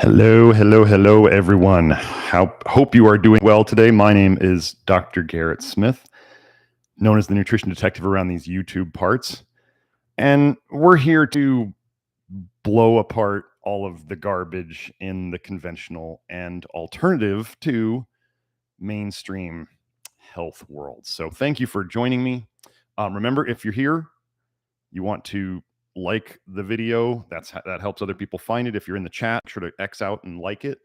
Hello, everyone. Hope you are doing well today. My name is Dr. Garrett Smith, known as the nutrition detective around these YouTube parts. And we're here to blow apart all of the garbage in the conventional and alternative to mainstream health world. So thank you for joining me. Remember, if you're here, you want to like the video. That helps other people find it. If you're in the chat, make sure to X out and like it.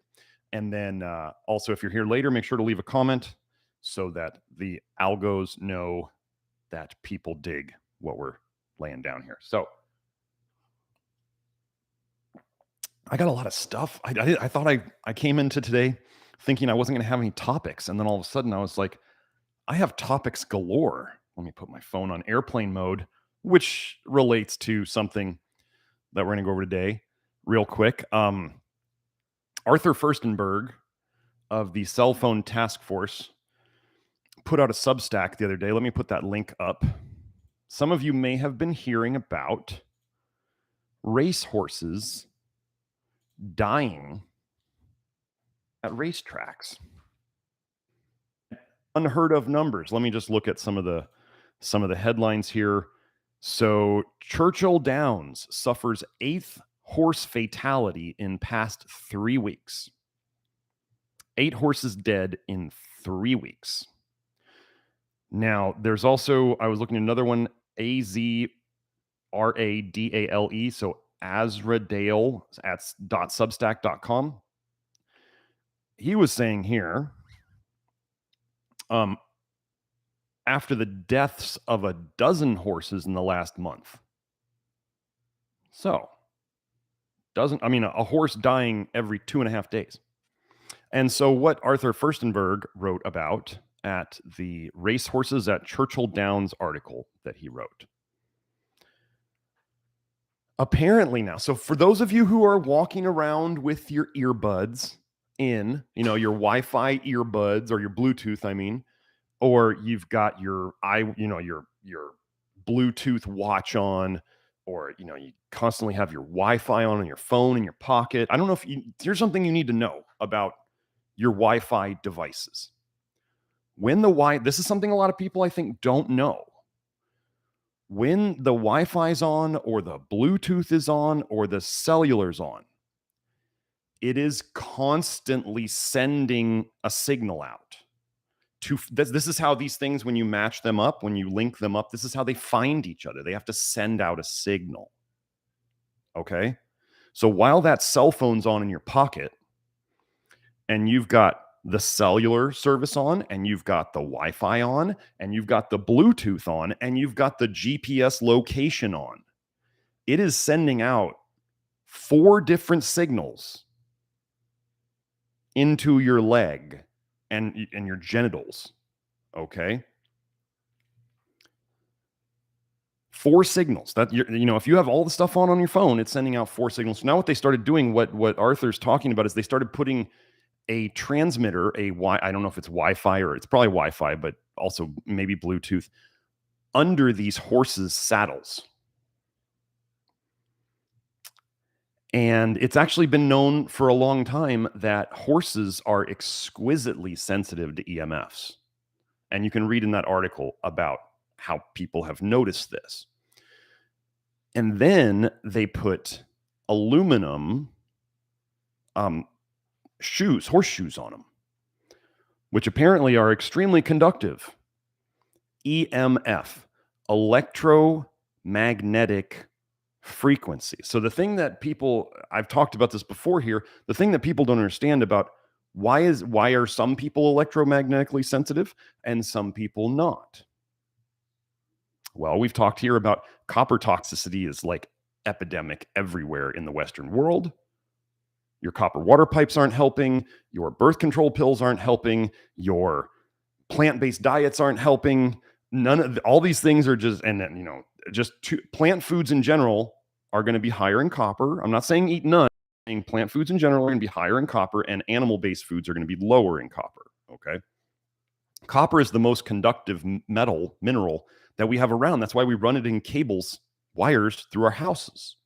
And then also, if you're here later, make sure to leave a comment so that the algos know that people dig what we're laying down here. So I got a lot of stuff. I thought I came into today thinking I wasn't going to have any topics. And then all of a sudden I was like, I have topics galore. Let me put my phone on airplane mode, which relates to something that we're going to go over today real quick. Arthur Firstenberg of the Cell Phone Task Force put out a Substack the other day. Let me put that link up. Some of you may have been hearing about racehorses dying at racetracks. Unheard of numbers. Let me just look at some of the headlines here. So Churchill Downs suffers 8th horse fatality in past 3 weeks. 8 horses dead in 3 weeks. Now, there's also, I was looking at another one, AZRADALE, so Azradale at .substack.com. He was saying here, after the deaths of a dozen horses in the last month. So, a horse dying every 2.5 days. And so what Arthur Firstenberg wrote about at the Racehorses at Churchill Downs article that he wrote. Apparently now, so for those of you who are walking around with your earbuds in, your Wi-Fi earbuds or your Bluetooth, or you've got your Bluetooth watch on, or you constantly have your Wi-Fi on your phone in your pocket. I don't know if here's something you need to know about your Wi-Fi devices. This is something a lot of people I think don't know. When the Wi-Fi is on, or the Bluetooth is on, or the cellular's on, it is constantly sending a signal out. This is how these things, when you match them up, when you link them up, this is how they find each other. They have to send out a signal. Okay? So while that cell phone's on in your pocket, and you've got the cellular service on, and you've got the Wi-Fi on, and you've got the Bluetooth on, and you've got the GPS location on, it is sending out 4 different signals into your leg and your genitals. Okay? 4 signals. That if you have all the stuff on your phone, it's sending out 4 signals. So now what they started doing, what Arthur's talking about, is they started putting a transmitter, I don't know if it's Wi-Fi, or it's probably Wi-Fi, but also maybe Bluetooth, under these horses' saddles. And it's actually been known for a long time that horses are exquisitely sensitive to EMFs. And you can read in that article about how people have noticed this. And then they put aluminum horseshoes on them, which apparently are extremely conductive. EMF, electromagnetic frequency. So the thing that I've talked about this before here, the thing that people don't understand about why are some people electromagnetically sensitive and some people not? Well, we've talked here about copper toxicity is like epidemic everywhere in the Western world. Your copper water pipes aren't helping. Your birth control pills aren't helping. Your plant-based diets aren't helping. All these things are just plant foods in general are going to be higher in copper. I'm not saying eat none. I'm saying plant foods in general are going to be higher in copper, and animal-based foods are going to be lower in copper. Okay. Copper is the most conductive mineral that we have around. That's why we run it in wires through our houses.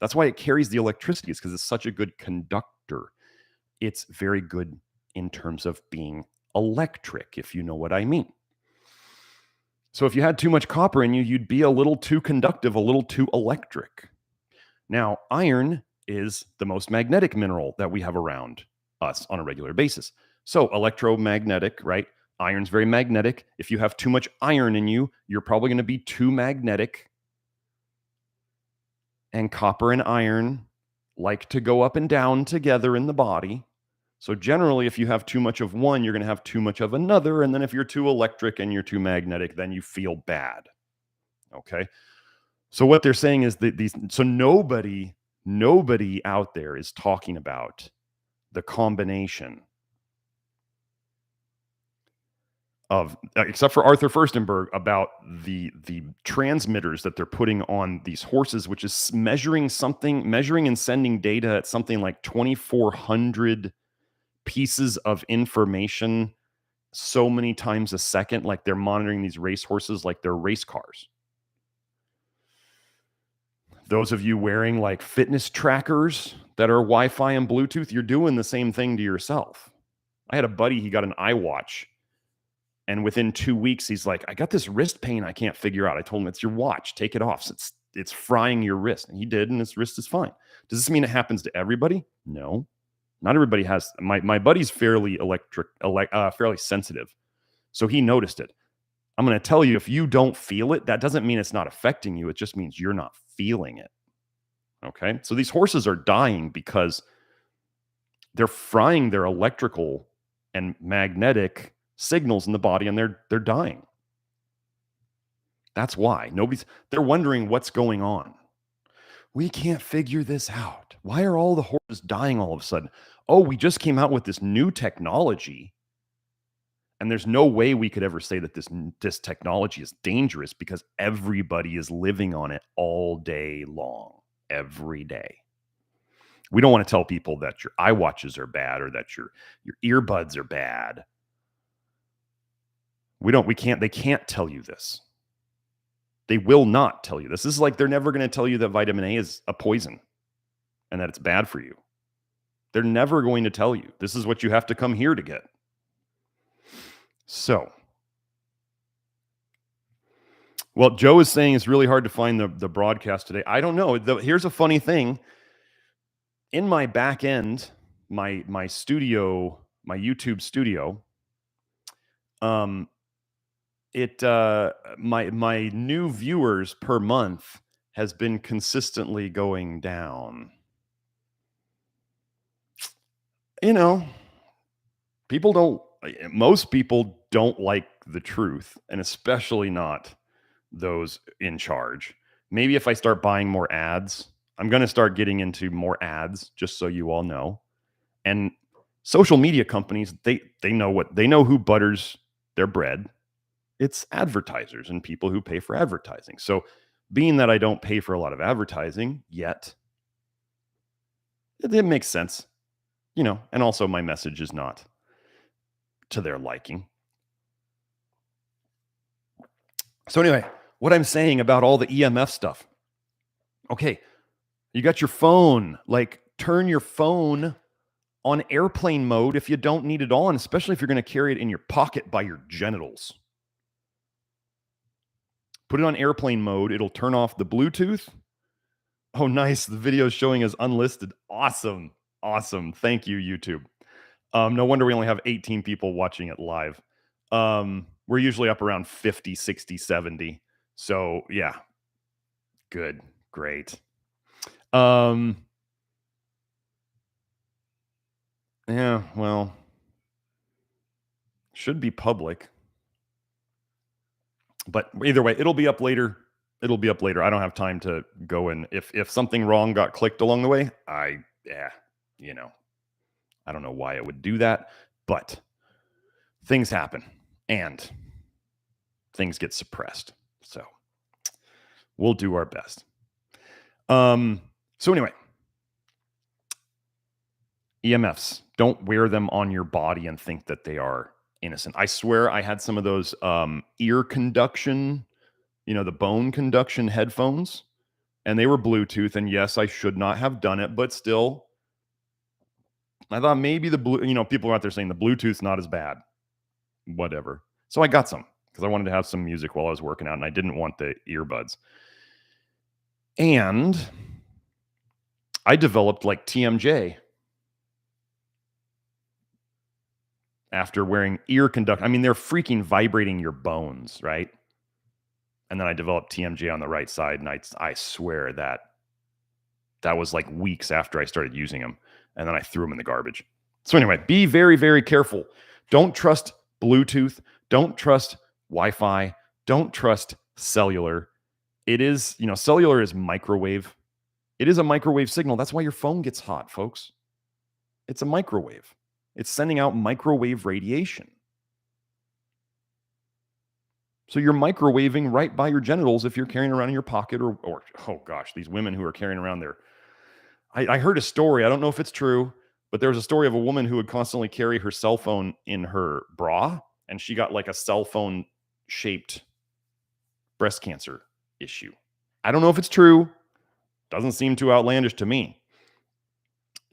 That's why it carries the electricity. It's because it's such a good conductor. It's very good in terms of being electric, if you know what I mean. So if you had too much copper in you, you'd be a little too conductive, a little too electric. Now, iron is the most magnetic mineral that we have around us on a regular basis. So electromagnetic, right? Iron's very magnetic. If you have too much iron in you, you're probably going to be too magnetic. And copper and iron like to go up and down together in the body. So generally, if you have too much of one, you're going to have too much of another. And then if you're too electric and you're too magnetic, then you feel bad. Okay. So what they're saying is that nobody out there is talking about the combination of, except for Arthur Furstenberg, about the transmitters that they're putting on these horses, which is measuring and sending data at something like 2,400 pieces of information so many times a second. Like they're monitoring these race horses like they're race cars. Those of you wearing like fitness trackers that are Wi-Fi and Bluetooth, you're doing the same thing to yourself. I had a buddy, he got an iWatch. And within 2 weeks, he's like, I got this wrist pain I can't figure out. I told him, it's your watch. Take it off. It's frying your wrist. And he did, and his wrist is fine. Does this mean it happens to everybody? No. Not everybody has. My buddy's fairly fairly sensitive. So he noticed it. I'm going to tell you, if you don't feel it, that doesn't mean it's not affecting you. It just means you're not feeling it. Okay? So these horses are dying because they're frying their electrical and magnetic signals in the body, and they're dying. That's why they're wondering what's going on. We can't figure this out. Why are all the horses dying all of a sudden? Oh, we just came out with this new technology, and there's no way we could ever say that this technology is dangerous because everybody is living on it all day long, every day. We don't want to tell people that your iWatches are bad or that your earbuds are bad. They can't tell you this. They will not tell you this. This is like they're never going to tell you that vitamin A is a poison and that it's bad for you. They're never going to tell you. This is what you have to come here to get. So, well, Joe is saying it's really hard to find the broadcast today. I don't know. Here's a funny thing. In my back end, my studio, my YouTube studio, my new viewers per month has been consistently going down. You know, most people don't like the truth, and especially not those in charge. Maybe if I start buying more ads, I'm going to start getting into more ads, just so you all know. And social media companies, they know who butters their bread. It's advertisers and people who pay for advertising. So being that I don't pay for a lot of advertising yet, it makes sense, and also my message is not to their liking. So anyway, what I'm saying about all the EMF stuff. Okay, you got your phone, like turn your phone on airplane mode if you don't need it on, especially if you're going to carry it in your pocket by your genitals. Put it on airplane mode. It'll turn off the Bluetooth. Oh, nice. The video is showing as unlisted. Awesome. Thank you, YouTube. No wonder we only have 18 people watching it live. We're usually up around 50, 60, 70. So yeah. Good. Great. Yeah, well, should be public. But either way, it'll be up later. I don't have time to go in. If something wrong got clicked along the way, I don't know why it would do that, but things happen and things get suppressed. So we'll do our best. So anyway, EMFs, don't wear them on your body and think that they are innocent. I swear I had some of those ear conduction, the bone conduction headphones, and they were Bluetooth. And yes, I should not have done it, but still, I thought maybe people are out there saying the Bluetooth's not as bad. Whatever. So I got some because I wanted to have some music while I was working out and I didn't want the earbuds. And I developed like TMJ after wearing ear conduct. I mean, they're freaking vibrating your bones, right? And then I developed TMJ on the right side, and I swear that was like weeks after I started using them, and then I threw them in the garbage. So anyway, be very, very careful. Don't trust Bluetooth. Don't trust Wi-Fi. Don't trust cellular. It is, cellular is microwave. It is a microwave signal. That's why your phone gets hot, folks. It's a microwave. It's sending out microwave radiation. So you're microwaving right by your genitals if you're carrying around in your pocket or oh gosh, these women who are carrying around their... I heard a story. I don't know if it's true, but there was a story of a woman who would constantly carry her cell phone in her bra, and she got like a cell phone shaped breast cancer issue. I don't know if it's true. Doesn't seem too outlandish to me.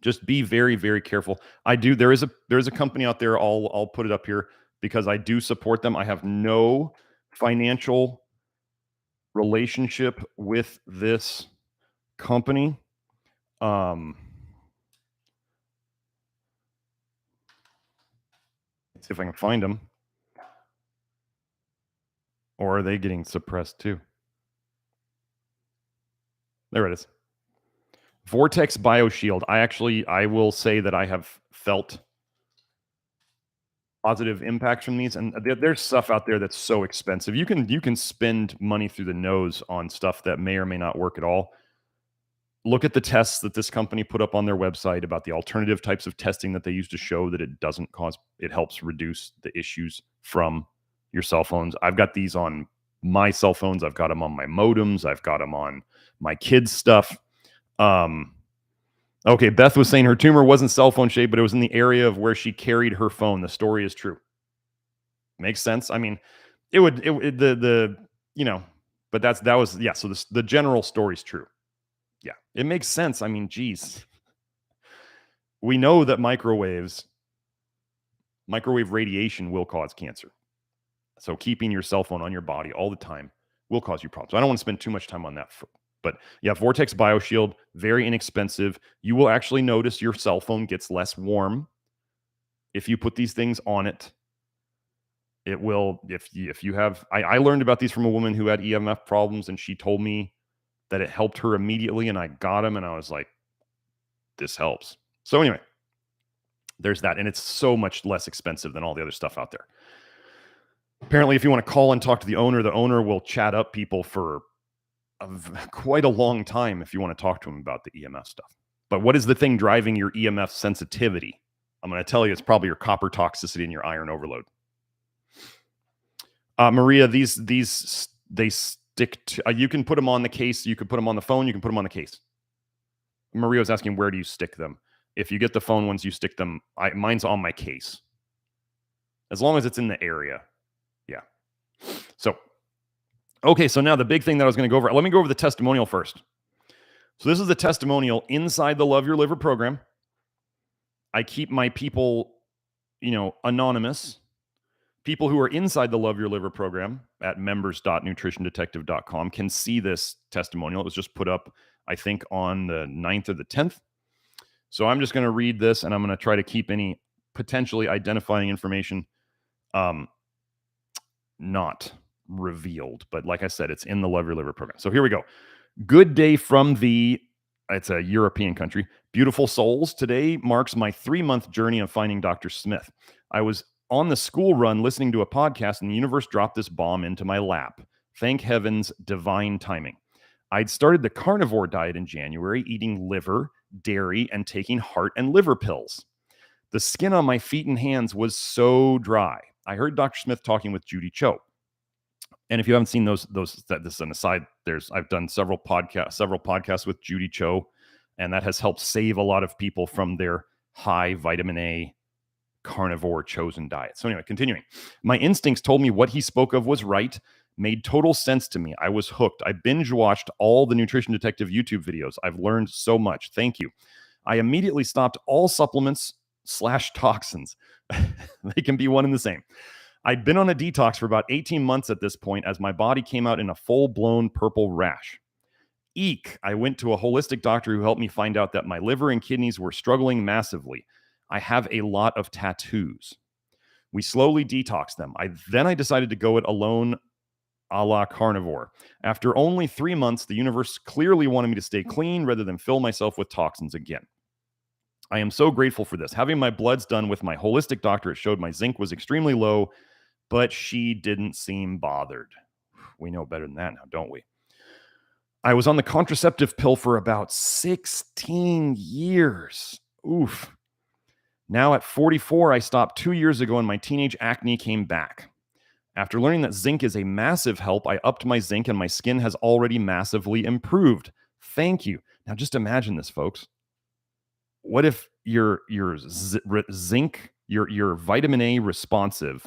Just be very, very careful. There is a company out there. I'll put it up here because I do support them. I have no financial relationship with this company. Let's see if I can find them. Or are they getting suppressed too? There it is. Vortex BioShield. I will say that I have felt positive impacts from these, and there's stuff out there that's so expensive. You can spend money through the nose on stuff that may or may not work at all. Look at the tests that this company put up on their website about the alternative types of testing that they use to show that it helps reduce the issues from your cell phones. I've got these on my cell phones. I've got them on my modems. I've got them on my kids' stuff. Okay, Beth was saying her tumor wasn't cell phone shaped, but it was in the area of where she carried her phone. The story is true. Makes sense. I mean, but that was so the general story's true. Yeah, it makes sense. I mean, geez. We know that microwave radiation will cause cancer. So keeping your cell phone on your body all the time will cause you problems. So I don't want to spend too much time on that. But yeah, Vortex BioShield, very inexpensive. You will actually notice your cell phone gets less warm if you put these things on it. It will, if you have, I learned about these from a woman who had EMF problems, and she told me that it helped her immediately, and I got them, and I was like, this helps. So anyway, there's that, and it's so much less expensive than all the other stuff out there. Apparently, if you want to call and talk to the owner will chat up people for quite a long time if you want to talk to them about the EMF stuff. But what is the thing driving your EMF sensitivity? I'm going to tell you, it's probably your copper toxicity and your iron overload. Maria, they stick to, you can put them on the case, you can put them on the phone, you can put them on the case. Maria was asking, where do you stick them? If you get the phone ones, you stick them, mine's on my case. As long as it's in the area. Yeah. So, okay, so now the big thing that I was going to go over, let me go over the testimonial first. So this is the testimonial inside the Love Your Liver program. I keep my people, anonymous. People who are inside the Love Your Liver program at members.nutritiondetective.com can see this testimonial. It was just put up, I think, on the 9th or the 10th. So I'm just going to read this, and I'm going to try to keep any potentially identifying information not revealed. But like I said, it's in the Love Your Liver program. So here we go. Good day from it's a European country. Beautiful souls. Today marks my 3-month journey of finding Dr. Smith. I was on the school run listening to a podcast, and the universe dropped this bomb into my lap. Thank heavens, divine timing. I'd started the carnivore diet in January, eating liver, dairy, and taking heart and liver pills. The skin on my feet and hands was so dry. I heard Dr. Smith talking with Judy Cho. And if you haven't seen those, this is an aside. I've done several podcasts with Judy Cho, and that has helped save a lot of people from their high vitamin A carnivore chosen diet. So anyway, continuing. My instincts told me what he spoke of was right, made total sense to me. I was hooked. I binge watched all the Nutrition Detective YouTube videos. I've learned so much. Thank you. I immediately stopped all supplements / toxins. They can be one and the same. I'd been on a detox for about 18 months at this point as my body came out in a full-blown purple rash. Eek, I went to a holistic doctor who helped me find out that my liver and kidneys were struggling massively. I have a lot of tattoos. We slowly detoxed them. Then I decided to go it alone a la carnivore. After only 3 months, the universe clearly wanted me to stay clean rather than fill myself with toxins again. I am so grateful for this. Having my bloods done with my holistic doctor, it showed my zinc was extremely low, but she didn't seem bothered. We know better than that now, don't we? I was on the contraceptive pill for about 16 years. Oof. Now at 44, I stopped 2 years ago and my teenage acne came back. After learning that zinc is a massive help, I upped my zinc and my skin has already massively improved. Thank you. Now just imagine this, folks. What if your zinc, your vitamin A responsive,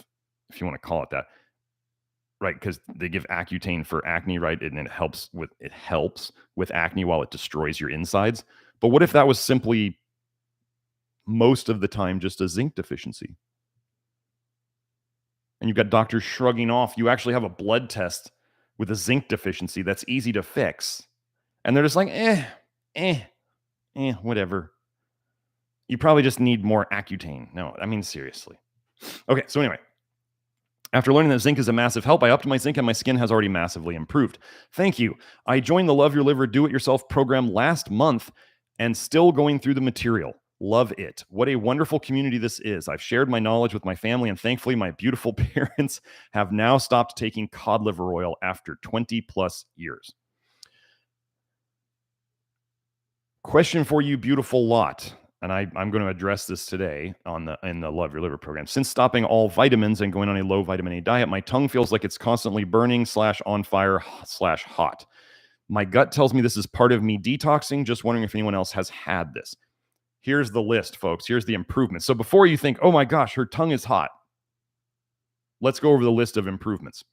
if you want to call it that, right? Because they give Accutane for acne, right? And it helps with acne while it destroys your insides. But what if that was simply most of the time just a zinc deficiency? And you've got doctors shrugging off. You actually have a blood test with a zinc deficiency that's easy to fix. And they're just like, whatever. You probably just need more Accutane. No, I mean, seriously. Okay, so anyway. After learning that zinc is a massive help, I upped my zinc and my skin has already massively improved. Thank you. I joined the Love Your Liver Do-It-Yourself program last month and still going through the material. Love it. What a wonderful community this is. I've shared my knowledge with my family, and thankfully my beautiful parents have now stopped taking cod liver oil after 20 plus years. Question for you, beautiful lot. And I'm going to address this today in the Love Your Liver program. Since stopping all vitamins and going on a low vitamin A diet, my tongue feels like it's constantly burning / on fire / hot. My gut tells me this is part of me detoxing. Just wondering if anyone else has had this. Here's the list, folks. Here's the improvements. So before you think, oh my gosh, her tongue is hot, let's go over the list of improvements.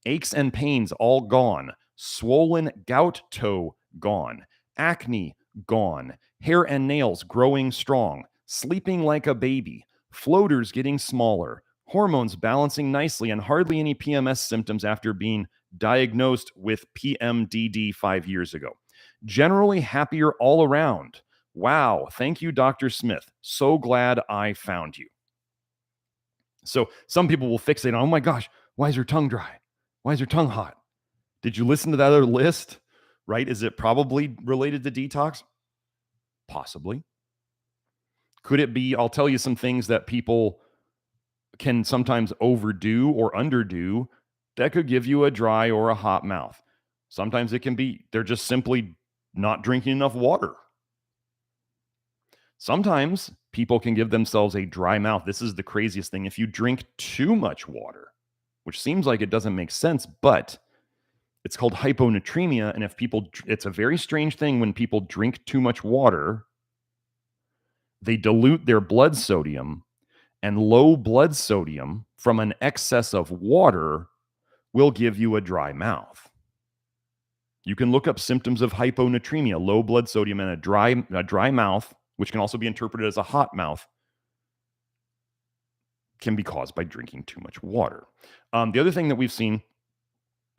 Aches and pains all gone. Swollen gout toe gone. Acne gone. Hair and nails growing strong. Sleeping like a baby. Floaters getting smaller. Hormones balancing nicely and hardly any PMS symptoms after being diagnosed with PMDD 5 years ago. Generally happier all around. Wow. Thank you, Dr. Smith. So glad I found you. So some people will fixate on, oh my gosh, why is her tongue dry? Why is her tongue hot? Did you listen to that other list? Right? Is it probably related to detox? Possibly. Could it be? I'll tell you some things that people can sometimes overdo or underdo that could give you a dry or a hot mouth. Sometimes it can be they're just simply not drinking enough water. Sometimes people can give themselves a dry mouth. This is the craziest thing. If you drink too much water, which seems like it doesn't make sense, but it's called hyponatremia. And if people, it's a very strange thing when people drink too much water, they dilute their blood sodium, and low blood sodium from an excess of water will give you a dry mouth. You can look up symptoms of hyponatremia, low blood sodium, and a dry mouth, which can also be interpreted as a hot mouth, can be caused by drinking too much water. The other thing that we've seen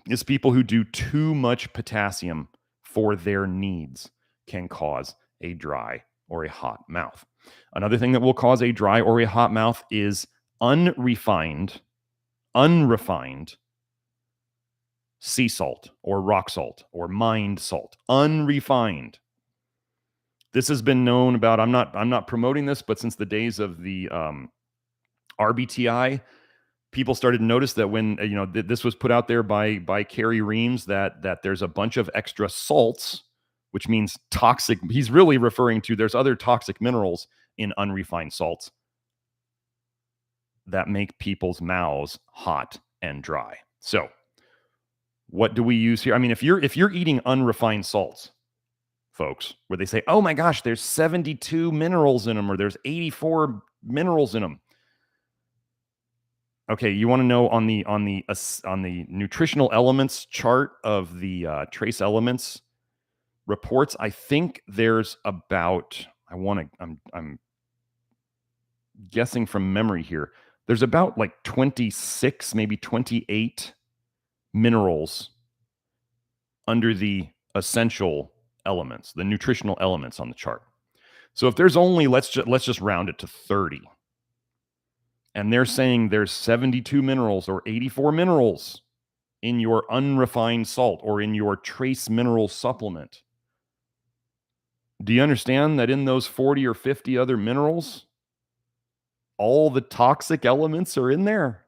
is people who do too much potassium for their needs can cause a dry or a hot mouth. Another thing that will cause a dry or a hot mouth is unrefined sea salt or rock salt or mined salt. Unrefined. This has been known about, I'm not promoting this, but since the days of the RBTI, people started to notice that when this was put out there by Carrie Reams that there's a bunch of extra salts, which means toxic. He's really referring to there's other toxic minerals in unrefined salts that make people's mouths hot and dry. So what do we use here? I mean, if you're eating unrefined salts, folks, where they say, oh my gosh, there's 72 minerals in them, or there's 84 minerals in them. Okay, you want to know on the nutritional elements chart of the trace elements reports, I think there's about, I'm guessing from memory here, there's about like 26, maybe 28 minerals under the essential elements, the nutritional elements on the chart. So if there's only, let's just round it to 30, and they're saying there's 72 minerals or 84 minerals in your unrefined salt or in your trace mineral supplement. Do you understand that in those 40 or 50 other minerals, all the toxic elements are in there?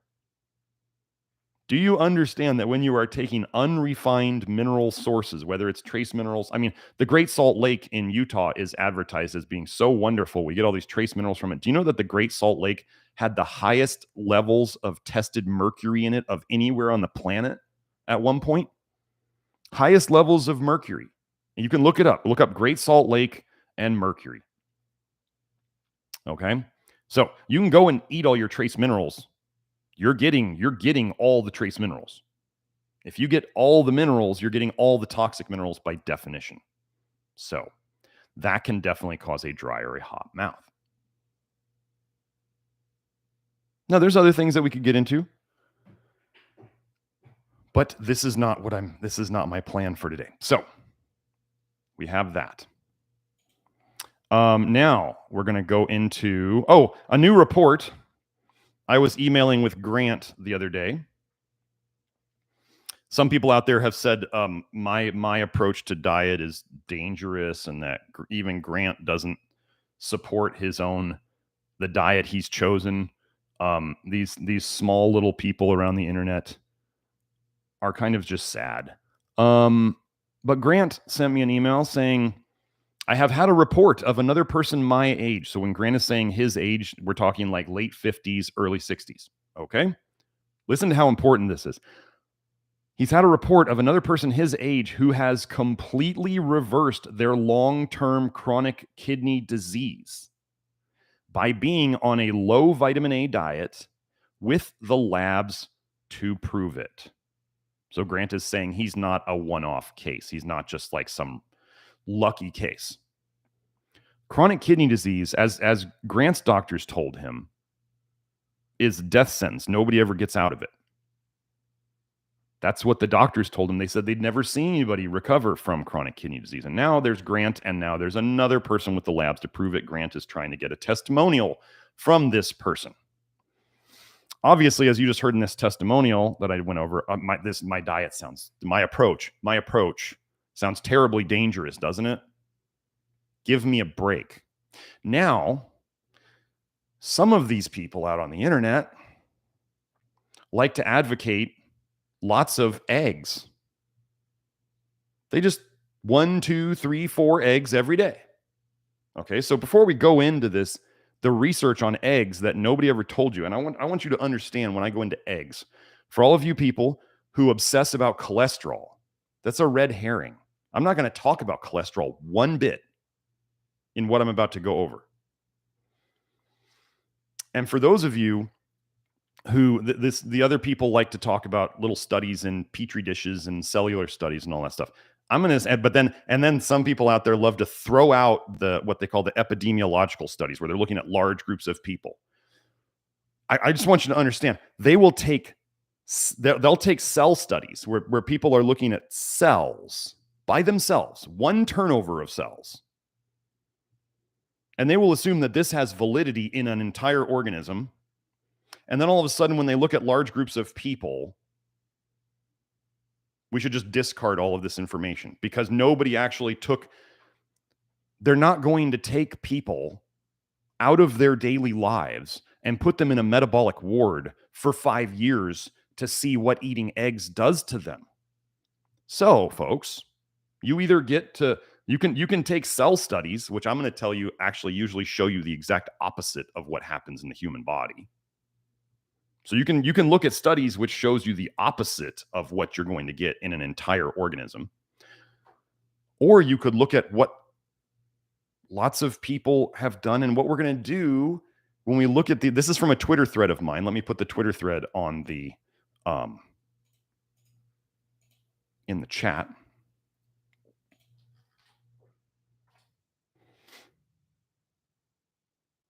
Do you understand that when you are taking unrefined mineral sources, whether it's trace minerals, I mean, the Great Salt Lake in Utah is advertised as being so wonderful. We get all these trace minerals from it. Do you know that the Great Salt Lake had the highest levels of tested mercury in it of anywhere on the planet at one point? Highest levels of mercury. And you can look it up. Look up Great Salt Lake and mercury. Okay? So you can go and eat all your trace minerals. You're getting all the trace minerals. If you get all the minerals, you're getting all the toxic minerals by definition. So that can definitely cause a dry or a hot mouth. Now, there's other things that we could get into, but this is not my plan for today. So we have that. Now we're going to go into, a new report. I was emailing with Grant the other day. Some people out there have said my approach to diet is dangerous, and that even Grant doesn't support the diet he's chosen. These small little people around the internet are kind of just sad. But Grant sent me an email saying, I have had a report of another person my age. So when Grant is saying his age, we're talking like late 50s, early 60s. Okay? Listen to how important this is. He's had a report of another person his age who has completely reversed their long-term chronic kidney disease by being on a low vitamin A diet with the labs to prove it. So Grant is saying he's not a one-off case. He's not just like some lucky case. Chronic kidney disease, as Grant's doctors told him, is death sentence. Nobody ever gets out of it. That's what the doctors told him. They said they'd never seen anybody recover from chronic kidney disease. And now there's Grant, and now there's another person with the labs to prove it. Grant is trying to get a testimonial from this person. Obviously, as you just heard in this testimonial that I went over, my approach sounds terribly dangerous, doesn't it? Give me a break. Now, some of these people out on the internet like to advocate lots of eggs. They just 1, 2, 3, 4 eggs every day. Okay, so before we go into this, the research on eggs that nobody ever told you, and I want you to understand when I go into eggs, for all of you people who obsess about cholesterol, that's a red herring. I'm not going to talk about cholesterol one bit in what I'm about to go over. And for those of you who the other people like to talk about little studies in petri dishes and cellular studies and all that stuff. I'm going to, but then some people out there love to throw out what they call the epidemiological studies, where they're looking at large groups of people. I just want you to understand, they'll take cell studies where people are looking at cells by themselves, one turnover of cells. And they will assume that this has validity in an entire organism. And then all of a sudden, when they look at large groups of people, we should just discard all of this information, because nobody actually they're not going to take people out of their daily lives and put them in a metabolic ward for 5 years to see what eating eggs does to them. So, folks, you either you can take cell studies, which I'm going to tell you actually usually show you the exact opposite of what happens in the human body. So you can look at studies which shows you the opposite of what you're going to get in an entire organism. Or you could look at what lots of people have done and what we're going to do when we look at this is from a Twitter thread of mine. Let me put the Twitter thread on in the chat.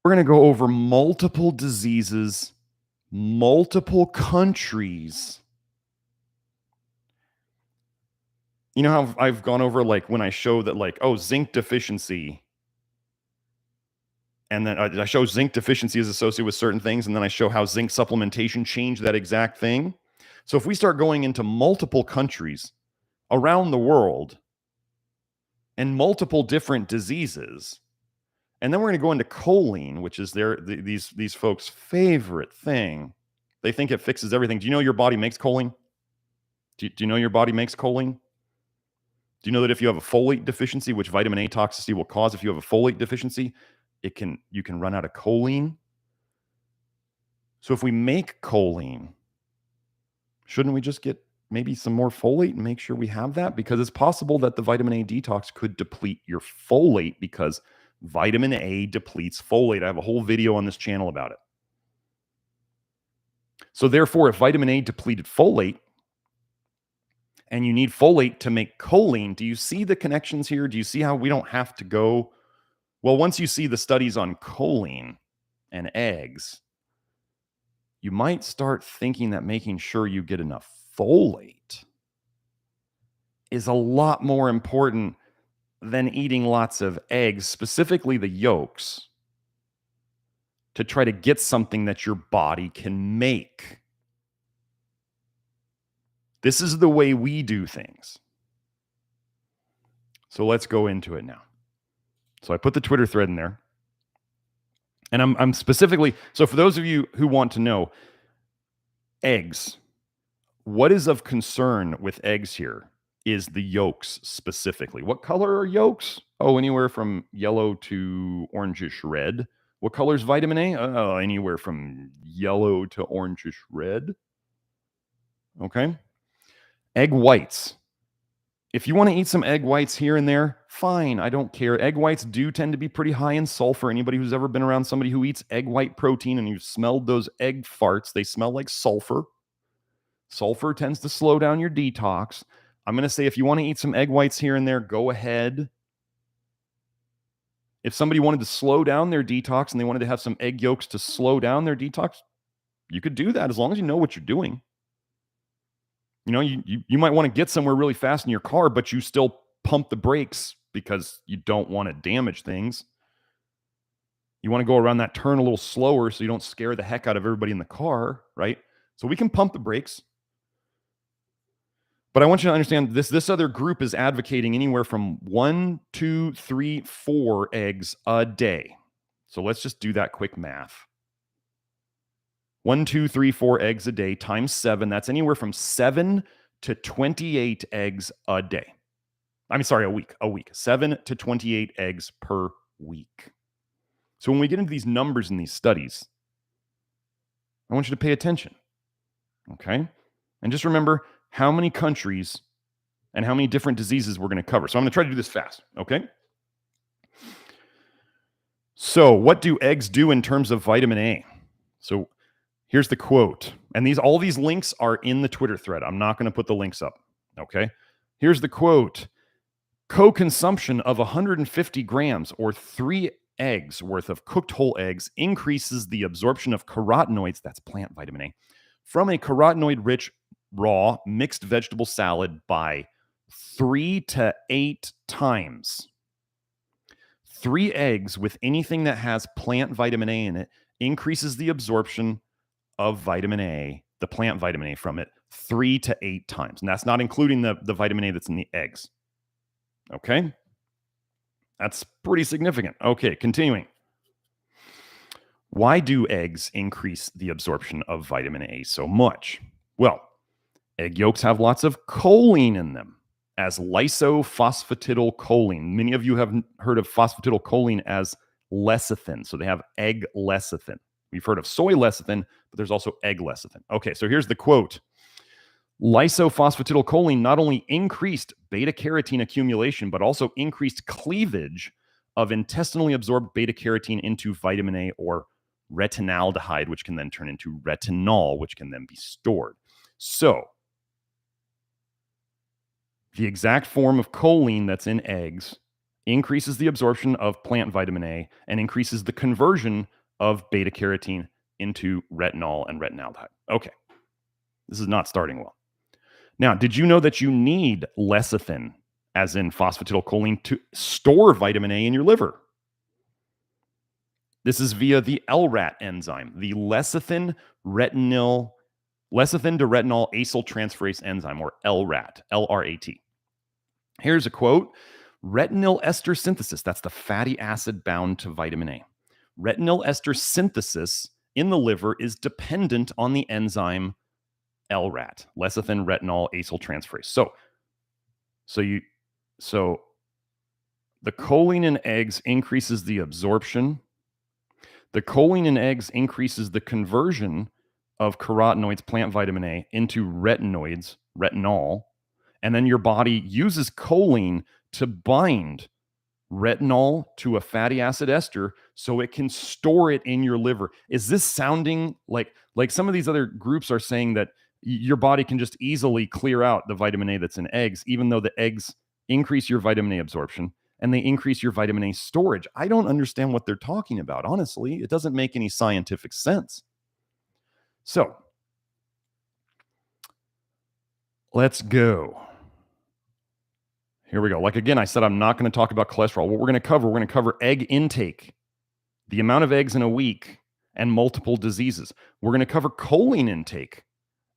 We're going to go over multiple diseases, multiple countries. You know how I've gone over, like, when I show that, like, oh, zinc deficiency, and then I show zinc deficiency is associated with certain things, and then I show how zinc supplementation changed that exact thing. So if we start going into multiple countries around the world and multiple different diseases, and then we're going to go into choline, which is these folks' favorite thing. They think it fixes everything. Do you know your body makes choline? Do you know your body makes choline? Do you know that if you have a folate deficiency, which vitamin A toxicity will cause, if you have a folate deficiency, you can run out of choline? So if we make choline, shouldn't we just get maybe some more folate and make sure we have that? Because it's possible that the vitamin A detox could deplete your folate, because vitamin A depletes folate. I have a whole video on this channel about it. So therefore, if vitamin A depleted folate, and you need folate to make choline, do you see the connections here? Do you see how we don't have to go? Well, once you see the studies on choline and eggs, you might start thinking that making sure you get enough folate is a lot more important than eating lots of eggs, specifically the yolks, to try to get something that your body can make. This is the way we do things. So let's go into it now. So I put the Twitter thread in there. And I'm specifically, so for those of you who want to know, eggs, what is of concern with eggs here is the yolks specifically. What color are yolks? Oh, anywhere from yellow to orangish red. What color is vitamin A? Oh, anywhere from yellow to orangish red. Okay. Egg whites. If you want to eat some egg whites here and there, fine. I don't care. Egg whites do tend to be pretty high in sulfur. Anybody who's ever been around somebody who eats egg white protein and you've smelled those egg farts, they smell like sulfur. Sulfur tends to slow down your detox. I'm going to say if you want to eat some egg whites here and there, go ahead. If somebody wanted to slow down their detox and they wanted to have some egg yolks to slow down their detox, you could do that as long as you know what you're doing. You know, you might want to get somewhere really fast in your car, but you still pump the brakes because you don't want to damage things. You want to go around that turn a little slower so you don't scare the heck out of everybody in the car, right? So we can pump the brakes. But I want you to understand this other group is advocating anywhere from 1, 2, 3, 4 eggs a day. So let's just do that quick math. 1, 2, 3, 4 eggs a day times 7. That's anywhere from 7 to 28 eggs a day. A week. 7 to 28 eggs per week. So when we get into these numbers in these studies, I want you to pay attention. Okay? And just remember how many countries and how many different diseases we're going to cover. So I'm going to try to do this fast. Okay? So what do eggs do in terms of vitamin A? So here's the quote. And all these links are in the Twitter thread. I'm not going to put the links up. Okay? Here's the quote. Co-consumption of 150 grams or 3 eggs worth of cooked whole eggs increases the absorption of carotenoids, that's plant vitamin A, from a carotenoid-rich raw mixed vegetable salad by 3 to 8 times. 3 eggs with anything that has plant vitamin A in it increases the absorption of vitamin A, the plant vitamin A from it, 3 to 8 times. And that's not including the vitamin A that's in the eggs. Okay? That's pretty significant. Okay, continuing. Why do eggs increase the absorption of vitamin A so much? Well, egg yolks have lots of choline in them, as lysophosphatidylcholine. Many of you have heard of phosphatidylcholine as lecithin. So they have egg lecithin. We've heard of soy lecithin, but there's also egg lecithin. Okay, so here's the quote. Lysophosphatidylcholine not only increased beta-carotene accumulation, but also increased cleavage of intestinally absorbed beta-carotene into vitamin A or retinaldehyde, which can then turn into retinol, which can then be stored. So, the exact form of choline that's in eggs increases the absorption of plant vitamin A and increases the conversion of beta carotene into retinol and retinaldehyde. Okay, this is not starting well. Now, did you know that you need lecithin, as in phosphatidylcholine, to store vitamin A in your liver? This is via the LRAT enzyme, the lecithin to retinol acyltransferase enzyme, or LRAT, LRAT. Here's a quote: retinol ester synthesis, that's the fatty acid bound to vitamin A. Retinol ester synthesis in the liver is dependent on the enzyme LRAT, lecithin retinol acyltransferase. So the choline in eggs increases the absorption. The choline in eggs increases the conversion of carotenoids, plant vitamin A, into retinoids, retinol, and then your body uses choline to bind retinol to a fatty acid ester so it can store it in your liver. Is this sounding like some of these other groups are saying that your body can just easily clear out the vitamin A that's in eggs, even though the eggs increase your vitamin A absorption and they increase your vitamin A storage? I don't understand what they're talking about. Honestly, it doesn't make any scientific sense. So let's go. Here we go. Like, again, I said, I'm not going to talk about cholesterol. What we're going to cover egg intake, the amount of eggs in a week, and multiple diseases. We're going to cover choline intake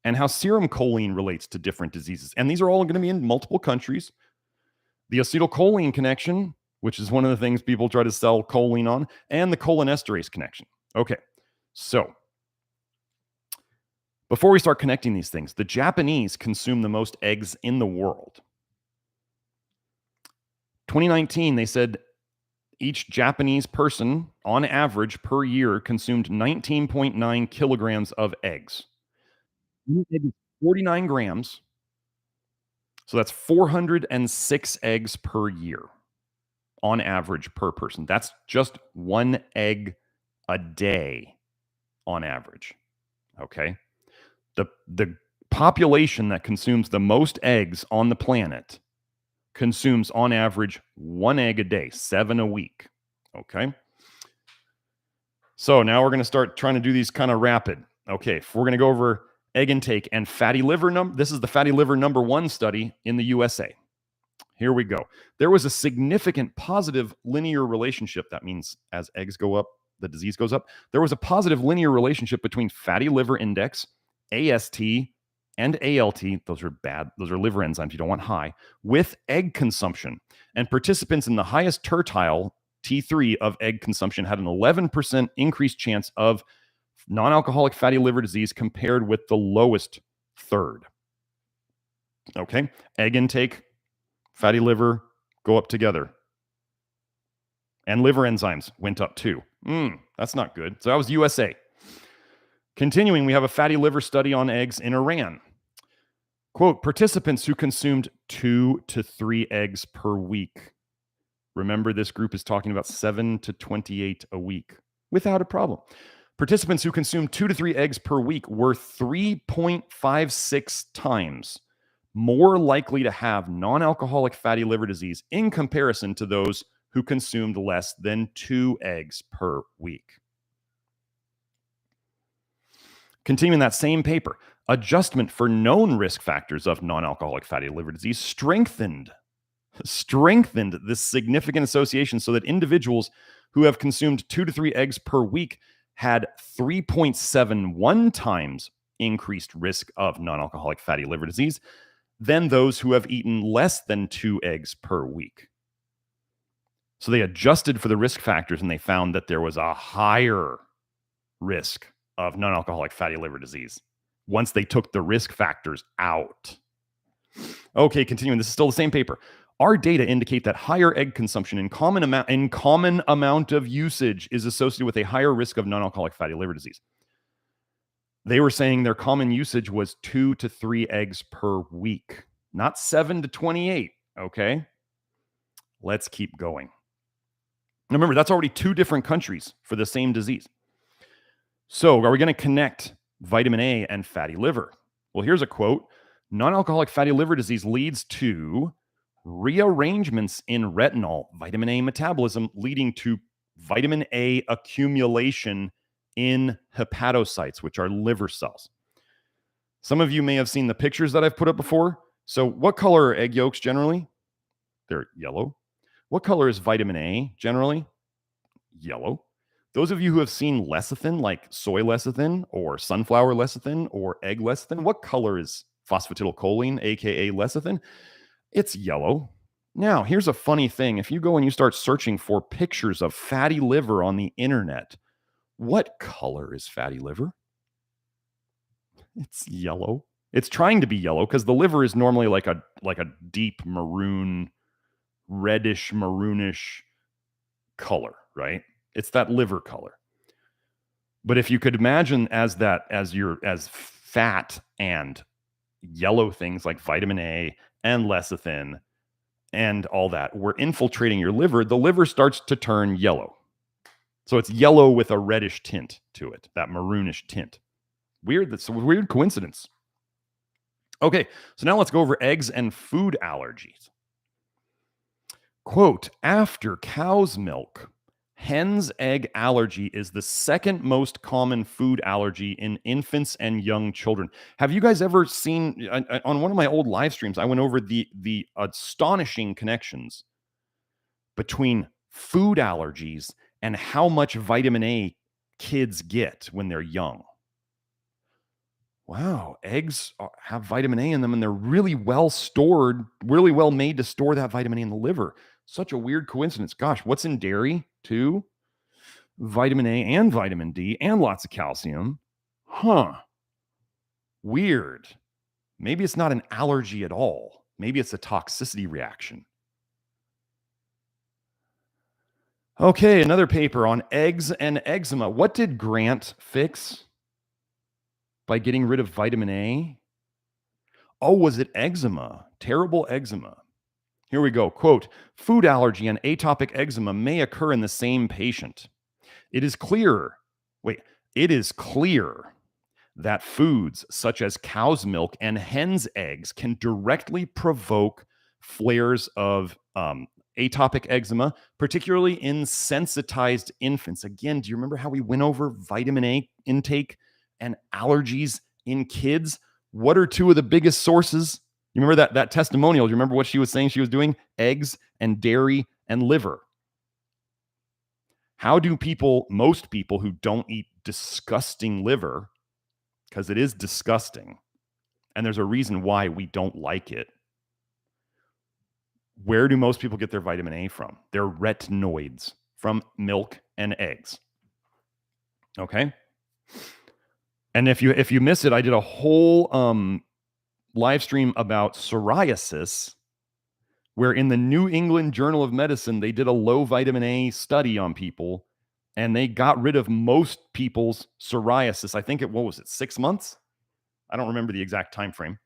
and how serum choline relates to different diseases. And these are all going to be in multiple countries. The acetylcholine connection, which is one of the things people try to sell choline on, and the cholinesterase connection. Okay, so before we start connecting these things, the Japanese consume the most eggs in the world. 2019, they said each Japanese person, on average per year, consumed 19.9 kilograms of eggs. 49 grams. So that's 406 eggs per year on average per person. That's just one egg a day on average. Okay. The population that consumes the most eggs on the planet consumes on average one egg a day, 7 a week. Okay. So now we're going to start trying to do these kind of rapid. Okay. We're going to go over egg intake and fatty liver number. This is the fatty liver #1 study in the USA. Here we go. There was a significant positive linear relationship. That means as eggs go up, the disease goes up. There was a positive linear relationship between fatty liver index, AST, and ALT. Those are bad. Those are liver enzymes you don't want high, with egg consumption. And participants in the highest tertile, T3, of egg consumption had an 11% increased chance of non-alcoholic fatty liver disease compared with the lowest third. Okay, egg intake, fatty liver go up together. And liver enzymes went up too. That's not good. So that was USA. Continuing, we have a fatty liver study on eggs in Iran. Quote, participants who consumed 2 to 3 eggs per week. Remember, this group is talking about 7 to 28 a week without a problem. Participants who consumed 2 to 3 eggs per week were 3.56 times more likely to have non-alcoholic fatty liver disease in comparison to those who consumed less than 2 eggs per week. Continuing that same paper, adjustment for known risk factors of non-alcoholic fatty liver disease strengthened this significant association so that individuals who have consumed 2 to 3 eggs per week had 3.71 times increased risk of non-alcoholic fatty liver disease than those who have eaten less than 2 eggs per week. So they adjusted for the risk factors and they found that there was a higher risk of non-alcoholic fatty liver disease once they took the risk factors out. Okay, continuing. This is still the same paper. Our data indicate that higher egg consumption in common amount of usage is associated with a higher risk of non-alcoholic fatty liver disease. They were saying their common usage was 2 to 3 eggs per week, not 7 to 28. Okay, let's keep going. Now remember, that's already 2 different countries for the same disease. So are we going to connect vitamin A and fatty liver? Well, here's a quote. Non-alcoholic fatty liver disease leads to rearrangements in retinol, vitamin A metabolism, leading to vitamin A accumulation in hepatocytes, which are liver cells. Some of you may have seen the pictures that I've put up before. So what color are egg yolks generally? They're yellow. What color is vitamin A generally? Yellow. Those of you who have seen lecithin, like soy lecithin or sunflower lecithin or egg lecithin, what color is phosphatidylcholine, aka lecithin? It's yellow. Now, here's a funny thing. If you go and you start searching for pictures of fatty liver on the internet, what color is fatty liver? It's yellow. It's trying to be yellow because the liver is normally like a deep maroon, reddish maroonish color, right? It's that liver color. But if you could imagine as fat and yellow things like vitamin A and lecithin and all that were infiltrating your liver, the liver starts to turn yellow. So it's yellow with a reddish tint to it, that maroonish tint. Weird. That's a weird coincidence. Okay, so now let's go over eggs and food allergies. Quote, after cow's milk, hen's egg allergy is the second most common food allergy in infants and young children. Have you guys ever seen, on one of my old live streams, I went over the astonishing connections between food allergies and how much vitamin A kids get when they're young. Wow, eggs have vitamin A in them and they're really well stored, really well made to store that vitamin A in the liver. Such a weird coincidence. Gosh, what's in dairy too? Vitamin A and vitamin D and lots of calcium. Huh. Weird. Maybe it's not an allergy at all. Maybe it's a toxicity reaction. Okay, another paper on eggs and eczema. What did Grant fix by getting rid of vitamin A? Oh, was it eczema? Terrible eczema. Here we go. Quote, food allergy and atopic eczema may occur in the same patient. It is clear that foods such as cow's milk and hen's eggs can directly provoke flares of atopic eczema, particularly in sensitized infants. Again, do you remember how we went over vitamin A intake and allergies in kids? What are two of the biggest sources? You remember that testimonial? Do you remember what she was saying she was doing? Eggs and dairy and liver. How do most people who don't eat disgusting liver, because it is disgusting, and there's a reason why we don't like it, where do most people get their vitamin A from? They're retinoids from milk and eggs. Okay? And if you miss it, I did a whole live stream about psoriasis, where in the New England Journal of Medicine, they did a low vitamin A study on people, and they got rid of most people's psoriasis. I think what was it, 6 months? I don't remember the exact time frame.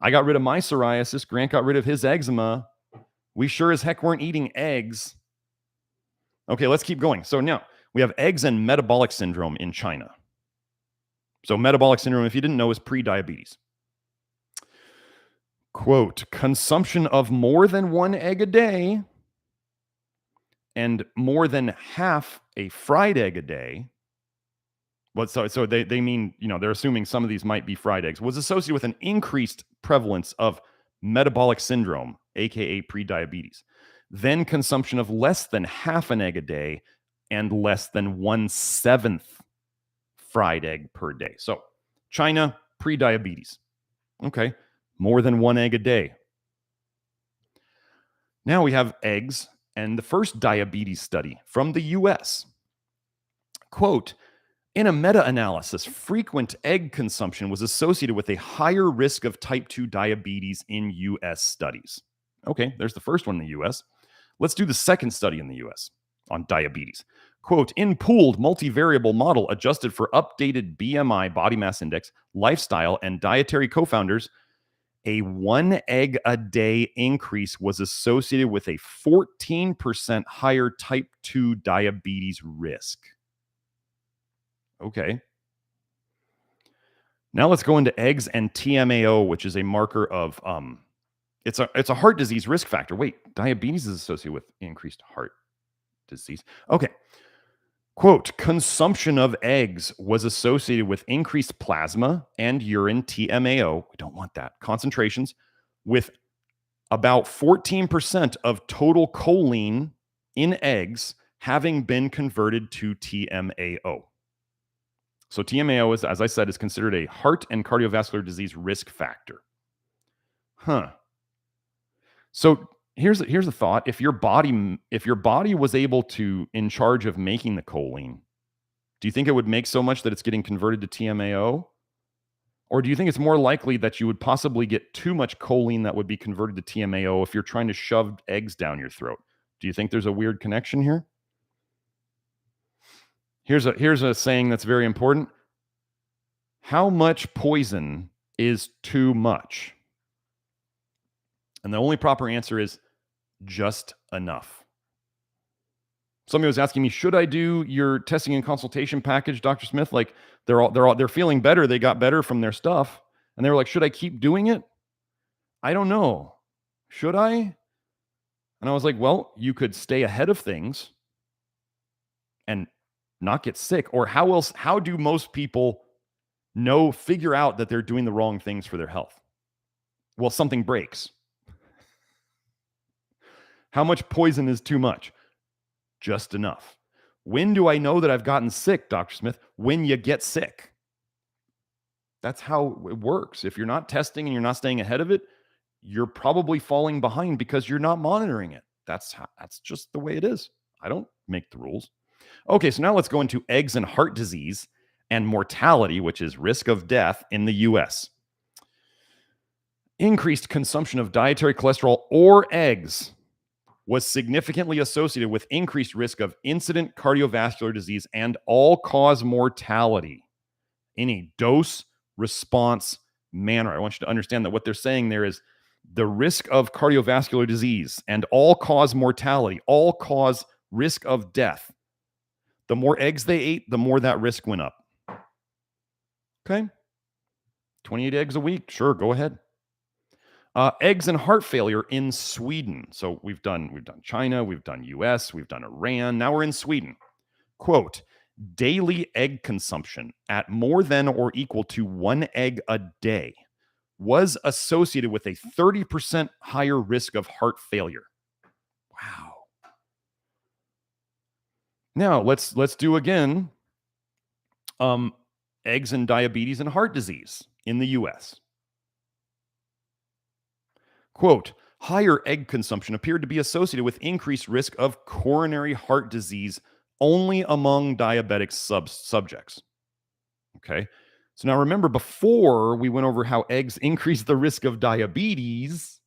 I got rid of my psoriasis. Grant got rid of his eczema. We sure as heck weren't eating eggs. Okay, let's keep going. So now we have eggs and metabolic syndrome in China. So metabolic syndrome, if you didn't know, is pre-diabetes. Quote, consumption of more than one egg a day and more than half a fried egg a day. So they mean, they're assuming some of these might be fried eggs, was associated with an increased prevalence of metabolic syndrome, aka pre-diabetes. Then consumption of less than half an egg a day and less than 1/7 fried egg per day. So China, pre-diabetes. Okay, more than one egg a day. Now we have eggs and the first diabetes study from the US. Quote, in a meta-analysis, frequent egg consumption was associated with a higher risk of type 2 diabetes in US studies. Okay, there's the first one in the US. Let's do the second study in the US on diabetes. Quote, in pooled multivariable model adjusted for updated BMI, body mass index, lifestyle, and dietary co-founders, a 1 egg a day increase was associated with a 14% higher type 2 diabetes risk. Okay. Now let's go into eggs and TMAO, which is a marker of it's a heart disease risk factor. Wait, diabetes is associated with increased heart disease. Okay. Quote, consumption of eggs was associated with increased plasma and urine TMAO. We don't want that. Concentrations with about 14% of total choline in eggs having been converted to TMAO. So TMAO is, as I said, is considered a heart and cardiovascular disease risk factor. So here's a thought. If your body was able to, in charge of making the choline, do you think it would make so much that it's getting converted to TMAO? Or do you think it's more likely that you would possibly get too much choline that would be converted to TMAO if you're trying to shove eggs down your throat? Do you think there's a weird connection here? Here's a saying that's very important. How much poison is too much? And the only proper answer is just enough. Somebody was asking me, should I do your testing and consultation package, Dr. Smith? Like they're feeling better. They got better from their stuff. And they were like, should I keep doing it? I don't know. Should I? And I was like, well, you could stay ahead of things and not get sick. Or how do most people figure out that they're doing the wrong things for their health? Well, something breaks. How much poison is too much? Just enough. When do I know that I've gotten sick, Dr. Smith? When you get sick. That's how it works. If you're not testing and you're not staying ahead of it, you're probably falling behind because you're not monitoring it. That's just the way it is. I don't make the rules. Okay, so now let's go into eggs and heart disease and mortality, which is risk of death in the U.S. Increased consumption of dietary cholesterol or eggs was significantly associated with increased risk of incident cardiovascular disease and all-cause mortality in a dose-response manner. I want you to understand that what they're saying there is the risk of cardiovascular disease and all-cause mortality, all-cause risk of death. The more eggs they ate, the more that risk went up. Okay? 28 eggs a week. Sure, go ahead. Eggs and heart failure in Sweden. So we've done China, we've done US, we've done Iran. Now we're in Sweden. Quote, daily egg consumption at more than or equal to 1 egg a day was associated with a 30% higher risk of heart failure. Wow. Now let's do again eggs and diabetes and heart disease in the US. Quote, higher egg consumption appeared to be associated with increased risk of coronary heart disease only among diabetic subjects. Okay. So now remember, before we went over how eggs increase the risk of diabetes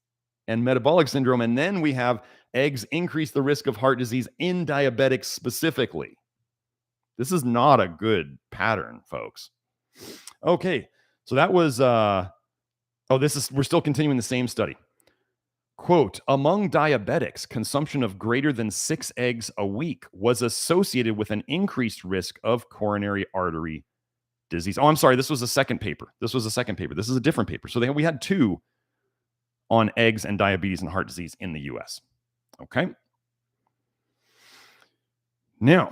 and metabolic syndrome, and then we have eggs increase the risk of heart disease in diabetics specifically. This is not a good pattern, folks. Okay. So that was, we're still continuing the same study. Quote, among diabetics, consumption of greater than 6 eggs a week was associated with an increased risk of coronary artery disease. Oh, I'm sorry. This was a second paper. This is a different paper. So we had 2 on eggs and diabetes and heart disease in the US. Okay. Now,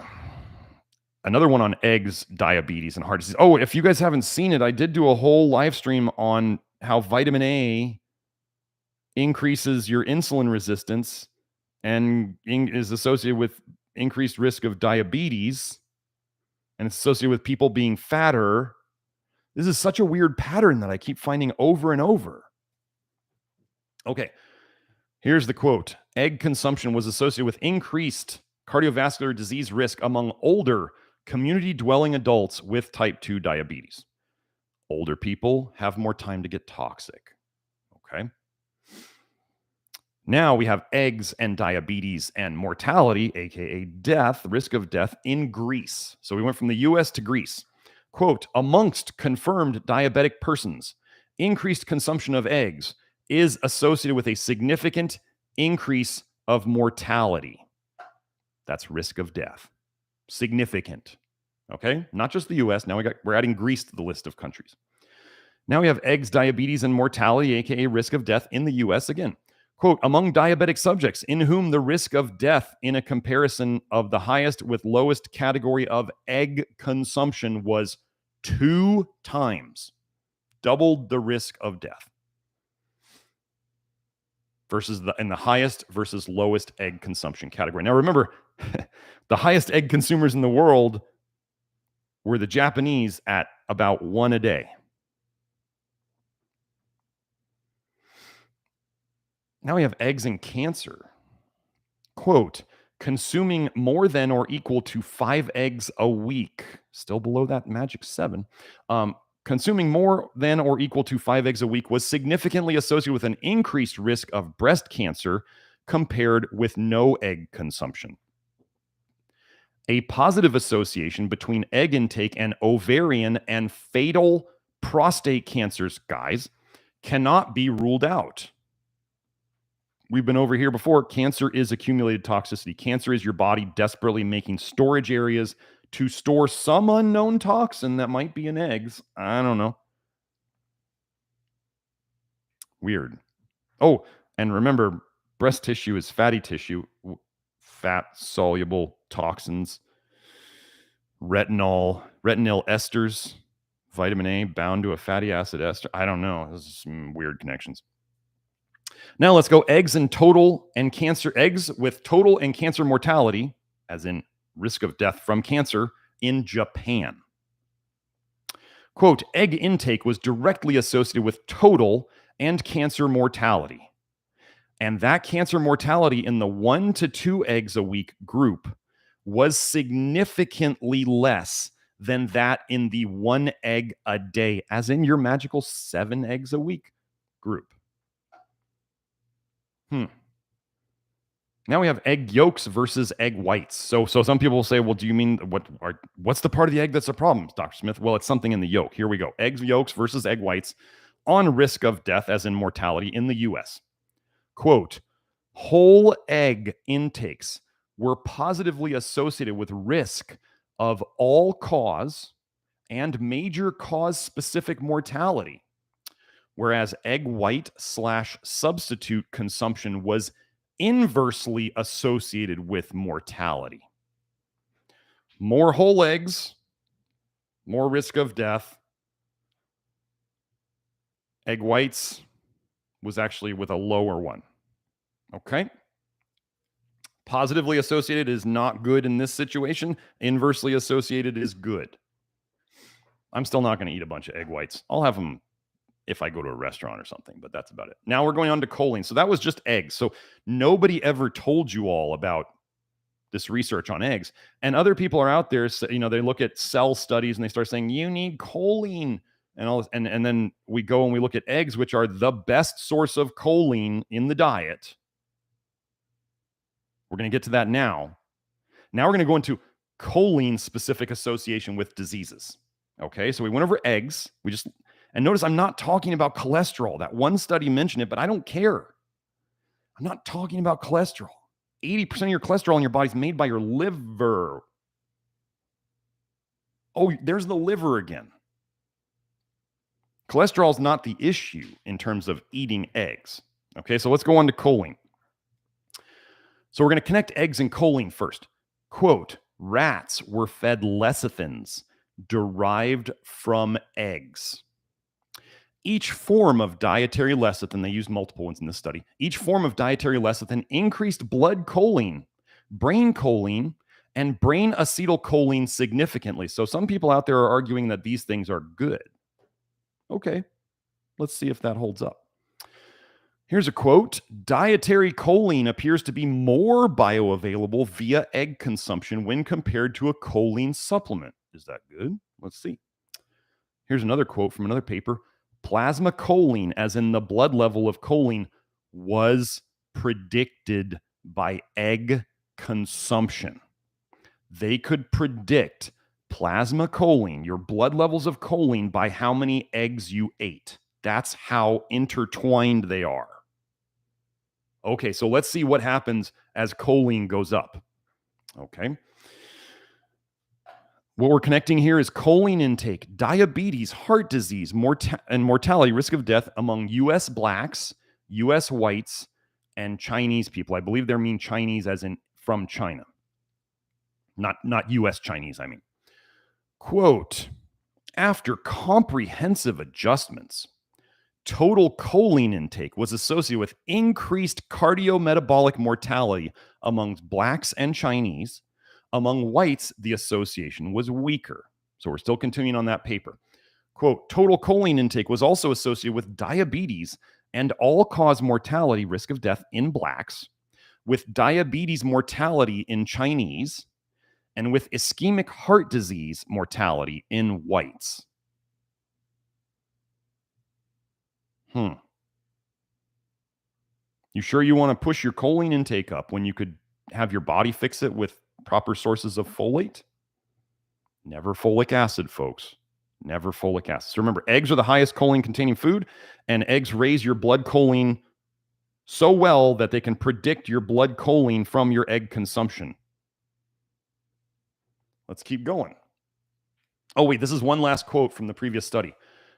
another one on eggs, diabetes, and heart disease. Oh, if you guys haven't seen it, I did do a whole live stream on how vitamin A increases your insulin resistance and is associated with increased risk of diabetes, and it's associated with people being fatter. This is such a weird pattern that I keep finding over and over. Okay, here's the quote. Egg consumption was associated with increased cardiovascular disease risk among older community-dwelling adults with type 2 diabetes. Older people have more time to get toxic. Okay. Now we have eggs and diabetes and mortality, aka death, risk of death in Greece. So we went from the US to Greece. Quote, amongst confirmed diabetic persons, increased consumption of eggs is associated with a significant increase of mortality. That's risk of death. Significant. Okay? Not just the US. Now we're adding Greece to the list of countries. Now we have eggs, diabetes, and mortality, aka risk of death in the US again. Quote, among diabetic subjects in whom the risk of death in a comparison of the highest with lowest category of egg consumption was 2 times, doubled the risk of death versus in the highest versus lowest egg consumption category. Now remember, the highest egg consumers in the world were the Japanese at about 1 a day. Now we have eggs and cancer. Quote, consuming more than or equal to 5 eggs a week, still below that magic 7, consuming more than or equal to 5 eggs a week was significantly associated with an increased risk of breast cancer compared with no egg consumption. A positive association between egg intake and ovarian and fatal prostate cancers, guys, cannot be ruled out. We've been over here before. Cancer is accumulated toxicity. Cancer is your body desperately making storage areas to store some unknown toxin that might be in eggs. I don't know. Weird. Oh, and remember, breast tissue is fatty tissue. Fat-soluble toxins. Retinol esters. Vitamin A bound to a fatty acid ester. I don't know. This is some weird connections. Now let's go eggs with total and cancer mortality, as in risk of death from cancer, in Japan. Quote, egg intake was directly associated with total and cancer mortality. And that cancer mortality in the 1 to 2 eggs a week group was significantly less than that in the 1 egg a day, as in your magical 7 eggs a week group. Now we have egg yolks versus egg whites. So some people will say, well, do you mean what's the part of the egg that's a problem, Dr. Smith? Well, it's something in the yolk. Here we go. Egg yolks versus egg whites on risk of death, as in mortality in the U.S. Quote, whole egg intakes were positively associated with risk of all cause and major cause specific mortality, whereas egg white / substitute consumption was inversely associated with mortality. More whole eggs, more risk of death. Egg whites was actually with a lower one. Okay? Positively associated is not good in this situation. Inversely associated is good. I'm still not going to eat a bunch of egg whites. I'll have them if I go to a restaurant or something, but that's about it. Now we're going on to choline. So that was just eggs. So nobody ever told you all about this research on eggs. And other people are out there, you know, they look at cell studies and they start saying, you need choline and all this. And then we go and we look at eggs, which are the best source of choline in the diet. We're going to get to that now. Now we're going to go into choline specific association with diseases. Okay, so we went over eggs. And notice I'm not talking about cholesterol. That one study mentioned it, but I don't care. I'm not talking about cholesterol. 80% of your cholesterol in your body is made by your liver. Oh, there's the liver again. Cholesterol is not the issue in terms of eating eggs. Okay, so let's go on to choline. So we're going to connect eggs and choline first. Quote, rats were fed lecithins derived from eggs. Each form of dietary lecithin, they used multiple ones in this study, each form of dietary lecithin increased blood choline, brain choline, and brain acetylcholine significantly. So some people out there are arguing that these things are good. Okay, let's see if that holds up. Here's a quote. Dietary choline appears to be more bioavailable via egg consumption when compared to a choline supplement. Is that good? Let's see. Here's another quote from another paper. Plasma choline, as in the blood level of choline, was predicted by egg consumption. They could predict plasma choline, your blood levels of choline, by how many eggs you ate. That's how intertwined they are. Okay, so let's see what happens as choline goes up. Okay. What we're connecting here is choline intake, diabetes, heart disease, and mortality, risk of death among U.S. blacks, U.S. whites, and Chinese people. I believe they mean Chinese as in from China. Not US Chinese, I mean. Quote, after comprehensive adjustments, total choline intake was associated with increased cardiometabolic mortality amongst blacks and Chinese. Among whites, the association was weaker. So we're still continuing on that paper. Quote, total choline intake was also associated with diabetes and all-cause mortality risk of death in blacks, with diabetes mortality in Chinese, and with ischemic heart disease mortality in whites. You sure you want to push your choline intake up when you could have your body fix it with proper sources of folate? Never folic acid, folks. Never folic acid. So remember, eggs are the highest choline-containing food, and eggs raise your blood choline so well that they can predict your blood choline from your egg consumption. Let's keep going. Oh, wait, this is one last quote from the previous study.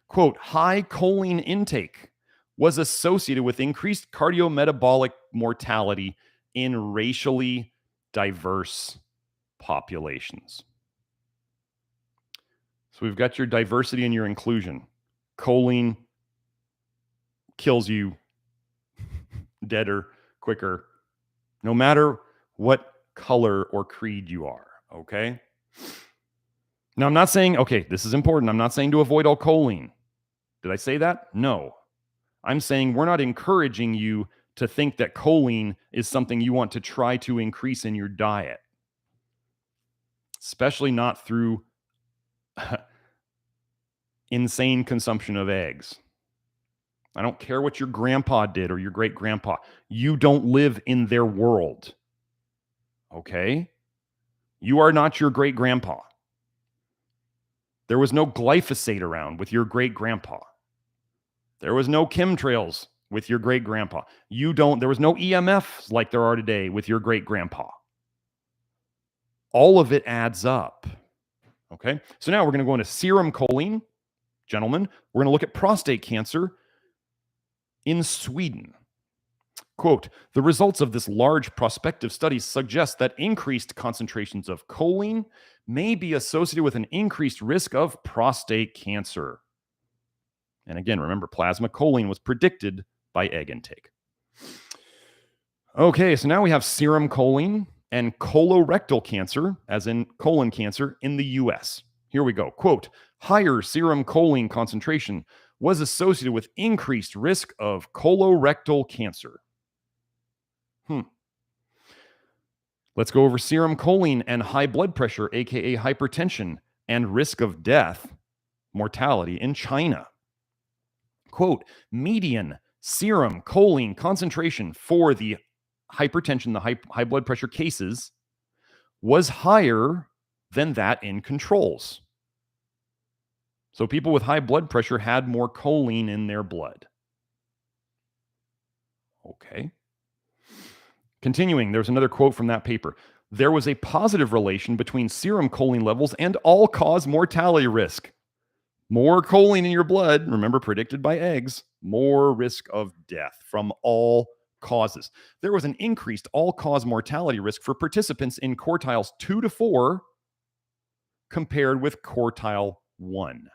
Quote, high choline intake was associated with increased cardiometabolic mortality in racially diverse populations. So we've got your diversity and your inclusion. Choline kills you deader, quicker, no matter what color or creed you are, okay? Now, I'm not saying, okay, this is important. I'm not saying to avoid all choline. Did I say that? No. I'm saying we're not encouraging you to think that choline is something you want to try to increase in your diet, especially not through insane consumption of eggs. I don't care what your grandpa did or your great grandpa. You don't live in their world. Okay? You are not your great grandpa. There was no glyphosate around with your great grandpa. There was no chemtrails with your great grandpa. There was no EMFs like there are today with your great grandpa. All of it adds up. Okay? So now we're going to go into serum choline. Gentlemen, we're going to look at prostate cancer in Sweden. Quote, the results of this large prospective study suggest that increased concentrations of choline may be associated with an increased risk of prostate cancer. And again, remember, plasma choline was predicted by egg intake. Okay, so now we have serum choline and colorectal cancer, as in colon cancer, in the US. Here we go. Quote, higher serum choline concentration was associated with increased risk of colorectal cancer. Let's go over serum choline and high blood pressure, aka hypertension, and risk of death, mortality in China. Quote, median serum choline concentration for the hypertension, the high blood pressure cases, was higher than that in controls. So people with high blood pressure had more choline in their blood. Okay. Continuing, there's another quote from that paper. There was a positive relation between serum choline levels and all-cause mortality risk. More choline in your blood, remember, predicted by eggs, more risk of death from all causes. There was an increased all-cause mortality risk for participants in quartiles 2 to 4 compared with quartile 1.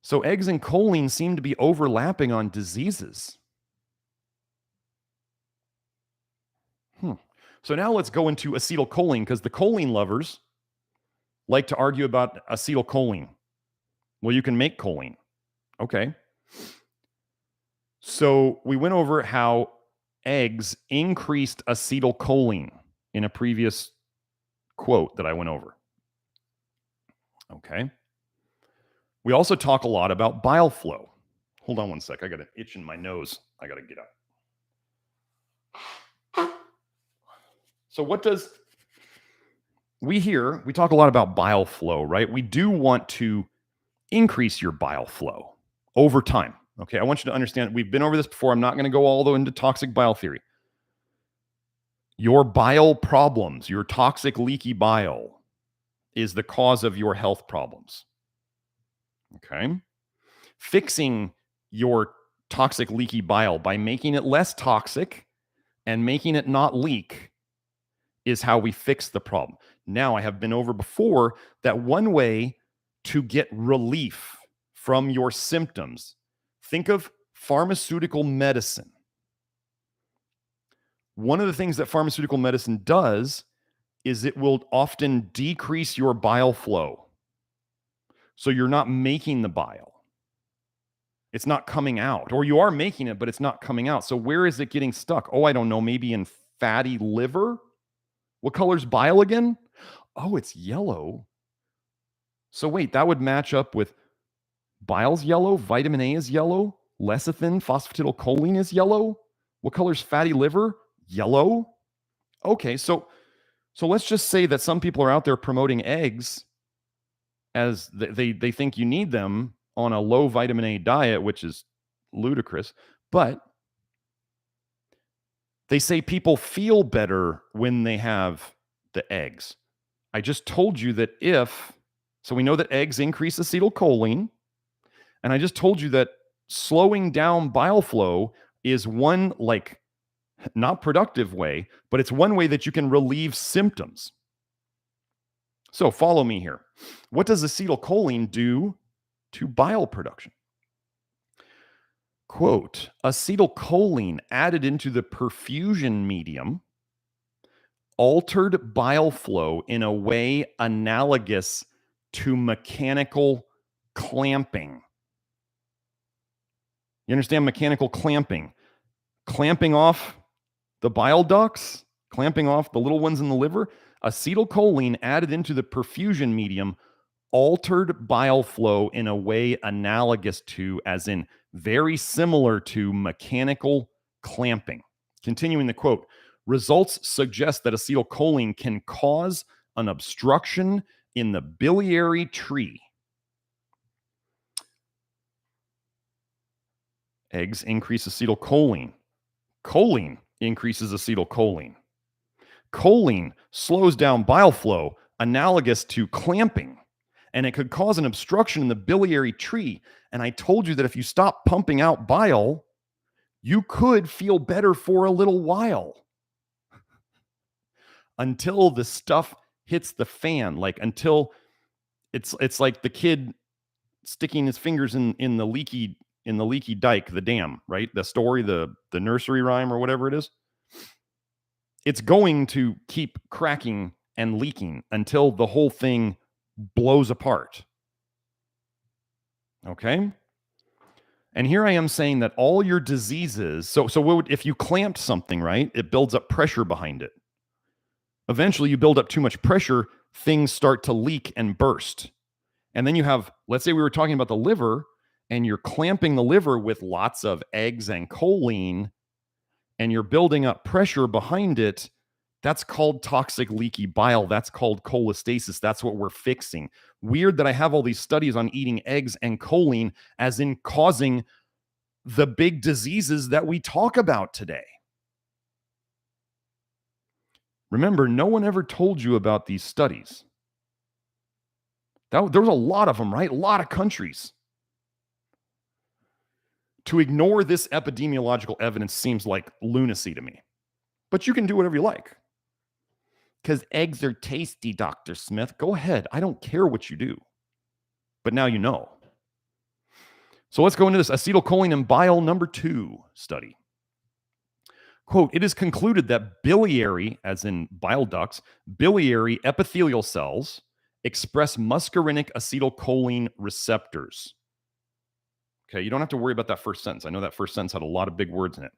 So eggs and choline seem to be overlapping on diseases. So now let's go into acetylcholine, because the choline lovers like to argue about acetylcholine. Well, you can make choline. Okay. So we went over how eggs increased acetylcholine in a previous quote that I went over. Okay. We also talk a lot about bile flow. Hold on one sec. I got an itch in my nose. I got to get up. So what does... We talk a lot about bile flow, right? We do want to increase your bile flow over time. Okay, I want you to understand, we've been over this before. I'm not going to go all the way into toxic bile theory. Your bile problems, your toxic leaky bile, is the cause of your health problems. Okay? Fixing your toxic leaky bile by making it less toxic and making it not leak is how we fix the problem. Now, I have been over before that one way to get relief from your symptoms, think of pharmaceutical medicine. One of the things that pharmaceutical medicine does is it will often decrease your bile flow. So you're not making the bile. It's not coming out, or you are making it, but it's not coming out. So where is it getting stuck? Oh, I don't know, maybe in fatty liver? What color's bile again? Oh, it's yellow. So wait, that would match up with bile's yellow, vitamin A is yellow, lecithin, phosphatidylcholine is yellow. What color's fatty liver? Yellow. Okay, so let's just say that some people are out there promoting eggs as they think you need them on a low vitamin A diet, which is ludicrous, but they say people feel better when they have the eggs. I just told you that so we know that eggs increase acetylcholine, and I just told you that slowing down bile flow is one, like, not productive way, but it's one way that you can relieve symptoms. So follow me here. What does acetylcholine do to bile production? Quote, acetylcholine added into the perfusion medium altered bile flow in a way analogous to mechanical clamping. You understand mechanical clamping? Clamping off the bile ducts, clamping off the little ones in the liver. Acetylcholine added into the perfusion medium altered bile flow in a way analogous to, as in very similar to, mechanical clamping. Continuing the quote, results suggest that acetylcholine can cause an obstruction in the biliary tree. Eggs increase acetylcholine. Choline increases acetylcholine. Choline slows down bile flow, analogous to clamping, and it could cause an obstruction in the biliary tree. And I told you that if you stop pumping out bile, you could feel better for a little while until the stuff hits the fan, like until it's like the kid sticking his fingers in the leaky dike, the dam, right? The story, the nursery rhyme or whatever it is. It's going to keep cracking and leaking until the whole thing blows apart. Okay? And here I am saying that all your diseases, so if you clamped something, right, it builds up pressure behind it. Eventually, you build up too much pressure, things start to leak and burst. And then you have, let's say we were talking about the liver, and you're clamping the liver with lots of eggs and choline, and you're building up pressure behind it. That's called toxic leaky bile. That's called cholestasis. That's what we're fixing. Weird that I have all these studies on eating eggs and choline as in causing the big diseases that we talk about today. Remember, no one ever told you about these studies. There was a lot of them, right? A lot of countries. To ignore this epidemiological evidence seems like lunacy to me. But you can do whatever you like. Because eggs are tasty, Dr. Smith. Go ahead. I don't care what you do. But now you know. So let's go into this acetylcholine and bile number 2 study. Quote, it is concluded that biliary, as in bile ducts, biliary epithelial cells express muscarinic acetylcholine receptors. Okay, you don't have to worry about that first sentence. I know that first sentence had a lot of big words in it.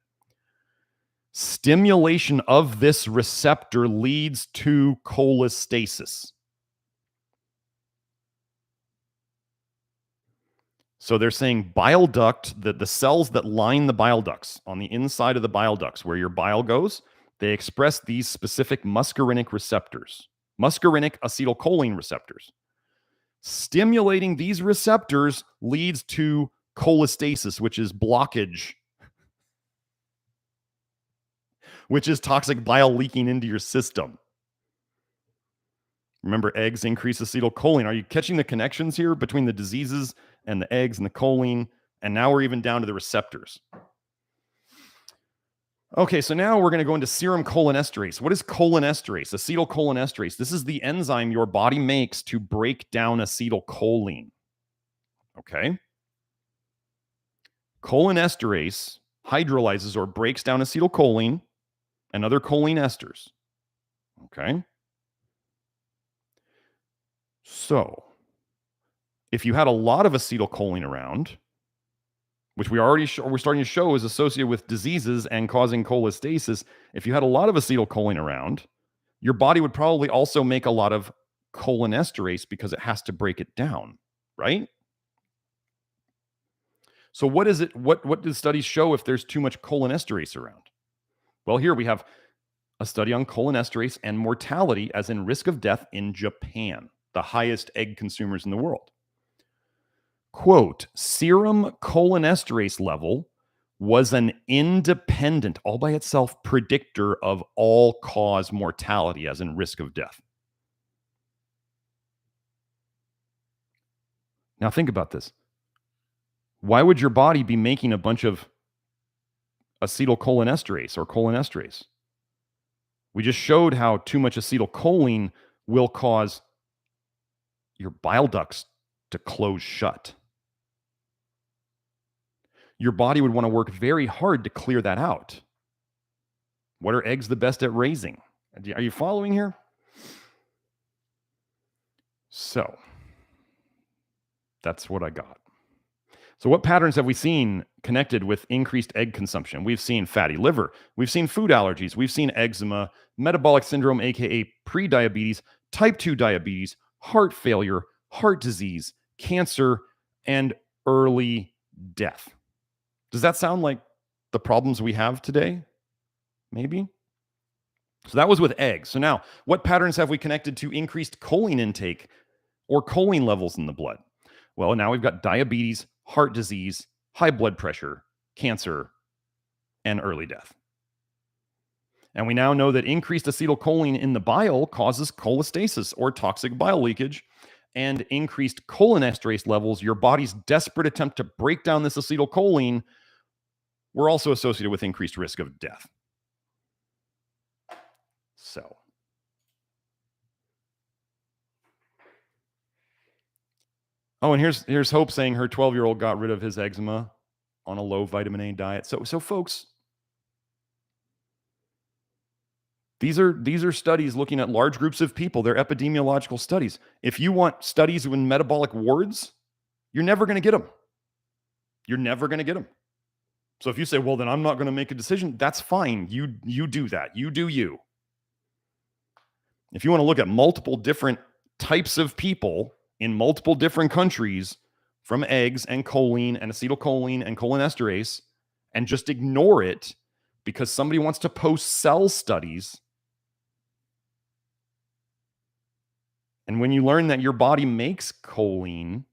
Stimulation of this receptor leads to cholestasis. So they're saying bile duct, the cells that line the bile ducts on the inside of the bile ducts where your bile goes, they express these specific muscarinic receptors, muscarinic acetylcholine receptors. Stimulating these receptors leads to cholestasis, which is blockage, which is toxic bile leaking into your system. Remember, eggs increase acetylcholine. Are you catching the connections here between the diseases and the eggs and the choline And now we're even down to the receptors. Okay, so now we're going to go into serum cholinesterase. What is cholinesterase? Acetylcholinesterase. This is the enzyme your body makes to break down acetylcholine. Okay? Cholinesterase hydrolyzes or breaks down acetylcholine and other choline esters. Okay? So, if you had a lot of acetylcholine around, which we're starting to show is associated with diseases and causing cholestasis. If you had a lot of acetylcholine around, your body would probably also make a lot of cholinesterase because it has to break it down, right? So what is it? What do studies show if there's too much cholinesterase around? Well, here we have a study on cholinesterase and mortality as in risk of death in Japan, the highest egg consumers in the world. Quote, serum cholinesterase level was an independent, all by itself, predictor of all-cause mortality, as in risk of death. Now think about this. Why would your body be making a bunch of acetylcholinesterase or cholinesterase? We just showed how too much acetylcholine will cause your bile ducts to close shut. Your body would want to work very hard to clear that out. What are eggs the best at raising? Are you following here? So, that's what I got. So what patterns have we seen connected with increased egg consumption? We've seen fatty liver. We've seen food allergies. We've seen eczema, metabolic syndrome, aka prediabetes, type 2 diabetes, heart failure, heart disease, cancer, and early death. Does that sound like the problems we have today? Maybe. So that was with eggs. So now, what patterns have we connected to increased choline intake or choline levels in the blood? Well, now we've got diabetes, heart disease, high blood pressure, cancer, and early death. And we now know that increased acetylcholine in the bile causes cholestasis or toxic bile leakage, and increased cholinesterase levels, your body's desperate attempt to break down this acetylcholine, were also associated with increased risk of death. So, oh, and here's Hope saying her 12-year-old got rid of his eczema on a low vitamin A diet. So folks, these are studies looking at large groups of people. They're epidemiological studies. If you want studies in metabolic wards, you're never going to get them. You're never going to get them. So if you say, well, then I'm not going to make a decision, that's fine. You do that. You do you. If you want to look at multiple different types of people in multiple different countries from eggs and choline and acetylcholine and cholinesterase and just ignore it because somebody wants to post cell studies, and when you learn that your body makes choline,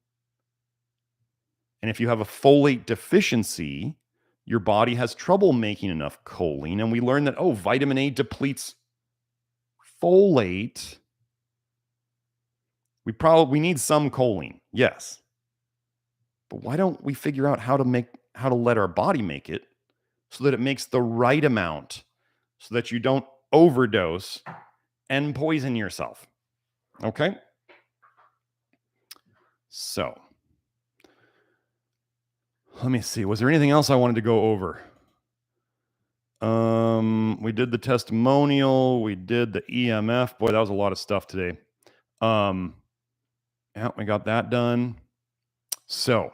and if you have a folate deficiency, your body has trouble making enough choline, and we learn that, oh, vitamin A depletes folate. We need some choline, yes. But why don't we figure out how to let our body make it so that it makes the right amount so that you don't overdose and poison yourself? Okay? So, let me see. Was there anything else I wanted to go over? We did the testimonial. We did the EMF. Boy, that was a lot of stuff today. Yeah, we got that done. So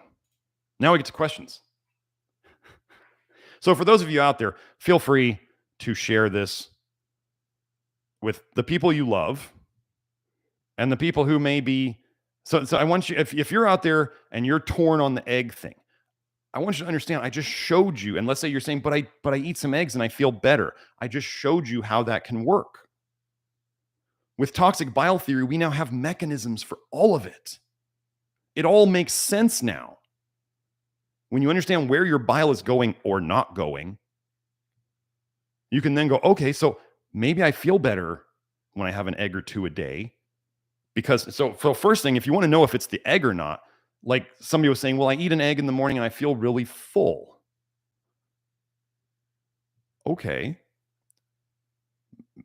now we get to questions. So for those of you out there, feel free to share this with the people you love and the people who may be. So I want you, if you're out there and you're torn on the egg thing, I want you to understand, I just showed you, and let's say you're saying, but I eat some eggs and I feel better. I just showed you how that can work. With toxic bile theory, we now have mechanisms for all of it. It all makes sense now. When you understand where your bile is going or not going, you can then go, okay, so maybe I feel better when I have an egg or two a day. Because, so first thing, if you want to know if it's the egg or not, Like somebody was saying, well, I eat an egg in the morning and I feel really full. Okay.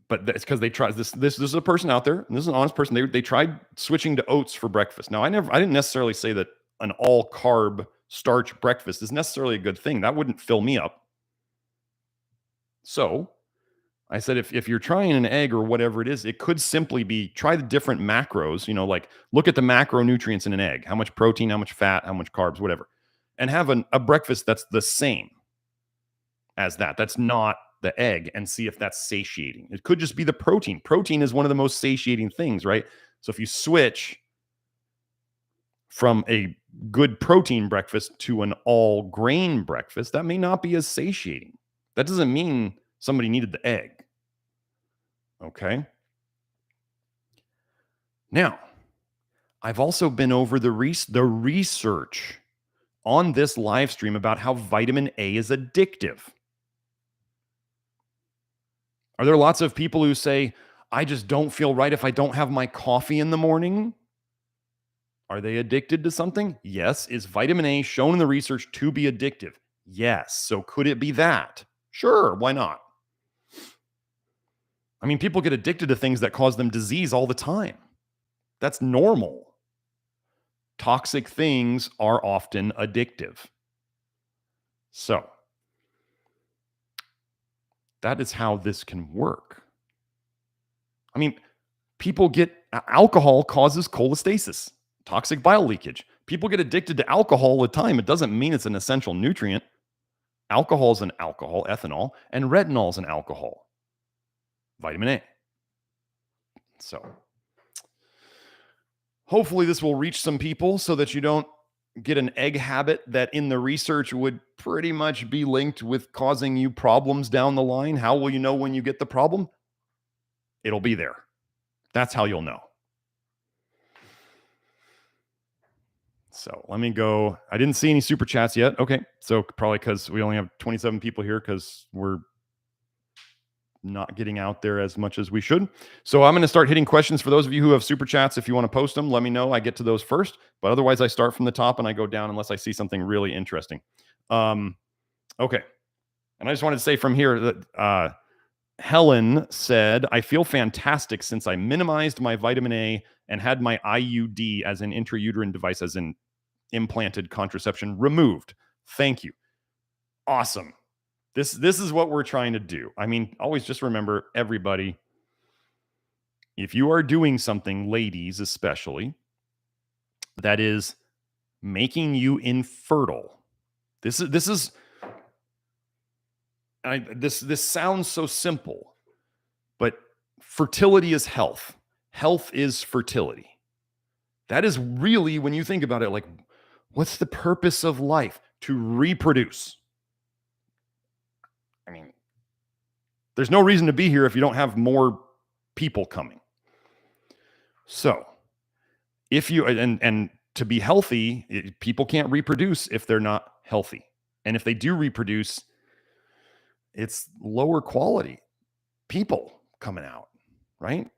But it's because they tried this is a person out there, and this is an honest person. They tried switching to oats for breakfast. Now I didn't necessarily say that an all carb starch breakfast is necessarily a good thing. That wouldn't fill me up. So I said, if you're trying an egg or whatever it is, it could simply be try the different macros, like look at the macronutrients in an egg, how much protein, how much fat, how much carbs, whatever, and have a breakfast that's the same as that. That's not the egg, and see if that's satiating. It could just be the protein. Protein is one of the most satiating things, right? So if you switch from a good protein breakfast to an all grain breakfast, that may not be as satiating. That doesn't mean somebody needed the egg. Okay. Now, I've also been over the research on this live stream about how vitamin A is addictive. Are there lots of people who say, I just don't feel right if I don't have my coffee in the morning? Are they addicted to something? Yes. Is vitamin A shown in the research to be addictive? Yes. So could it be that? Sure. Why not? I mean, people get addicted to things that cause them disease all the time. That's normal. Toxic things are often addictive. So that is how this can work. I mean, alcohol causes cholestasis, toxic bile leakage. People get addicted to alcohol all the time. It doesn't mean it's an essential nutrient. Alcohol is an alcohol, ethanol, and retinol is an alcohol, vitamin A. So hopefully this will reach some people so that you don't get an egg habit that in the research would pretty much be linked with causing you problems down the line. How will you know when you get the problem? It'll be there. That's how you'll know. So let me go. I didn't see any super chats yet. Okay. So probably because we only have 27 people here because we're not getting out there as much as we should. So I'm going to start hitting questions for those of you who have super chats. If you want to post them, let me know. I get to those first. But otherwise, I start from the top and I go down unless I see something really interesting. Okay. And I just wanted to say from here that Helen said, I feel fantastic since I minimized my vitamin A and had my IUD as an intrauterine device, as an implanted contraception, removed. Thank you. Awesome. This is what we're trying to do. I mean, always just remember, everybody, if you are doing something, ladies especially, that is making you infertile, this sounds so simple, but fertility is health. Health is fertility. That is really, when you think about it, like, what's the purpose of life? To reproduce. I mean, there's no reason to be here if you don't have more people coming. So, if you, and to be healthy, people can't reproduce if they're not healthy. And if they do reproduce, it's lower quality people coming out, right?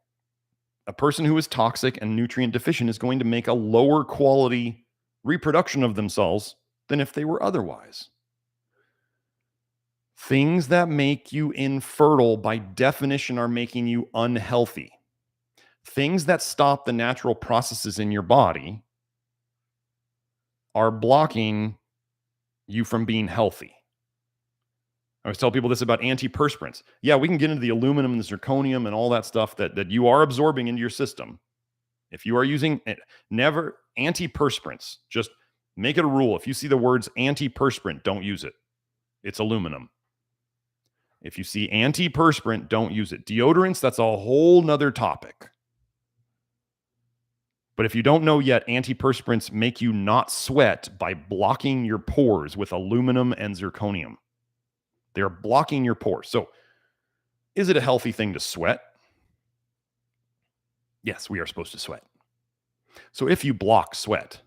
A person who is toxic and nutrient deficient is going to make a lower quality reproduction of themselves than if they were otherwise. Things that make you infertile, by definition, are making you unhealthy. Things that stop the natural processes in your body are blocking you from being healthy. I always tell people this about antiperspirants. Yeah, we can get into the aluminum and the zirconium and all that stuff that you are absorbing into your system. If you are using never antiperspirants, just make it a rule. If you see the words antiperspirant, don't use it. It's aluminum. If you see antiperspirant, don't use it. Deodorants, that's a whole nother topic. But if you don't know yet, antiperspirants make you not sweat by blocking your pores with aluminum and zirconium. They're blocking your pores. So is it a healthy thing to sweat? Yes, we are supposed to sweat. So if you block sweat,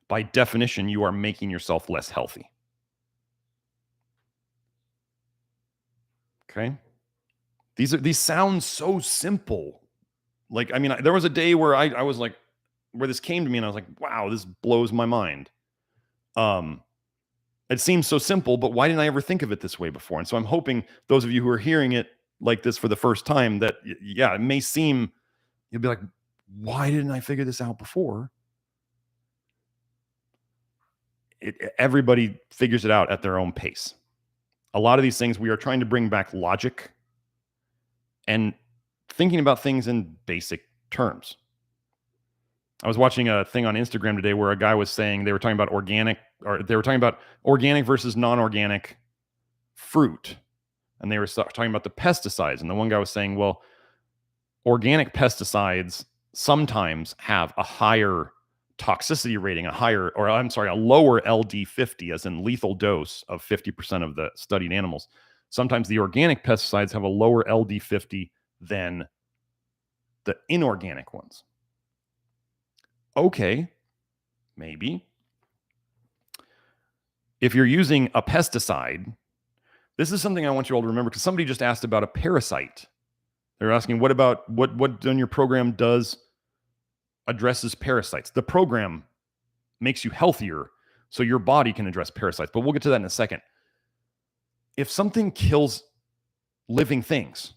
by definition, you are making yourself less healthy. Okay? These sound so simple. Like, I mean, there was a day where I was like, where this came to me, and I was like, wow, this blows my mind. It seems so simple, but why didn't I ever think of it this way before? And so I'm hoping those of you who are hearing it like this for the first time, that, yeah, it may seem, you'll be like, why didn't I figure this out before? Everybody figures it out at their own pace. A lot of these things, we are trying to bring back logic and thinking about things in basic terms. I was watching a thing on Instagram today where a guy was saying they were talking about organic versus non-organic fruit. And they were talking about the pesticides. And the one guy was saying, well, organic pesticides sometimes have a higher toxicity rating, a lower LD50, as in lethal dose of 50% of the studied animals. Sometimes the organic pesticides have a lower LD50 than the inorganic ones. Okay, maybe. If you're using a pesticide, this is something I want you all to remember, because somebody just asked about a parasite. They're asking, what on your program addresses parasites? The program makes you healthier so your body can address parasites, but we'll get to that in a second. If something kills living things,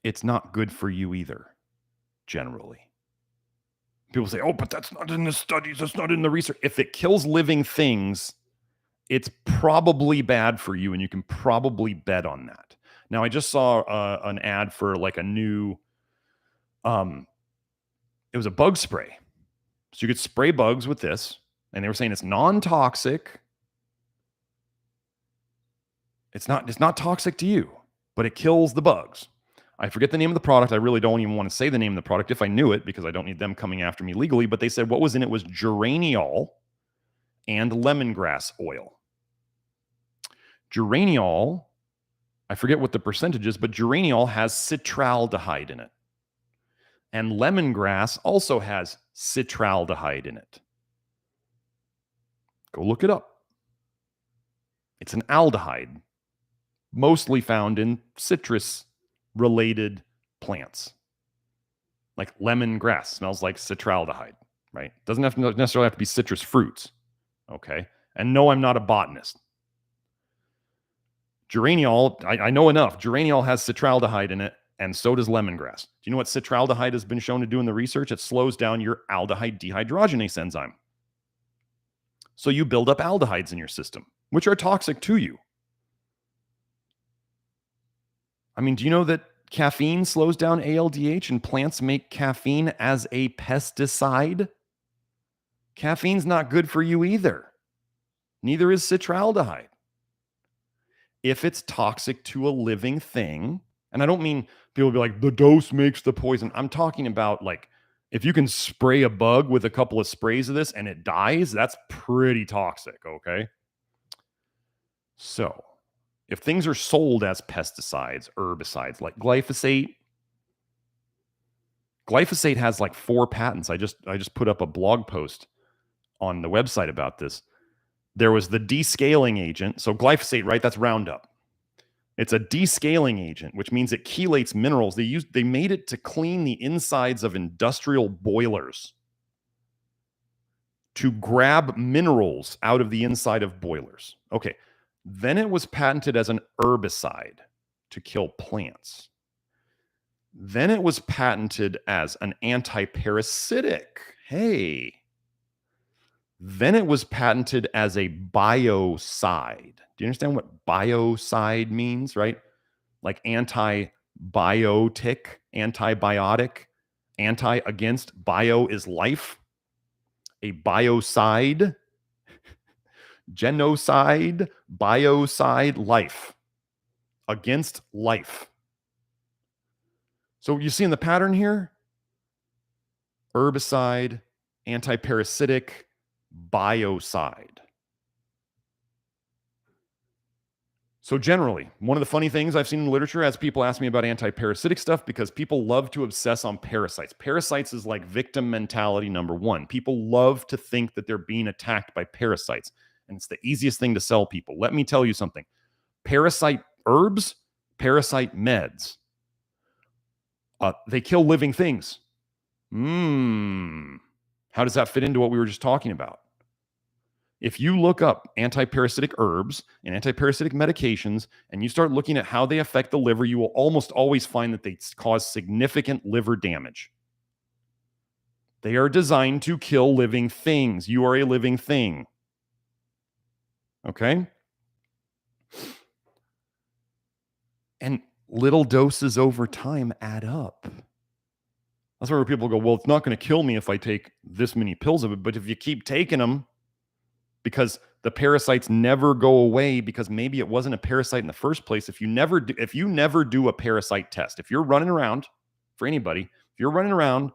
it's not good for you either, generally. People say, oh, but that's not in the studies, that's not in the research. If it kills living things, it's probably bad for you, and you can probably bet on that. Now, I just saw an ad for like a new, it was a bug spray. So you could spray bugs with this, and they were saying it's non-toxic. It's not toxic to you, but it kills the bugs. I forget the name of the product. I really don't even want to say the name of the product if I knew it, because I don't need them coming after me legally. But they said what was in it was geraniol and lemongrass oil. Geraniol, I forget what the percentage is, but geraniol has citraldehyde in it. And lemongrass also has citraldehyde in it. Go look it up. It's an aldehyde, mostly found in citrus-related plants. Like lemongrass smells like citraldehyde, right? Doesn't necessarily have to be citrus fruits, okay? And no, I'm not a botanist. Geraniol, I know enough. Geraniol has citraldehyde in it, and so does lemongrass. Do you know what citraldehyde has been shown to do in the research? It slows down your aldehyde dehydrogenase enzyme. So you build up aldehydes in your system, which are toxic to you. I mean, do you know that caffeine slows down ALDH, and plants make caffeine as a pesticide? Caffeine's not good for you either. Neither is citraldehyde. If it's toxic to a living thing, and I don't mean people be like, the dose makes the poison. I'm talking about, like, if you can spray a bug with a couple of sprays of this and it dies, that's pretty toxic, okay? So if things are sold as pesticides, herbicides, like glyphosate has like 4 patents. I just put up a blog post on the website about this. There was the descaling agent. So glyphosate, right? That's Roundup. It's a descaling agent, which means it chelates minerals. They made it to clean the insides of industrial boilers, to grab minerals out of the inside of boilers. Okay. Then it was patented as an herbicide to kill plants. Then it was patented as an antiparasitic. Hey. Then it was patented as a biocide. Do you understand what biocide means, right? Like antibiotic, antibiotic, anti against, bio is life. A biocide, genocide, biocide, life. Against life. So you see in the pattern here? Herbicide, antiparasitic, biocide. So generally, one of the funny things I've seen in literature as people ask me about antiparasitic stuff, because people love to obsess on parasites. Parasites is like victim mentality number 1. People love to think that they're being attacked by parasites, and it's the easiest thing to sell people. Let me tell you something. Parasite herbs, parasite meds They kill living things. How does that fit into what we were just talking about? If you look up antiparasitic herbs and antiparasitic medications and you start looking at how they affect the liver, you will almost always find that they cause significant liver damage. They are designed to kill living things. You are a living thing. Okay? And little doses over time add up. That's where people go, well, it's not going to kill me if I take this many pills of it. But if you keep taking them, because the parasites never go away, because maybe it wasn't a parasite in the first place. If you never do a parasite test, if you're running around, for anybody, if you're running around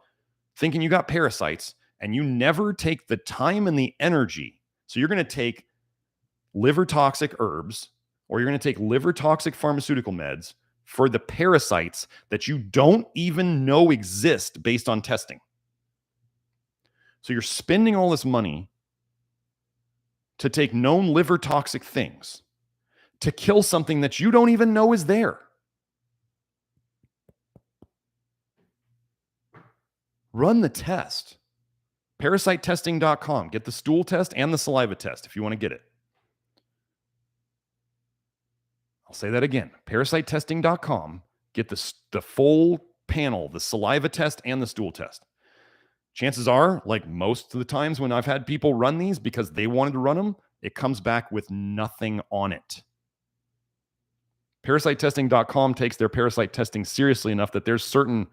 thinking you got parasites and you never take the time and the energy, so you're going to take liver toxic herbs or you're going to take liver toxic pharmaceutical meds for the parasites that you don't even know exist based on testing. So you're spending all this money to take known liver toxic things to kill something that you don't even know is there. Run the test. Parasitetesting.com. Get the stool test and the saliva test if you want to get it. I'll say that again. Parasitetesting.com. Get the full panel, the saliva test and the stool test. Chances are, like most of the times when I've had people run these because they wanted to run them, it comes back with nothing on it. Parasitetesting.com takes their parasite testing seriously enough that there's certain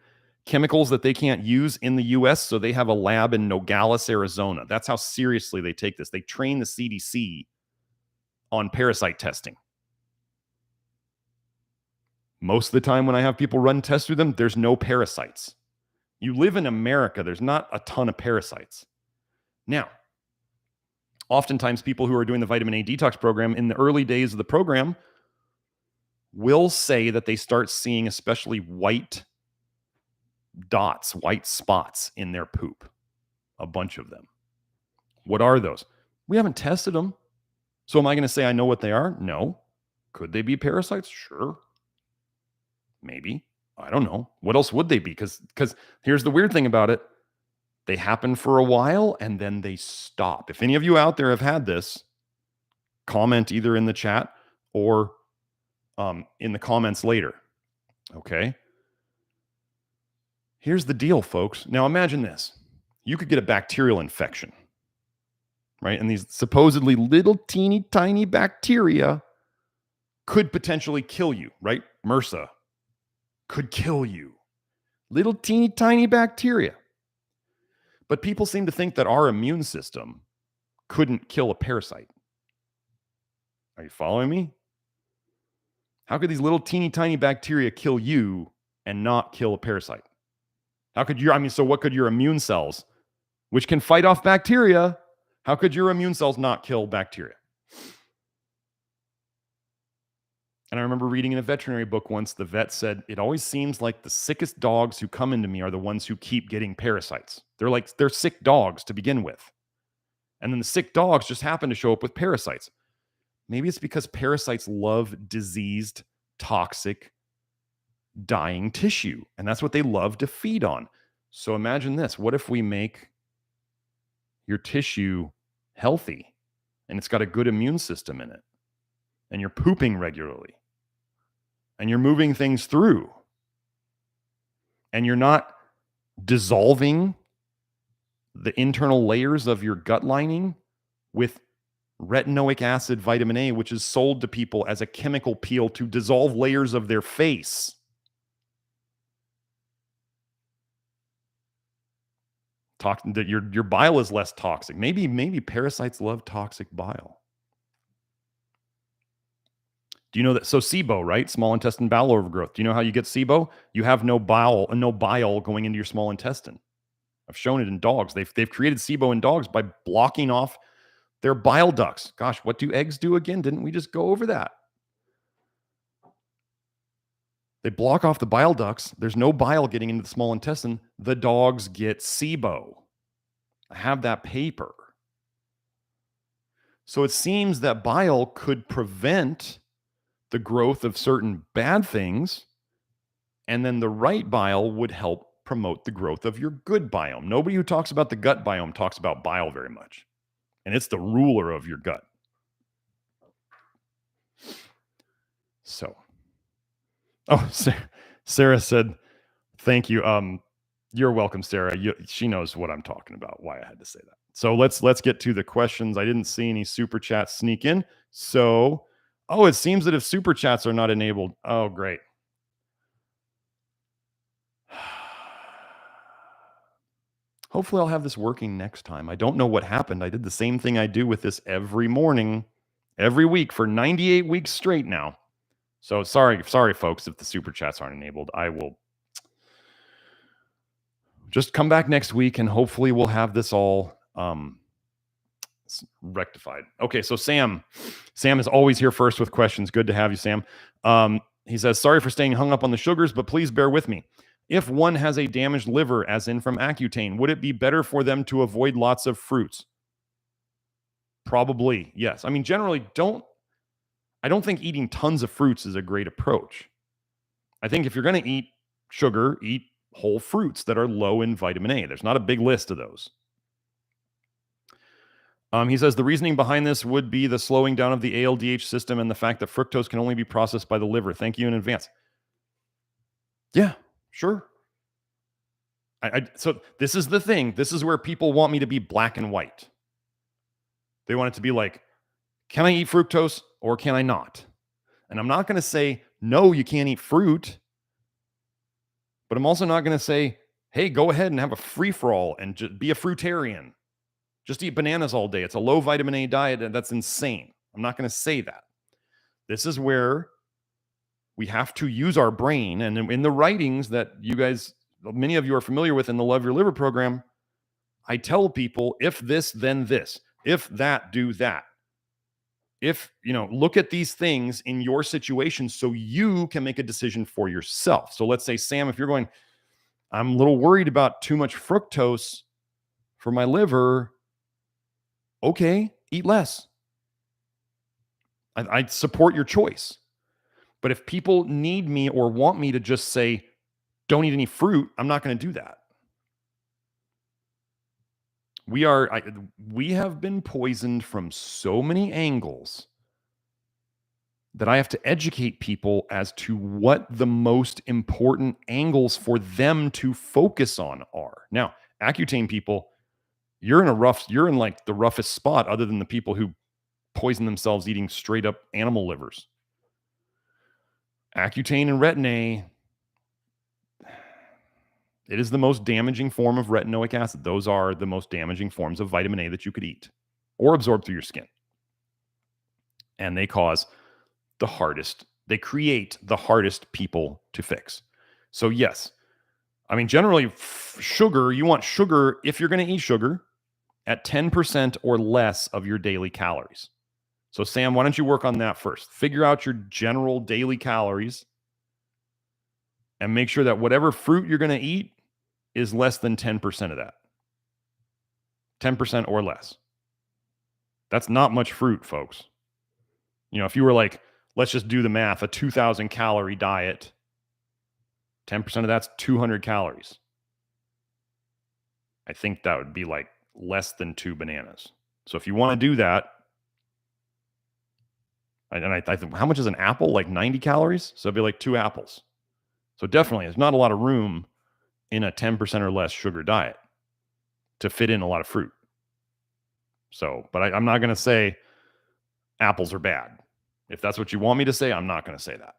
chemicals that they can't use in the US, so they have a lab in Nogales, Arizona. That's how seriously they take this. They train the CDC on parasite testing. Most of the time when I have people run tests through them, there's no parasites. You live in America, there's not a ton of parasites. Now, oftentimes people who are doing the vitamin A detox program in the early days of the program will say that they start seeing especially white dots, white spots in their poop, a bunch of them. What are those? We haven't tested them. So am I going to say I know what they are? No. Could they be parasites? Sure. Maybe. I don't know. What else would they be? Because here's the weird thing about it. They happen for a while and then they stop. If any of you out there have had this, comment either in the chat or in the comments later. Okay. Here's the deal, folks. Now imagine this. You could get a bacterial infection, right? And these supposedly little teeny tiny bacteria could potentially kill you, right? MRSA could kill you. Little teeny tiny bacteria. But people seem to think that our immune system couldn't kill a parasite. Are you following me? How could these little teeny tiny bacteria kill you and not kill a parasite? How could so what could your immune cells, which can fight off bacteria, how could your immune cells not kill bacteria? And I remember reading in a veterinary book once, the vet said, it always seems like the sickest dogs who come into me are the ones who keep getting parasites. They're sick dogs to begin with. And then the sick dogs just happen to show up with parasites. Maybe it's because parasites love diseased, toxic, dying tissue. And that's what they love to feed on. So imagine this. What if we make your tissue healthy and it's got a good immune system in it? And you're pooping regularly, and you're moving things through, and you're not dissolving the internal layers of your gut lining with retinoic acid vitamin A, which is sold to people as a chemical peel to dissolve layers of their face. That your bile is less toxic. Maybe parasites love toxic bile. Do you know that? So SIBO, right? Small intestine bowel overgrowth. Do you know how you get SIBO? You have no bile going into your small intestine. I've shown it in dogs. They've created SIBO in dogs by blocking off their bile ducts. Gosh, what do eggs do again? Didn't we just go over that? They block off the bile ducts. There's no bile getting into the small intestine. The dogs get SIBO. I have that paper. So it seems that bile could prevent the growth of certain bad things And then the right bile would help promote the growth of your good biome. Nobody who talks about the gut biome talks about bile very much. And it's the ruler of your gut. So, oh, Sarah said, thank you. You're welcome, Sarah. She knows what I'm talking about, why I had to say that. So let's get to the questions. I didn't see any super chats sneak in. So, it seems that if super chats are not enabled, oh, great. Hopefully I'll have this working next time. I don't know what happened. I did the same thing I do with this every morning, every week for 98 weeks straight now. So sorry, folks, if the super chats aren't enabled. I will just come back next week and hopefully we'll have this all rectified. Okay, so Sam is always here first with questions. Good to have you, Sam. He says, sorry for staying hung up on the sugars, but please bear with me. If one has a damaged liver, as in from Accutane, would it be better for them to avoid lots of fruits? Probably, yes. I mean, generally, I don't think eating tons of fruits is a great approach. I think if you're going to eat sugar, eat whole fruits that are low in vitamin A. There's not a big list of those. He says the reasoning behind this would be the slowing down of the ALDH system and the fact that fructose can only be processed by the liver. Thank you in advance. Yeah, sure. So this is the thing. This is where people want me to be black and white. They want it to be like, can I eat fructose or can I not? And I'm not going to say, no, you can't eat fruit. But I'm also not going to say, hey, go ahead and have a free-for-all and just be a fruitarian. Just eat bananas all day. It's a low vitamin A diet, and that's insane. I'm not going to say that. This is where we have to use our brain. And in the writings that you guys, many of you are familiar with in the Love Your Liver program, I tell people, if this, then this. If that, do that. If, look at these things in your situation so you can make a decision for yourself. So let's say, Sam, if you're going, I'm a little worried about too much fructose for my liver. Okay, eat less. I support your choice. But if people need me or want me to just say, don't eat any fruit, I'm not going to do that. We have been poisoned from so many angles that I have to educate people as to what the most important angles for them to focus on are. Now, Accutane people, you're in like the roughest spot other than the people who poison themselves eating straight up animal livers. Accutane and Retin-A, it is the most damaging form of retinoic acid. Those are the most damaging forms of vitamin A that you could eat or absorb through your skin. And they create the hardest people to fix. So yes, I mean, generally sugar, you want sugar, if you're going to eat sugar, at 10% or less of your daily calories. So Sam, why don't you work on that first? Figure out your general daily calories and make sure that whatever fruit you're going to eat is less than 10% of that. 10% or less. That's not much fruit, folks. If you were like, let's just do the math, a 2,000 calorie diet, 10% of that's 200 calories. I think that would be like less than 2 bananas. So if you want to do that, and I think, how much is an apple? Like 90 calories? So it'd be like 2 apples. So definitely, there's not a lot of room in a 10% or less sugar diet to fit in a lot of fruit. So, but I'm not going to say apples are bad. If that's what you want me to say, I'm not going to say that.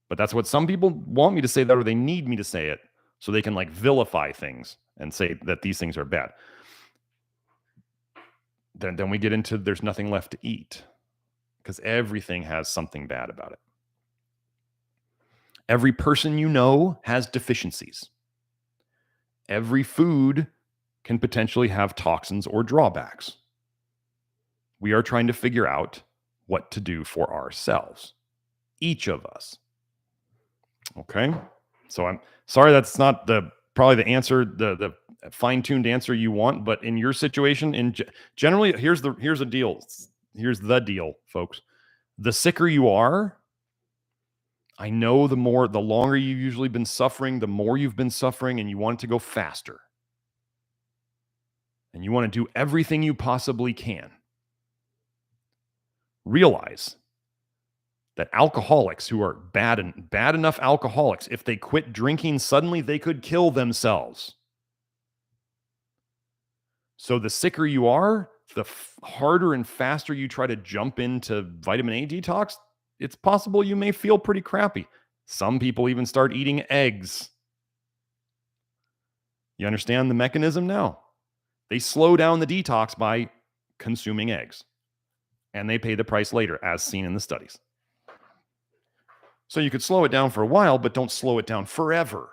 But that's what some people want me to say that, or they need me to say it so they can like vilify things and say that these things are bad. Then we get into there's nothing left to eat because everything has something bad about it. Every person you know has deficiencies. Every food can potentially have toxins or drawbacks. We are trying to figure out what to do for ourselves, each of us. Okay? So I'm sorry that's not probably the answer, the fine-tuned answer you want, but in your situation, generally, here's the deal. Here's the deal, folks. The sicker you are, I know the longer you've usually been suffering, the more you've been suffering, and you want it to go faster. And you want to do everything you possibly can. Realize that alcoholics who are bad enough alcoholics, if they quit drinking suddenly, they could kill themselves. So the sicker you are, the harder and faster you try to jump into vitamin A detox, it's possible you may feel pretty crappy. Some people even start eating eggs. You understand the mechanism now? They slow down the detox by consuming eggs, and they pay the price later, as seen in the studies. So you could slow it down for a while, but don't slow it down forever.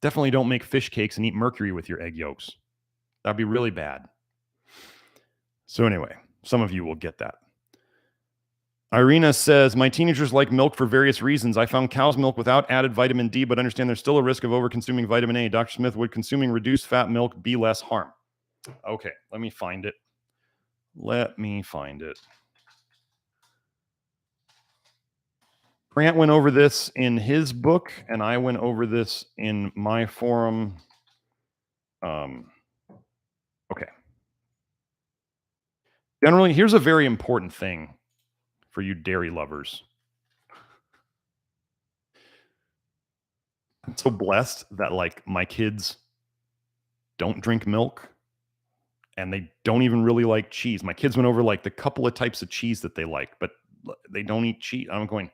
Definitely don't make fish cakes and eat mercury with your egg yolks. That'd be really bad. So anyway, some of you will get that. Irina says, my teenagers like milk for various reasons. I found cow's milk without added vitamin D, but understand there's still a risk of over-consuming vitamin A. Dr. Smith, would consuming reduced fat milk be less harm? Okay, let me find it. Grant went over this in his book, and I went over this in my forum. Okay. Generally, here's a very important thing for you dairy lovers. I'm so blessed that like my kids don't drink milk and they don't even really like cheese. My kids went over like the couple of types of cheese that they like, but they don't eat cheese. I'm going,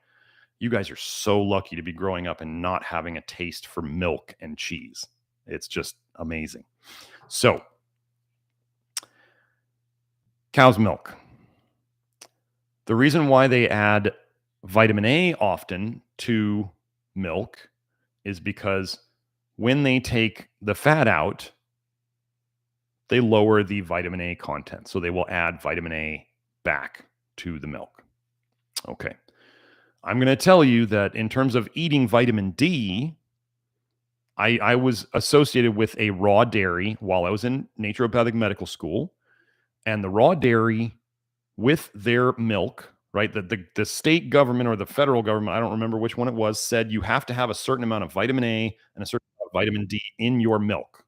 you guys are so lucky to be growing up and not having a taste for milk and cheese. It's just amazing. So, cow's milk. The reason why they add vitamin A often to milk is because when they take the fat out, they lower the vitamin A content. So they will add vitamin A back to the milk. Okay. I'm going to tell you that in terms of eating vitamin D, I was associated with a raw dairy while I was in naturopathic medical school. And the raw dairy with their milk, right? The state government or the federal government, I don't remember which one it was, said you have to have a certain amount of vitamin A and a certain amount of vitamin D in your milk.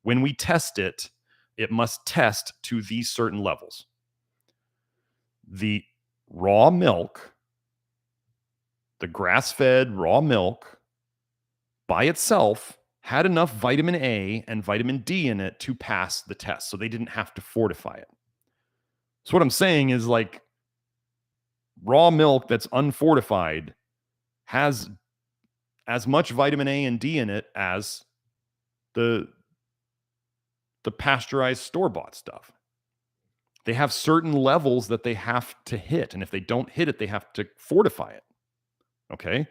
When we test it, it must test to these certain levels. The raw milk, the grass-fed raw milk by itself had enough vitamin A and vitamin D in it to pass the test. So they didn't have to fortify it. So what I'm saying is like raw milk that's unfortified has as much vitamin A and D in it as the pasteurized store-bought stuff. They have certain levels that they have to hit. And if they don't hit it, they have to fortify it. Okay.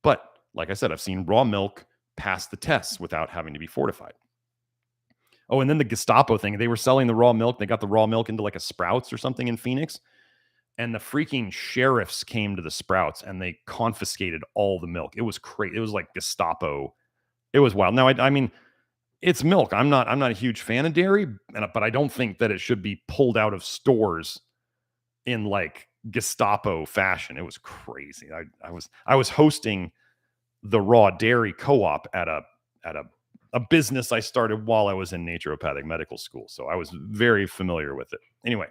But like I said, I've seen raw milk pass the tests without having to be fortified. Oh, and then the Gestapo thing, they were selling the raw milk. They got the raw milk into like a Sprouts or something in Phoenix. And the freaking sheriffs came to the Sprouts and they confiscated all the milk. It was crazy. It was like Gestapo. It was wild. Now, I mean, it's milk. I'm not a huge fan of dairy, but I don't think that it should be pulled out of stores in like Gestapo fashion. It was crazy. I was hosting the raw dairy co-op at a business I started while I was in naturopathic medical school. So I was very familiar with it. Anyway,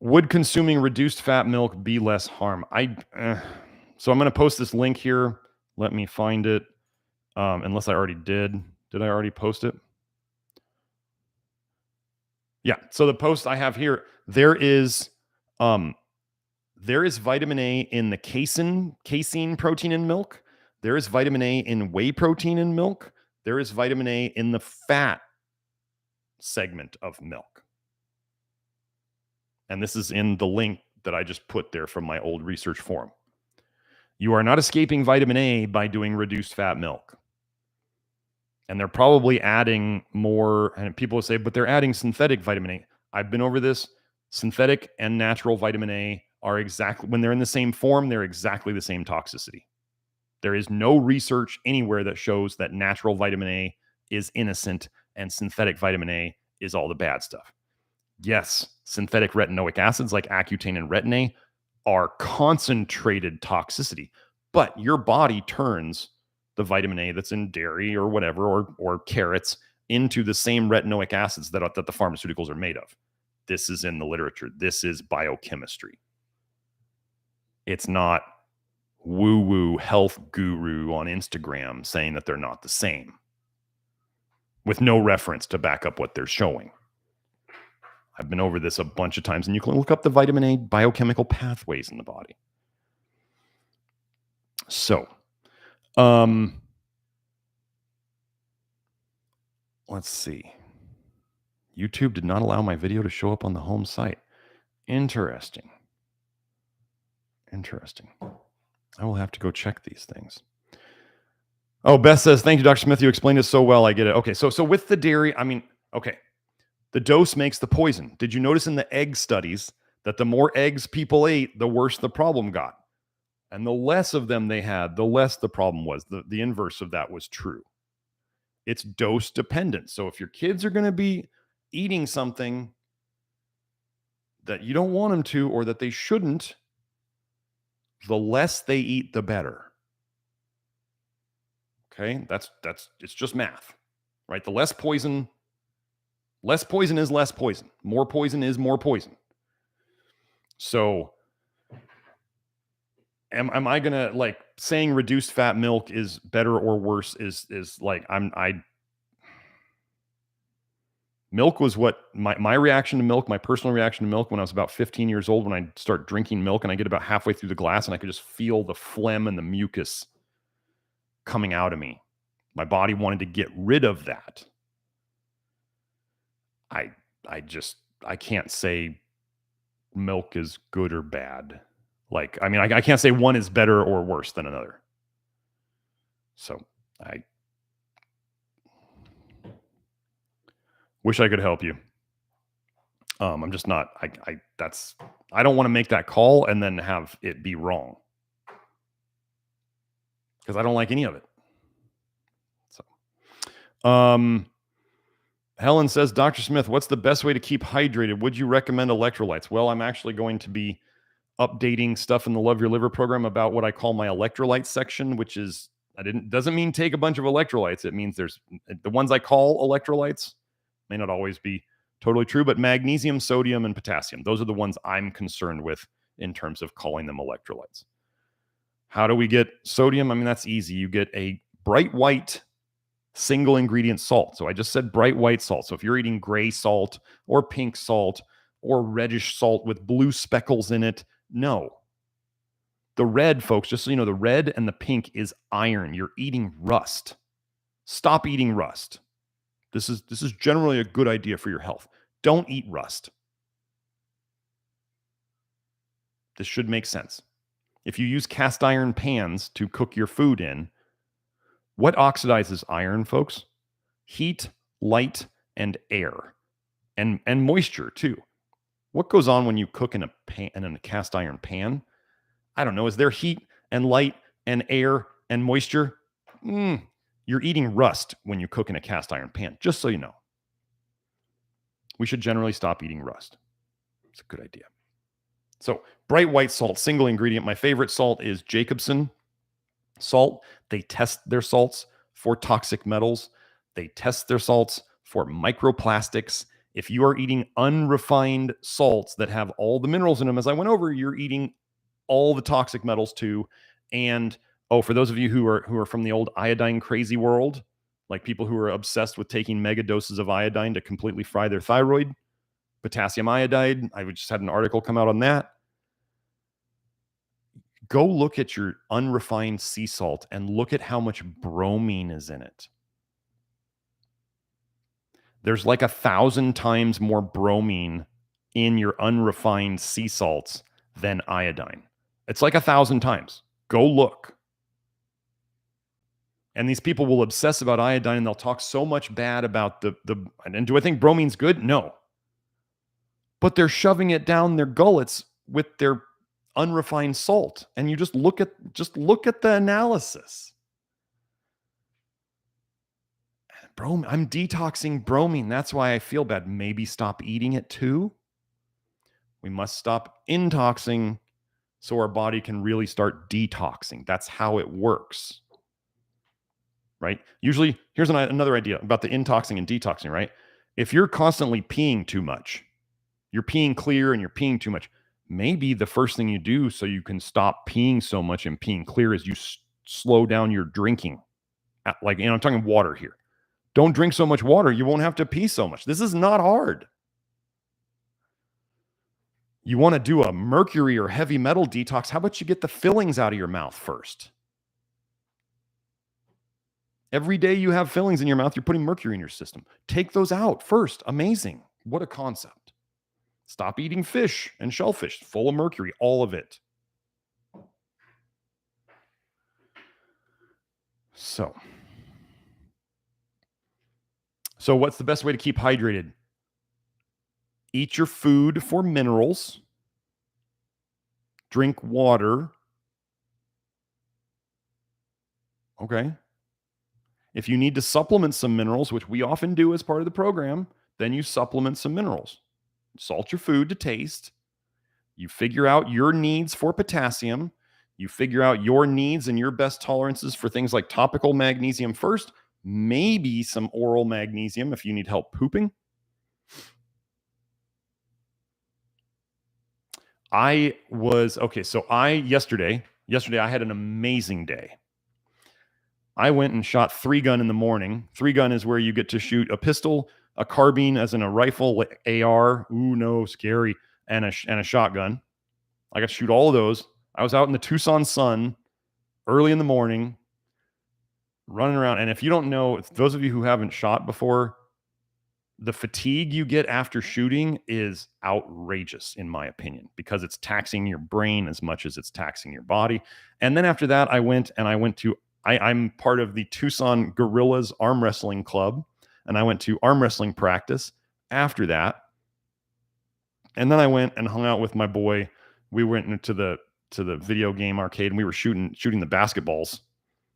would consuming reduced fat milk be less harm? So I'm going to post this link here. Let me find it. Unless I already did. Did I already post it? Yeah. So the post I have here, there is vitamin A in the casein protein in milk. There is vitamin A in whey protein in milk. There is vitamin A in the fat segment of milk. And this is in the link that I just put there from my old research forum. You are not escaping vitamin A by doing reduced fat milk. And they're probably adding more, and people will say, but they're adding synthetic vitamin A. I've been over this. Synthetic and natural vitamin A are exactly, when they're in the same form, they're exactly the same toxicity. There is no research anywhere that shows that natural vitamin A is innocent and synthetic vitamin A is all the bad stuff. Yes, synthetic retinoic acids like Accutane and Retin-A are concentrated toxicity, but your body turns the vitamin A that's in dairy or whatever, or carrots, into the same retinoic acids that the pharmaceuticals are made of. This is in the literature. This is biochemistry. It's not woo-woo health guru on Instagram saying that they're not the same with no reference to back up what they're showing. I've been over this a bunch of times, and you can look up the vitamin A biochemical pathways in the body. So, let's see. YouTube did not allow my video to show up on the home site. Interesting. I will have to go check these things. Oh, Beth says, thank you, Dr. Smith. You explained it so well. I get it. Okay, so with the dairy, okay. The dose makes the poison. Did you notice in the egg studies that the more eggs people ate, the worse the problem got? And the less of them they had, the less the problem was. The inverse of that was true. It's dose dependent. So if your kids are going to be eating something that you don't want them to, or that they shouldn't, the less they eat, the better. Okay, it's just math, right? The less poison is less poison. More poison is more poison. So am I gonna, like, saying reduced fat milk is better or worse is like, milk was what my reaction to milk, my personal reaction to milk when I was about 15 years old, when I start drinking milk and I get about halfway through the glass and I could just feel the phlegm and the mucus coming out of me. My body wanted to get rid of that. I can't say milk is good or bad. Like, I can't say one is better or worse than another. So I wish I could help you. I'm just not, I don't want to make that call and then have it be wrong, because I don't like any of it. So, Helen says, Dr. Smith, what's the best way to keep hydrated? Would you recommend electrolytes? Well, I'm actually going to be updating stuff in the Love Your Liver program about what I call my electrolytes section, which is, doesn't mean take a bunch of electrolytes. It means there's the ones I call electrolytes, may not always be totally true, but magnesium, sodium, and potassium. Those are the ones I'm concerned with in terms of calling them electrolytes. How do we get sodium? That's easy. You get a bright white single ingredient salt. So I just said bright white salt. So if you're eating gray salt or pink salt or reddish salt with blue speckles in it, no. The red, folks, just so you know, the red and the pink is iron. You're eating rust. Stop eating rust. This is generally a good idea for your health. Don't eat rust. This should make sense. If you use cast iron pans to cook your food in, what oxidizes iron, folks? Heat, light, and air, and moisture too. What goes on when you cook in a cast iron pan? I don't know. Is there heat and light and air and moisture? You're eating rust when you cook in a cast iron pan, just so you know. We should generally stop eating rust. It's a good idea. So, bright white salt, single ingredient. My favorite salt is Jacobsen salt. They test their salts for toxic metals. They test their salts for microplastics. If you are eating unrefined salts that have all the minerals in them, as I went over, you're eating all the toxic metals too. And for those of you who are from the old iodine crazy world, like people who are obsessed with taking mega doses of iodine to completely fry their thyroid, potassium iodide, I just had an article come out on that. Go look at your unrefined sea salt and look at how much bromine is in it. There's like 1,000 times more bromine in your unrefined sea salts than iodine. It's like 1,000 times. Go look. And these people will obsess about iodine and they'll talk so much bad about and do I think bromine's good? No. But they're shoving it down their gullets with their unrefined salt. And you just look at the analysis. I'm detoxing bromine. That's why I feel bad. Maybe stop eating it too. We must stop intoxing so our body can really start detoxing. That's how it works, right? Usually, here's another idea about the intoxing and detoxing, right? If you're constantly peeing too much, you're peeing clear and you're peeing too much, maybe the first thing you do so you can stop peeing so much and peeing clear is you slow down your drinking. Like, I'm talking water here. Don't drink so much water. You won't have to pee so much. This is not hard. You want to do a mercury or heavy metal detox? How about you get the fillings out of your mouth first? Every day you have fillings in your mouth, you're putting mercury in your system. Take those out first. Amazing. What a concept. Stop eating fish and shellfish, full of mercury, all of it. So what's the best way to keep hydrated? Eat your food for minerals. Drink water. Okay. If you need to supplement some minerals, which we often do as part of the program, then you supplement some minerals. Salt your food to taste. You figure out your needs for potassium. You figure out your needs and your best tolerances for things like topical magnesium first, maybe some oral magnesium if you need help pooping. Yesterday I had an amazing day. I went and shot 3-gun in the morning. 3-gun is where you get to shoot a pistol, a carbine as in a rifle, AR, ooh no, scary, and a shotgun. I got to shoot all of those. I was out in the Tucson sun early in the morning, running around. And if you don't know, those of you who haven't shot before, the fatigue you get after shooting is outrageous, in my opinion, because it's taxing your brain as much as it's taxing your body. And then after that, I'm part of the Tucson Gorillas Arm Wrestling Club, and I went to arm wrestling practice after that. And then I went and hung out with my boy. We went into the video game arcade, and we were shooting the basketballs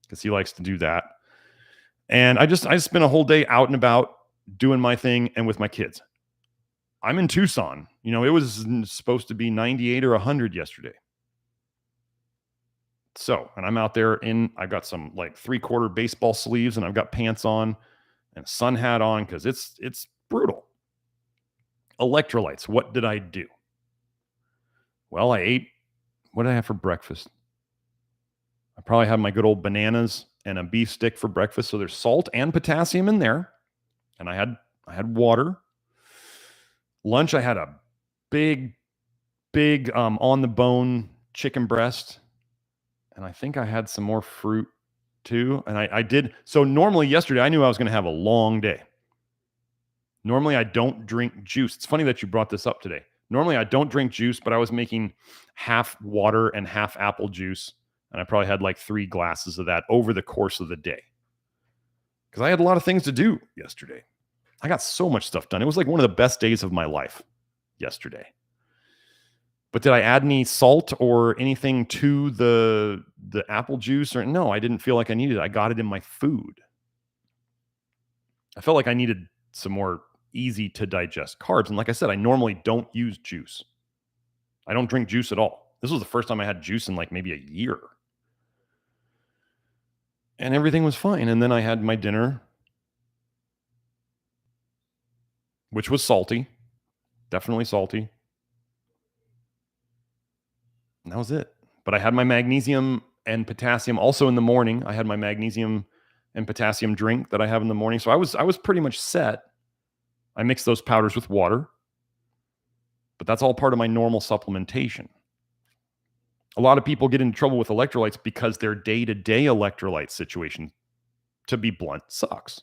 because he likes to do that. And I spent a whole day out and about doing my thing and with my kids. I'm in Tucson. It was supposed to be 98 or 100 yesterday. So, and I'm out there I've got some like 3/4 baseball sleeves, and I've got pants on and a sun hat on because it's brutal. Electrolytes. What did I do? Well, I ate. What did I have for breakfast? I probably had my good old bananas and a beef stick for breakfast. So there's salt and potassium in there. And I had water. Lunch, I had a big on the bone chicken breast. And I think I had some more fruit too. And I did. So normally yesterday, I knew I was going to have a long day. Normally, I don't drink juice. It's funny that you brought this up today. Normally, I don't drink juice, but I was making half water and half apple juice. And I probably had like 3 glasses of that over the course of the day. Because I had a lot of things to do yesterday. I got so much stuff done. It was like one of the best days of my life yesterday. But did I add any salt or anything to the apple juice? Or no, I didn't feel like I needed it. I got it in my food. I felt like I needed some more easy to digest carbs. And like I said, I normally don't use juice. I don't drink juice at all. This was the first time I had juice in like maybe a year. And everything was fine. And then I had my dinner, which was salty, definitely salty. And that was it. But I had my magnesium and potassium also in the morning. I had my magnesium and potassium drink that I have in the morning. So I was pretty much set. I mixed those powders with water. But that's all part of my normal supplementation. A lot of people get into trouble with electrolytes because their day-to-day electrolyte situation, to be blunt, sucks.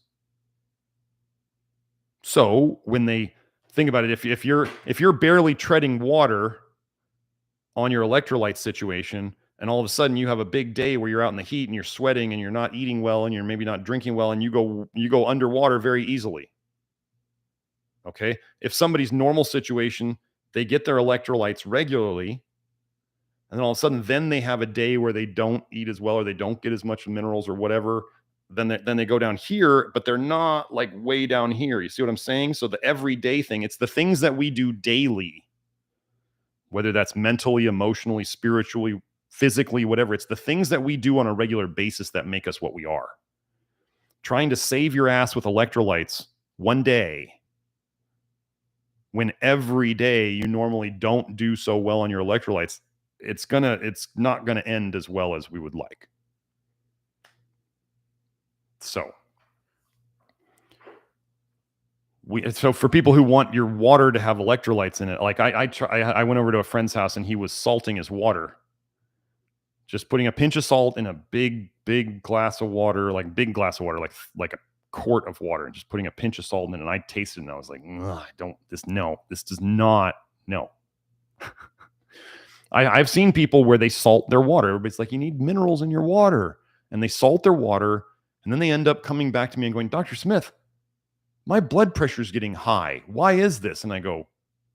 So when they think about it, if you're barely treading water on your electrolyte situation, and all of a sudden you have a big day where you're out in the heat and you're sweating and you're not eating well and you're maybe not drinking well, and you go underwater very easily. Okay? If somebody's normal situation, they get their electrolytes regularly, and then all of a sudden then they have a day where they don't eat as well or they don't get as much minerals or whatever, then they go down here, but they're not like way down here. You see what I'm saying? So the everyday thing, it's the things that we do daily, whether that's mentally, emotionally, spiritually, physically, whatever. It's the things that we do on a regular basis that make us what we are. Trying to save your ass with electrolytes one day, when every day you normally don't do so well on your electrolytes, it's not gonna end as well as we would like. So for people who want your water to have electrolytes in it, like I went over to a friend's house and he was salting his water, just putting a pinch of salt in a big glass of water, like a quart of water, and just putting a pinch of salt in it. And I tasted it and I was like, this does not, no. I've seen people where they salt their water. Everybody's like, you need minerals in your water. And they salt their water. And then they end up coming back to me and going, Dr. Smith, my blood pressure is getting high. Why is this? And I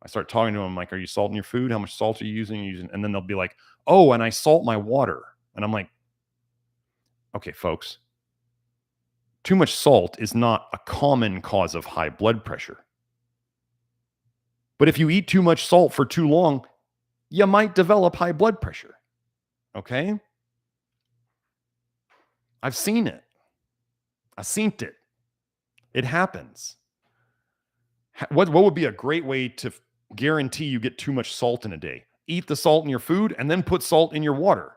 start talking to them. I'm like, are you salting your food? How much salt are you using? And then they'll be like, oh, and I salt my water. And I'm like, okay, folks, too much salt is not a common cause of high blood pressure. But if you eat too much salt for too long, you might develop high blood pressure. Okay? I've seen it. It happens. What would be a great way to guarantee you get too much salt in a day? Eat the salt in your food and then put salt in your water.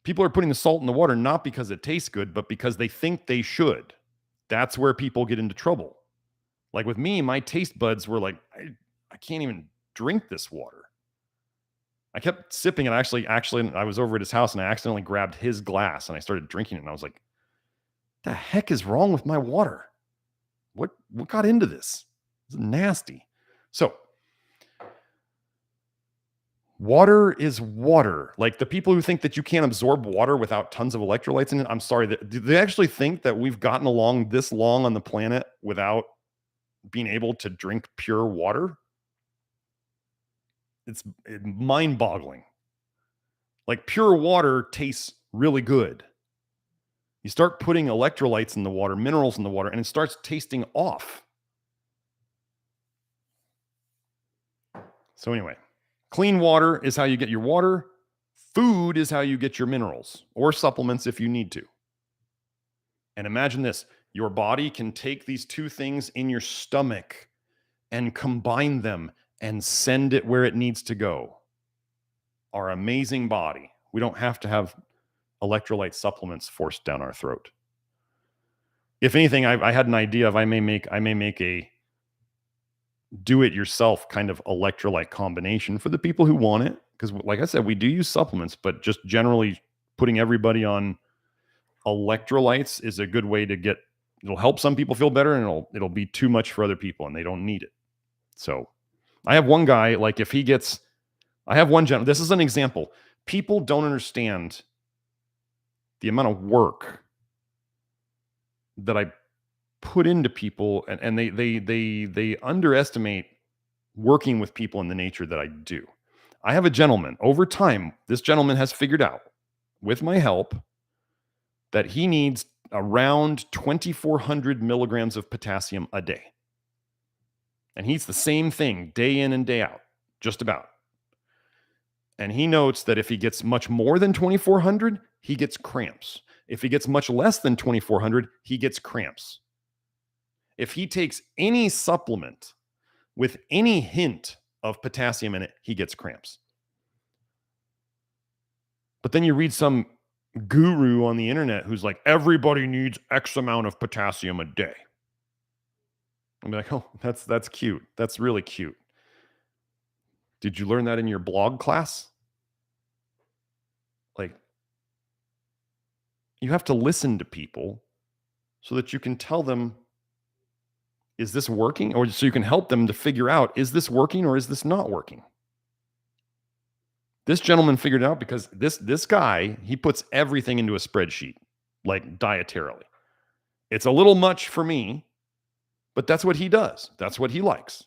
People are putting the salt in the water not because it tastes good, but because they think they should. That's where people get into trouble. Like with me, my taste buds were like, I can't even drink this water. I kept sipping it. Actually, I was over at his house and I accidentally grabbed his glass and I started drinking it. And I was like, the heck is wrong with my water? What got into this? It's nasty. So water is water. Like the people who think that you can't absorb water without tons of electrolytes in it, I'm sorry. Do they actually think that we've gotten along this long on the planet without being able to drink pure water? It's mind-boggling. Like pure water tastes really good. You start putting electrolytes in the water, minerals in the water, and it starts tasting off. So anyway, clean water is how you get your water. Food is how you get your minerals or supplements if you need to. And imagine this, your body can take these two things in your stomach and combine them and send it where it needs to go. Our amazing body. We don't have to have electrolyte supplements forced down our throat. If anything, I had an idea of I may make a do-it-yourself kind of electrolyte combination for the people who want it. Because like I said, we do use supplements, but just generally putting everybody on electrolytes is a good way to it'll help some people feel better, and it'll be too much for other people and they don't need it. So I have one guy, like if he gets, I have one gentleman, this is an example. People don't understand the amount of work that I put into people, and they underestimate working with people in the nature that I do. I have a gentleman, over time, this gentleman has figured out, with my help, that he needs around 2,400 milligrams of potassium a day. And he eats the same thing day in and day out, just about. And he notes that if he gets much more than 2,400, he gets cramps. If he gets much less than 2,400, he gets cramps. If he takes any supplement with any hint of potassium in it, he gets cramps. But then you read some guru on the internet who's like, everybody needs X amount of potassium a day. I'm like, oh, that's cute. That's really cute. Did you learn that in your blog class? Like, you have to listen to people so that you can tell them, is this working? Or so you can help them to figure out, is this working or is this not working? This gentleman figured it out because this guy, he puts everything into a spreadsheet, like dietarily. It's a little much for me, but that's what he does. That's what he likes.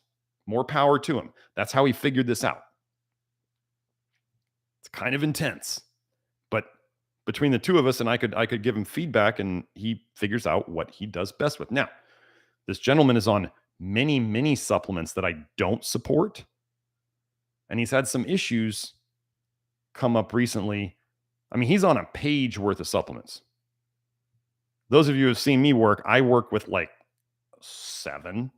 More power to him. That's how he figured this out. It's kind of intense, but between the two of us, and I could give him feedback, and he figures out what he does best with. Now, this gentleman is on many supplements that I don't support, and he's had some issues come up recently. I mean, he's on a page worth of supplements. Those of you who have seen me work, I work with like 7.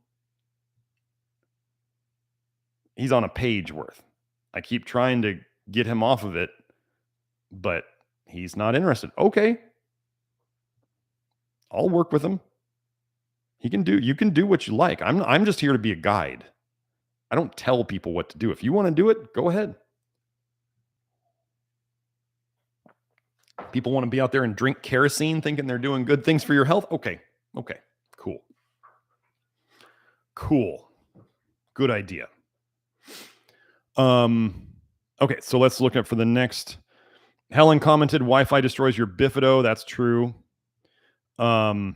He's on a page worth. I keep trying to get him off of it, but he's not interested. Okay. I'll work with him. You can do what you like. I'm just here to be a guide. I don't tell people what to do. If you want to do it, go ahead. People want to be out there and drink kerosene thinking they're doing good things for your health. Okay. Cool. Good idea. Okay, so let's look up for the next. Helen commented, Wi-Fi destroys your bifido. That's true. So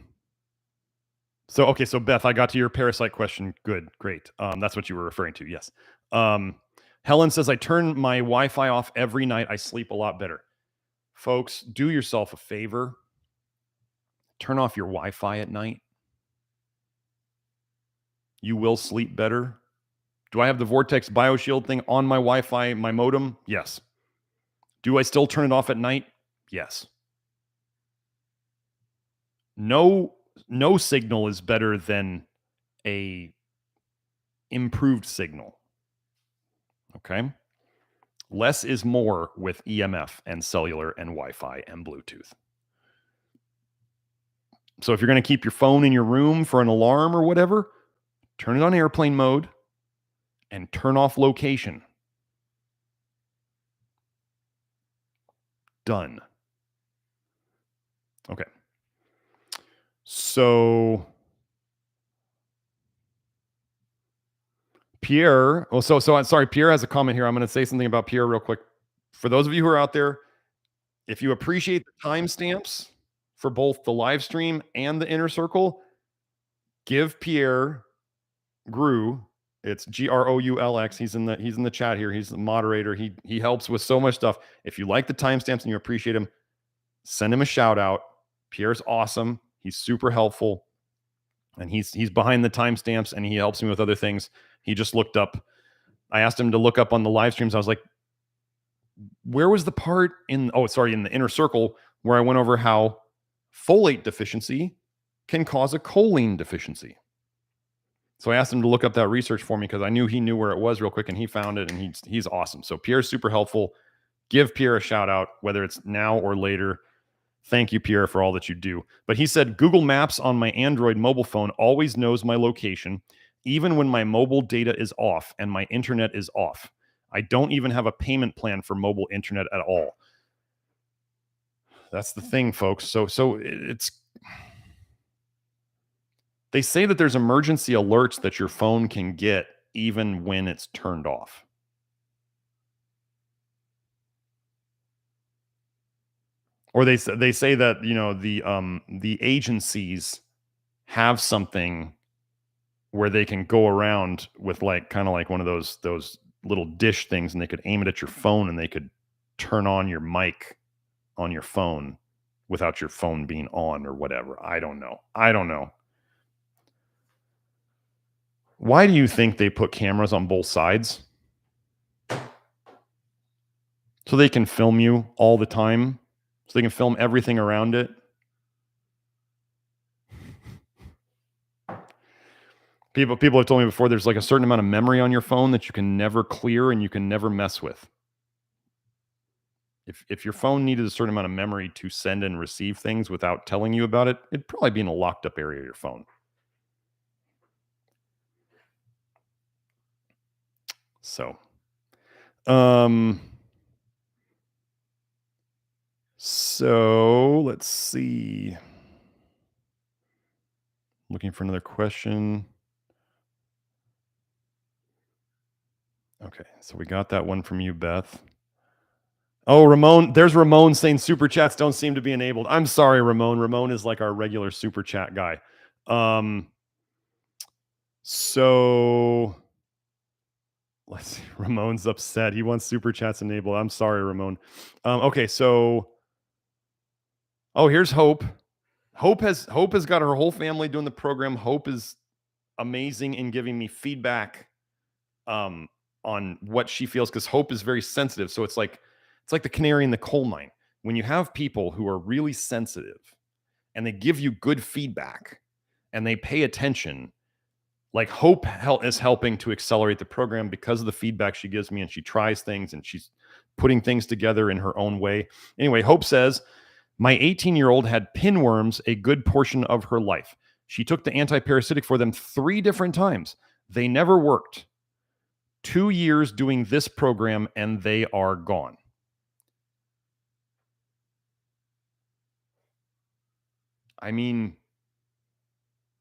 Beth, I got to your parasite question. Good, great. That's what you were referring to. Yes. Helen says, I turn my Wi-Fi off every night. I sleep a lot better. Folks, do yourself a favor. Turn off your Wi-Fi at night. You will sleep better. Do I have the Vortex BioShield thing on my Wi-Fi, my modem? Yes. Do I still turn it off at night? Yes. No signal is better than a improved signal. Okay? Less is more with EMF and cellular and Wi-Fi and Bluetooth. So if you're going to keep your phone in your room for an alarm or whatever, turn it on airplane mode and turn off location. Done. Okay. So Pierre, sorry, Pierre has a comment here. I'm going to say something about Pierre real quick. For those of you who are out there, if you appreciate the timestamps for both the live stream and the inner circle, give Pierre Gru. It's GROULX. He's in the chat here. He's the moderator. He helps with so much stuff. If you like the timestamps and you appreciate him, send him a shout out. Pierre's awesome. He's super helpful, and he's behind the timestamps, and he helps me with other things. He just looked up. I asked him to look up on the live streams. I was like, where was the part in the inner circle where I went over how folate deficiency can cause a choline deficiency? So I asked him to look up that research for me because I knew he knew where it was real quick, and he found it, and he's awesome. So Pierre's super helpful. Give Pierre a shout out, whether it's now or later. Thank you, Pierre, for all that you do. But he said, Google Maps on my Android mobile phone always knows my location, even when my mobile data is off and my internet is off. I don't even have a payment plan for mobile internet at all. That's the thing, folks. So it's... They say that there's emergency alerts that your phone can get even when it's turned off. Or they say that, you know, the agencies have something where they can go around with like kind of like one of those little dish things, and they could aim it at your phone, and they could turn on your mic on your phone without your phone being on or whatever. I don't know. Why do you think they put cameras on both sides? So they can film you all the time? So they can film everything around it? People have told me before there's like a certain amount of memory on your phone that you can never clear and you can never mess with. If your phone needed a certain amount of memory to send and receive things without telling you about it, it'd probably be in a locked up area of your phone. So, let's see. Looking for another question. Okay, so we got that one from you, Beth. Oh, Ramon, there's Ramon saying super chats don't seem to be enabled. I'm sorry, Ramon. Ramon is like our regular super chat guy. So let's see. Ramon's upset. He wants super chats enabled. I'm sorry, Ramon. Okay, so Oh, here's Hope. Hope has got her whole family doing the program. Hope is amazing in giving me feedback on what she feels, because Hope is very sensitive. So it's like the canary in the coal mine. When you have people who are really sensitive and they give you good feedback and they pay attention, like Hope is helping to accelerate the program because of the feedback she gives me, and she tries things and she's putting things together in her own way. Anyway, Hope says, my 18-year-old had pinworms a good portion of her life. She took the antiparasitic for them 3 different times. They never worked. 2 years doing this program and they are gone. I mean,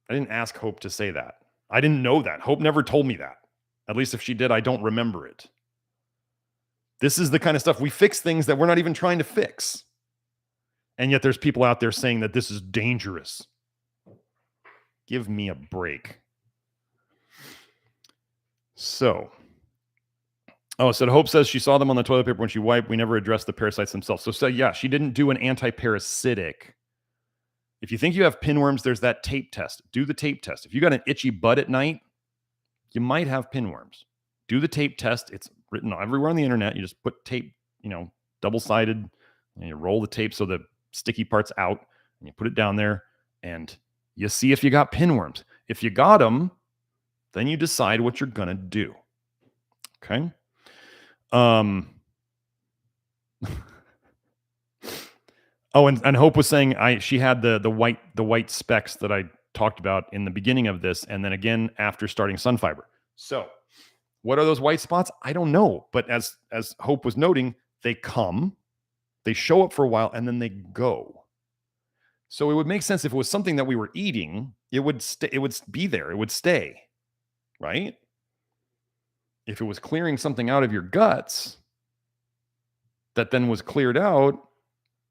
I didn't ask Hope to say that. I didn't know that. Hope never told me that. At least if she did, I don't remember it. This is the kind of stuff, we fix things that we're not even trying to fix. And yet there's people out there saying that this is dangerous. Give me a break. So, Hope says she saw them on the toilet paper when she wiped. We never addressed the parasites themselves. So yeah, she didn't do an antiparasitic. If you think you have pinworms, there's that tape test. Do the tape test. If you got an itchy butt at night, you might have pinworms. Do the tape test. It's written everywhere on the internet. You just put tape, double-sided, and you roll the tape so the sticky part's out, and you put it down there, and you see if you got pinworms. If you got them, then you decide what you're going to do. Okay? Oh, and Hope was saying she had the white specks that I talked about in the beginning of this, and then again after starting Sunfiber. So, what are those white spots? I don't know, but as Hope was noting, they come, they show up for a while, and then they go. So it would make sense if it was something that we were eating, it would be there, it would stay, right? If it was clearing something out of your guts that then was cleared out,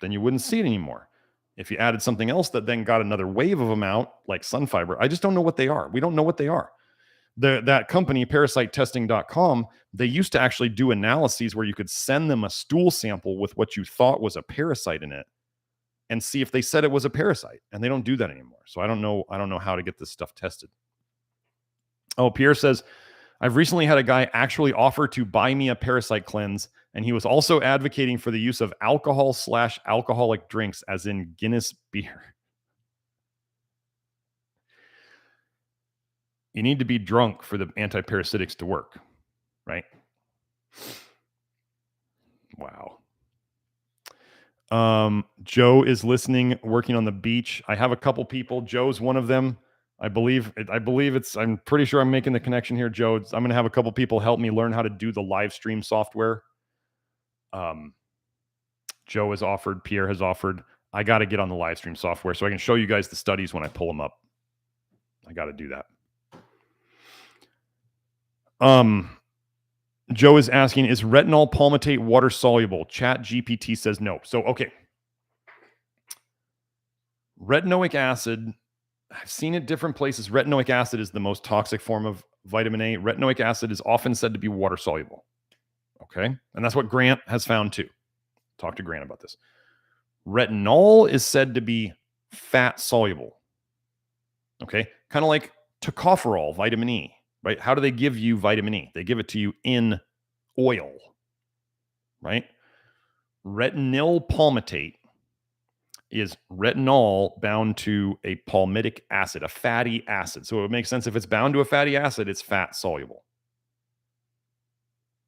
then you wouldn't see it anymore. If you added something else that then got another wave of them out, like Sunfiber, I just don't know what they are. We don't know what they are. That company, parasitetesting.com, they used to actually do analyses where you could send them a stool sample with what you thought was a parasite in it and see if they said it was a parasite. And they don't do that anymore. So I don't know how to get this stuff tested. Oh, Pierre says, I've recently had a guy actually offer to buy me a parasite cleanse, and he was also advocating for the use of alcohol/alcoholic drinks, as in Guinness beer. You need to be drunk for the antiparasitics to work, right? Wow. Joe is listening, working on the beach. I have a couple people. Joe's one of them. I'm pretty sure I'm making the connection here, Joe. I'm going to have a couple people help me learn how to do the Livestream software. Joe has offered, Pierre has offered. I got to get on the Livestream software so I can show you guys the studies when I pull them up. I got to do that. Joe is asking, is retinol palmitate water soluble? Chat GPT says no. So, okay. Retinoic acid, I've seen it different places. Retinoic acid is the most toxic form of vitamin A. Retinoic acid is often said to be water soluble. Okay. And that's what Grant has found too. Talk to Grant about this. Retinol is said to be fat soluble. Okay. Kind of like tocopherol, vitamin E, right? How do they give you vitamin E? They give it to you in oil, right? Retinol palmitate is retinol bound to a palmitic acid, a fatty acid. So it would make sense if it's bound to a fatty acid, it's fat soluble,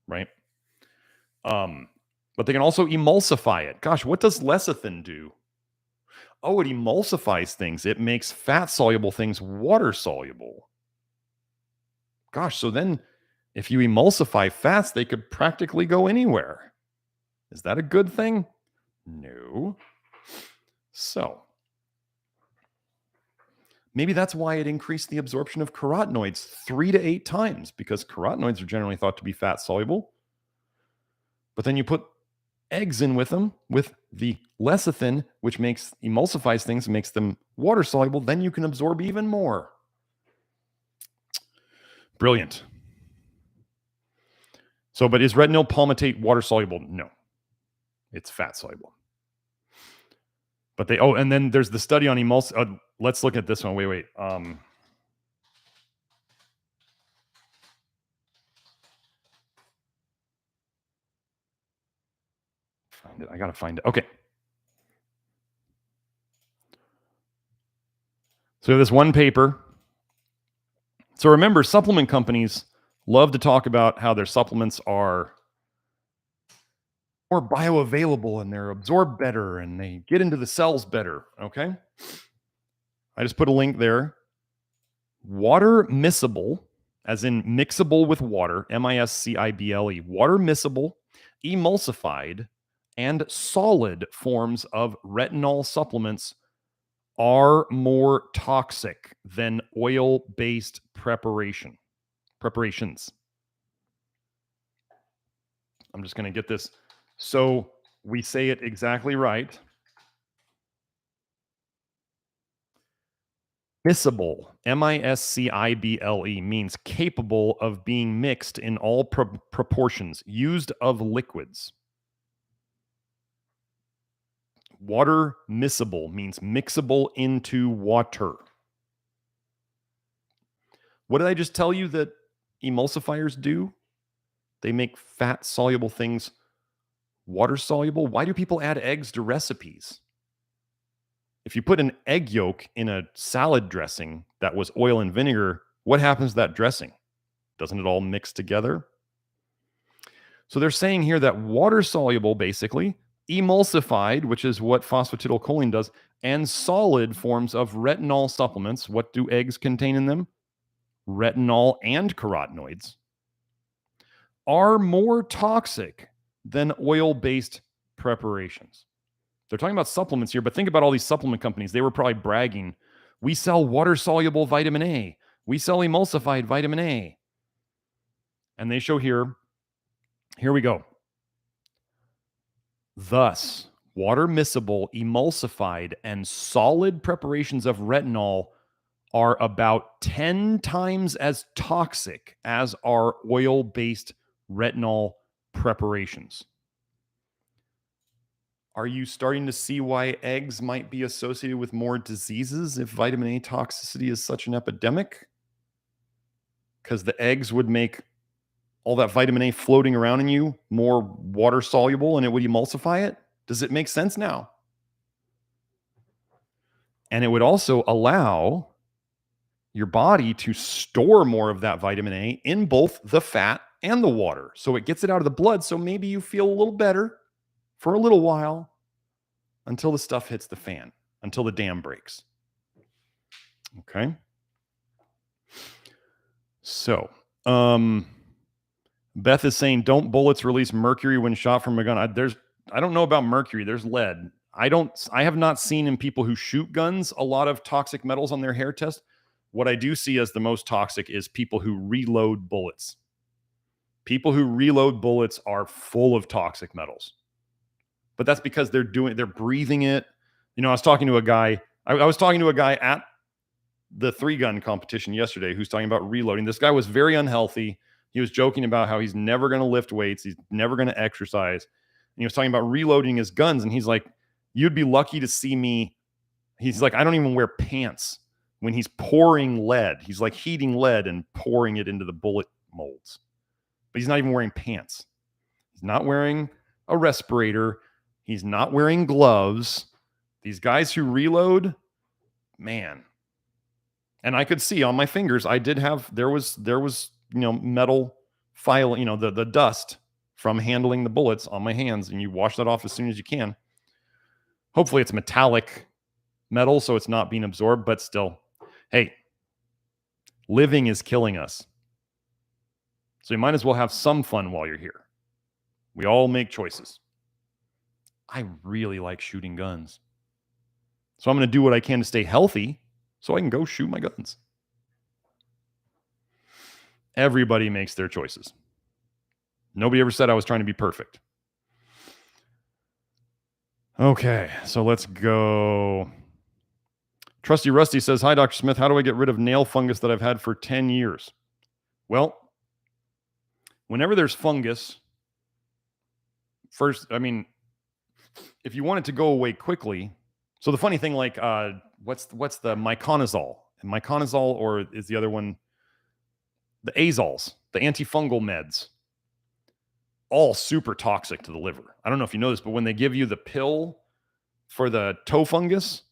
right? But they can also emulsify it. Gosh, what does lecithin do? Oh, it emulsifies things. It makes fat soluble things water soluble. Gosh, so then if you emulsify fats, they could practically go anywhere. Is that a good thing? No. So maybe that's why it increased the absorption of carotenoids 3 to 8 times, because carotenoids are generally thought to be fat soluble. But then you put eggs in with them, with the lecithin, which emulsifies things, makes them water soluble, then you can absorb even more. Brilliant. So, but is retinol palmitate water soluble? No. It's fat soluble. But and then there's the study on let's look at this one. Wait. Find it. I gotta find it. Okay. So this one paper. So remember, supplement companies love to talk about how their supplements are more bioavailable and they're absorbed better and they get into the cells better. Okay. I just put a link there. Water miscible, as in mixable with water, MISCIBLE, water miscible, emulsified, and solid forms of retinol supplements are more toxic than oil-based preparations. I'm just going to get this. So we say it exactly right. Miscible, MISCIBLE, means capable of being mixed in all proportions, used of liquids. Water miscible means mixable into water. What did I just tell you that emulsifiers do? They make fat-soluble things water-soluble. Why do people add eggs to recipes? If you put an egg yolk in a salad dressing that was oil and vinegar, what happens to that dressing? Doesn't it all mix together? So they're saying here that water-soluble, basically, emulsified, which is what phosphatidylcholine does, and solid forms of retinol supplements. What do eggs contain in them? Retinol and carotenoids are more toxic than oil-based preparations. They're talking about supplements here, but think about all these supplement companies. They were probably bragging, we sell water-soluble vitamin A. We sell emulsified vitamin A. And they show here we go. Thus, water miscible, emulsified, and solid preparations of retinol are about 10 times as toxic as are oil-based retinol preparations. Are you starting to see why eggs might be associated with more diseases if vitamin A toxicity is such an epidemic? Because the eggs would make all that vitamin A floating around in you more water soluble and it would emulsify it? Does it make sense now? And it would also allow your body to store more of that vitamin A in both the fat and the water. So it gets it out of the blood. So maybe you feel a little better for a little while until the stuff hits the fan, until the dam breaks. Okay. So, Beth is saying, don't bullets release mercury when shot from a gun? I don't know about mercury. There's lead. I have not seen in people who shoot guns a lot of toxic metals on their hair test. What I do see as the most toxic is people who reload bullets. People who reload bullets are full of toxic metals. But that's because they're breathing it. You know, I was talking to a guy at the 3-gun competition yesterday who's talking about reloading. This guy was very unhealthy. He was joking about how he's never going to lift weights. He's never going to exercise. And he was talking about reloading his guns. And he's like, you'd be lucky to see me. He's like, I don't even wear pants when he's pouring lead. He's like heating lead and pouring it into the bullet molds. But he's not even wearing pants. He's not wearing a respirator. He's not wearing gloves. These guys who reload, man. And I could see on my fingers, there was, metal file, the dust from handling the bullets on my hands, and you wash that off as soon as you can. Hopefully it's metallic metal, so it's not being absorbed, but still, hey, living is killing us. So you might as well have some fun while you're here. We all make choices. I really like shooting guns. So I'm going to do what I can to stay healthy so I can go shoot my guns. Everybody makes their choices. Nobody ever said I was trying to be perfect. Okay, so let's go. Trusty Rusty says, hi, Dr. Smith. How do I get rid of nail fungus that I've had for 10 years? Well, whenever there's fungus, first, if you want it to go away quickly, So the funny thing, like, what's the miconazole? And miconazole, or is the other one the azoles, the antifungal meds? All super toxic to the liver. I don't know if you know this, but when they give you the pill for the toe fungus,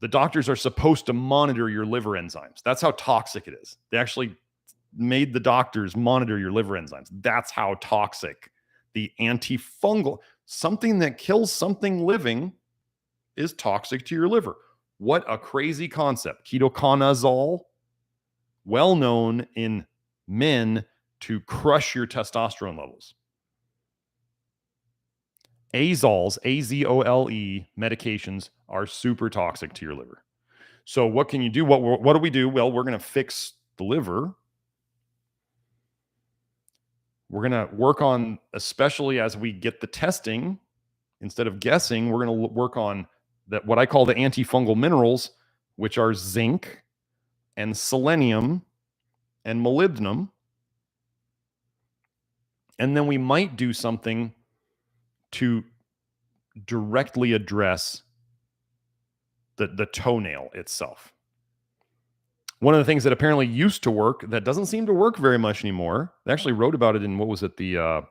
the doctors are supposed to monitor your liver enzymes. That's how toxic it is. They actually made the doctors monitor your liver enzymes. That's how toxic the antifungal, something that kills something living, is toxic to your liver. What a crazy concept. Ketoconazole, well known in men to crush your testosterone levels. Azoles, A-Z-O-L-E medications are super toxic to your liver. So what can you do? What do we do? Well, we're going to fix the liver. We're going to work on, especially as we get the testing, instead of guessing, we're going to work on that, what I call the antifungal minerals, which are zinc and selenium and molybdenum. And then we might do something to directly address the toenail itself. One of the things that apparently used to work that doesn't seem to work very much anymore, they actually wrote about it in, what was it, the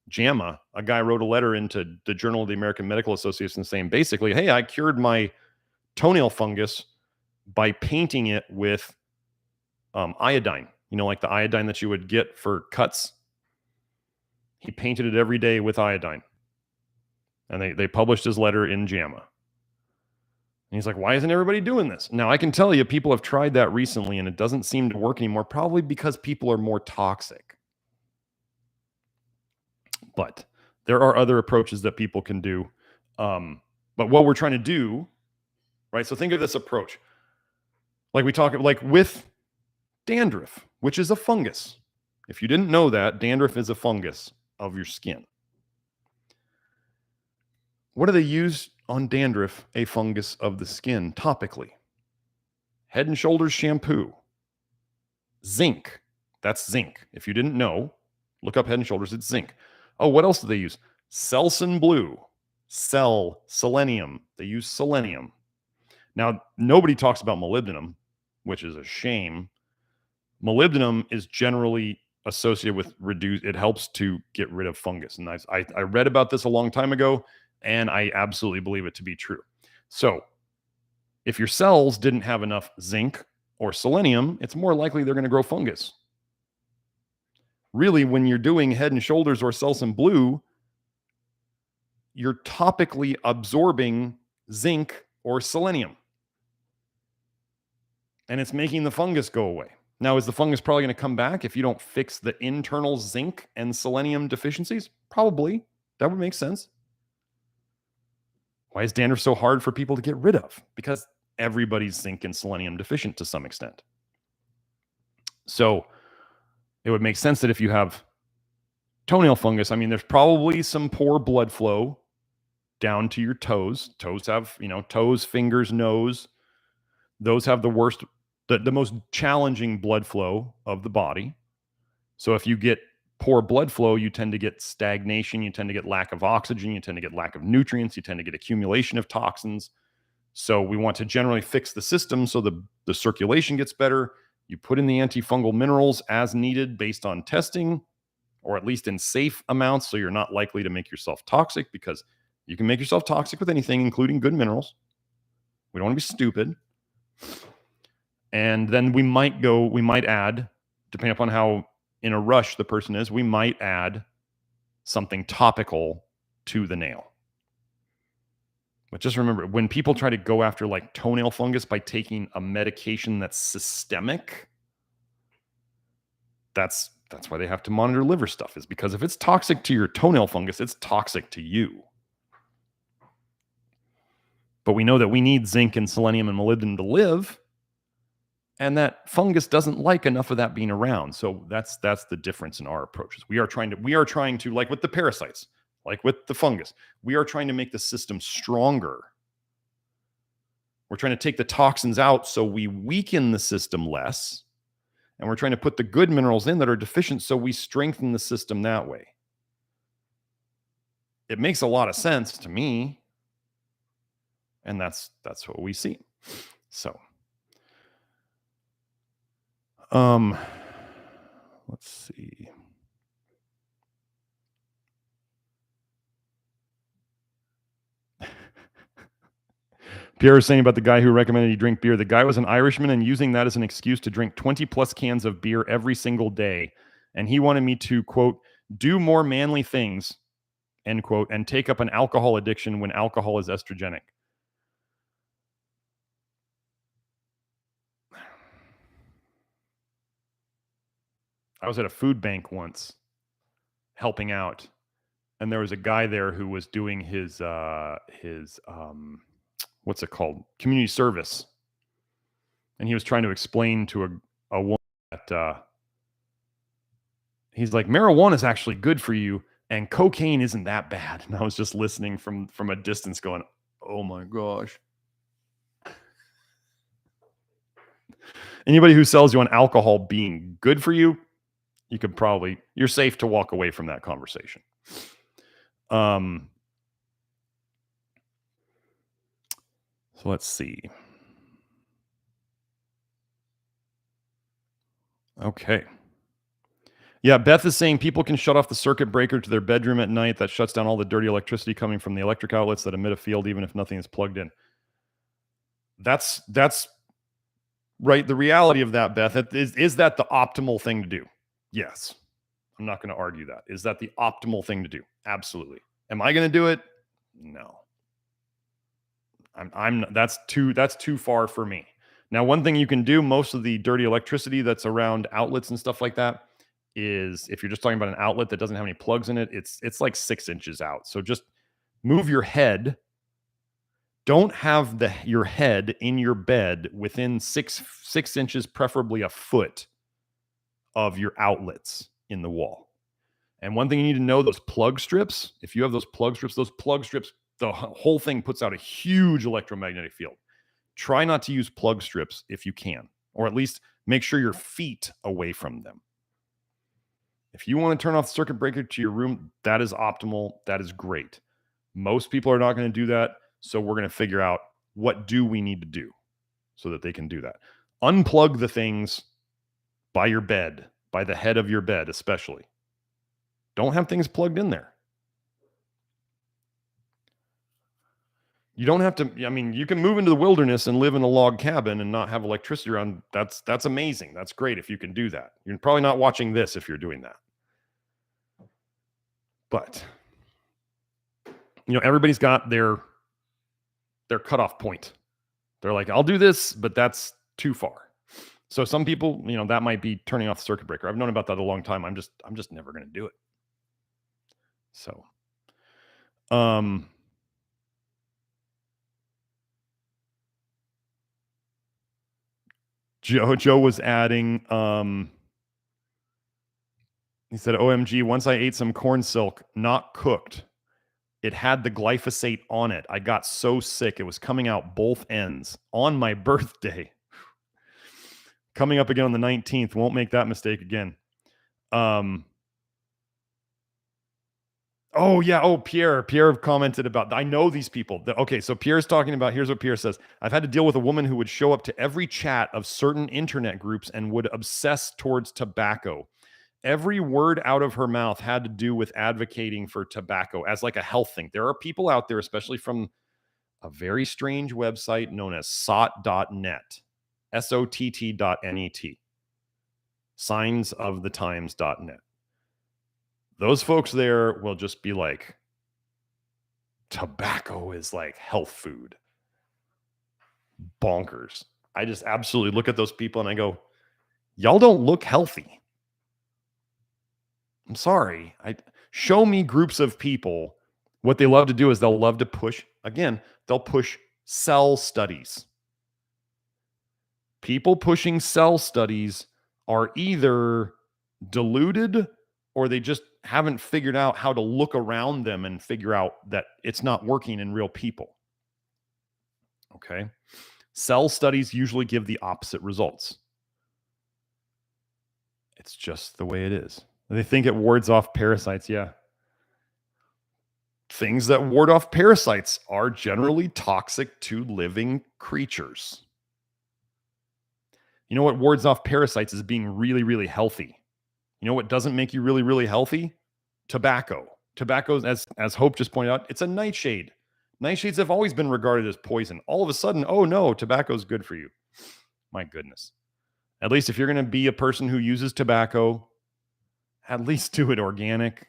JAMA. A guy wrote a letter into the Journal of the American Medical Association saying basically, hey, I cured my toenail fungus by painting it with iodine, like the iodine that you would get for cuts. He painted it every day with iodine. And they published his letter in JAMA. And he's like, why isn't everybody doing this? Now, I can tell you, people have tried that recently, and it doesn't seem to work anymore, probably because people are more toxic. But there are other approaches that people can do. But what we're trying to do, right? So think of this approach. Like we talk, like with dandruff, which is a fungus. If you didn't know that, dandruff is a fungus of your skin. What do they use on dandruff, a fungus of the skin, topically? Head and Shoulders shampoo. Zinc. That's zinc. If you didn't know, look up Head and Shoulders. It's zinc. Oh, what else do they use? Selsun Blue. Selenium. They use selenium. Now, nobody talks about molybdenum, which is a shame. Molybdenum is generally associated with it helps to get rid of fungus. And I read about this a long time ago, and I absolutely believe it to be true. So if your cells didn't have enough zinc or selenium, it's more likely they're going to grow fungus. Really, when you're doing Head and Shoulders or Selsun Blue, you're topically absorbing zinc or selenium. And it's making the fungus go away. Now, is the fungus probably going to come back if you don't fix the internal zinc and selenium deficiencies? Probably. That would make sense. Why is dandruff so hard for people to get rid of? Because everybody's zinc and selenium deficient to some extent. So it would make sense that if you have toenail fungus, I mean, there's probably some poor blood flow down to your toes. Toes have, toes, fingers, nose. Those have the worst, the most challenging blood flow of the body. So if you get poor blood flow, you tend to get stagnation, you tend to get lack of oxygen, you tend to get lack of nutrients, you tend to get accumulation of toxins. So we want to generally fix the system so the circulation gets better. You put in the antifungal minerals as needed based on testing, or at least in safe amounts, so you're not likely to make yourself toxic, because you can make yourself toxic with anything, including good minerals. We don't want to be stupid. And then we might add, depending upon how in a rush the person is, we might add something topical to the nail. But just remember, when people try to go after like toenail fungus by taking a medication that's systemic, that's why they have to monitor liver stuff, is because if it's toxic to your toenail fungus, it's toxic to you. But we know that we need zinc and selenium and molybdenum to live, and that fungus doesn't like enough of that being around. So that's the difference in our approaches. We are trying to, like with the parasites, like with the fungus, we are trying to make the system stronger. We're trying to take the toxins out so we weaken the system less. And we're trying to put the good minerals in that are deficient so we strengthen the system that way. It makes a lot of sense to me. And that's what we see. So, let's see. Pierre was saying about the guy who recommended he drink beer. The guy was an Irishman and using that as an excuse to drink 20 plus cans of beer every single day. And he wanted me to, quote, do more manly things, end quote, and take up an alcohol addiction when alcohol is estrogenic. I was at a food bank once helping out, and there was a guy there who was doing his what's it called? Community service. And he was trying to explain to a woman that he's like, marijuana is actually good for you and cocaine isn't that bad. And I was just listening from a distance going, oh my gosh. Anybody who sells you on alcohol being good for you, you're safe to walk away from that conversation. So let's see. Okay. Yeah, Beth is saying people can shut off the circuit breaker to their bedroom at night. That shuts down all the dirty electricity coming from the electric outlets that emit a field, even if nothing is plugged in. That's right. The reality of that, Beth, is that the optimal thing to do? Yes. I'm not going to argue that. Is that the optimal thing to do? Absolutely. Am I going to do it? No. That's too far for me. Now, one thing you can do, most of the dirty electricity that's around outlets and stuff like that is, if you're just talking about an outlet that doesn't have any plugs in it, it's like 6 inches out. So just move your head. Don't have your head in your bed within 6 inches, preferably a foot, of your outlets in the wall. And one thing you need to know, those plug strips, if you have those plug strips, the whole thing puts out a huge electromagnetic field. Try not to use plug strips if you can, or at least make sure your feet away from them. If you want to turn off the circuit breaker to your room, that is optimal. That is great. Most people are not going to do that. So we're going to figure out, what do we need to do so that they can do that. Unplug the things by your bed, by the head of your bed especially. Don't have things plugged in there. You don't have to, you can move into the wilderness and live in a log cabin and not have electricity around. That's amazing. That's great if you can do that. You're probably not watching this if you're doing that. But, everybody's got their cutoff point. They're like, I'll do this, but that's too far. So some people, that might be turning off the circuit breaker. I've known about that a long time. I'm just never going to do it. So, Joe was adding, he said, OMG, once I ate some corn silk, not cooked. It had the glyphosate on it. I got so sick. It was coming out both ends on my birthday. Coming up again on the 19th. Won't make that mistake again. Oh, yeah. Oh, Pierre commented about, I know these people. Okay, so Pierre's talking about, here's what Pierre says. I've had to deal with a woman who would show up to every chat of certain internet groups and would obsess towards tobacco. Every word out of her mouth had to do with advocating for tobacco as like a health thing. There are people out there, especially from a very strange website known as sott.net, SOTT.net, signsofthetimes.net. Those folks there will just be like, tobacco is like health food. Bonkers. I just absolutely look at those people and I go, y'all don't look healthy. I'm sorry. Show me groups of people. What they love to do is they'll love to push cell studies. People pushing cell studies are either deluded or they just haven't figured out how to look around them and figure out that it's not working in real people. Okay. Cell studies usually give the opposite results. It's just the way it is. They think it wards off parasites. Yeah. things that ward off parasites are generally toxic to living creatures. You know what wards off parasites is being really, really healthy. You know what doesn't make you really, really healthy? Tobacco. Tobacco, as Hope just pointed out, it's a nightshade. Nightshades have always been regarded as poison. All of a sudden, oh no, tobacco is good for you. My goodness. At least if you're going to be a person who uses tobacco, at least do it organic,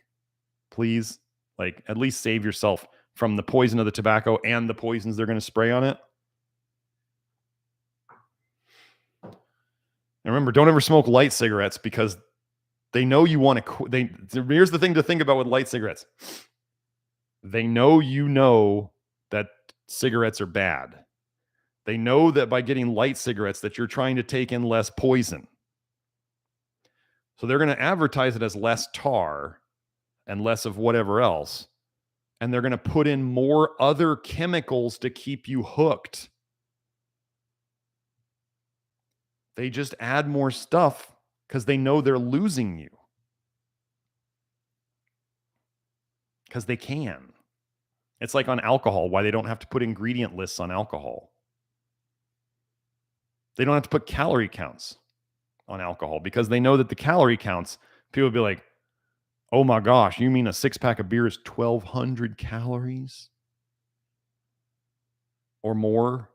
please. Like, at least save yourself from the poison of the tobacco and the poisons they're going to spray on it. And remember, don't ever smoke light cigarettes because they know you want to. Here's the thing to think about with light cigarettes. They know that cigarettes are bad. They know that by getting light cigarettes that you're trying to take in less poison. So they're going to advertise it as less tar and less of whatever else. And they're going to put in more other chemicals to keep you hooked. They just add more stuff because they know they're losing you. Because they can. It's like on alcohol, why they don't have to put ingredient lists on alcohol. They don't have to put calorie counts on alcohol because they know that the calorie counts, people will be like, oh my gosh, you mean a 6-pack of beer is 1,200 calories or more?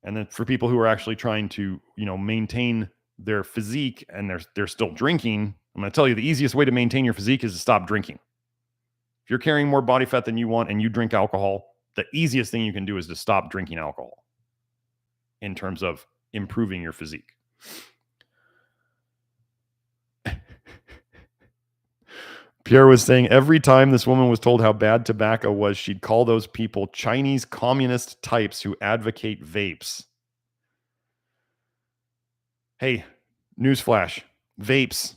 And then for people who are actually trying to, maintain their physique and they're still drinking, I'm going to tell you the easiest way to maintain your physique is to stop drinking. If you're carrying more body fat than you want and you drink alcohol, the easiest thing you can do is to stop drinking alcohol in terms of improving your physique. Pierre was saying every time this woman was told how bad tobacco was, she'd call those people Chinese communist types who advocate vapes. Hey, newsflash, vapes,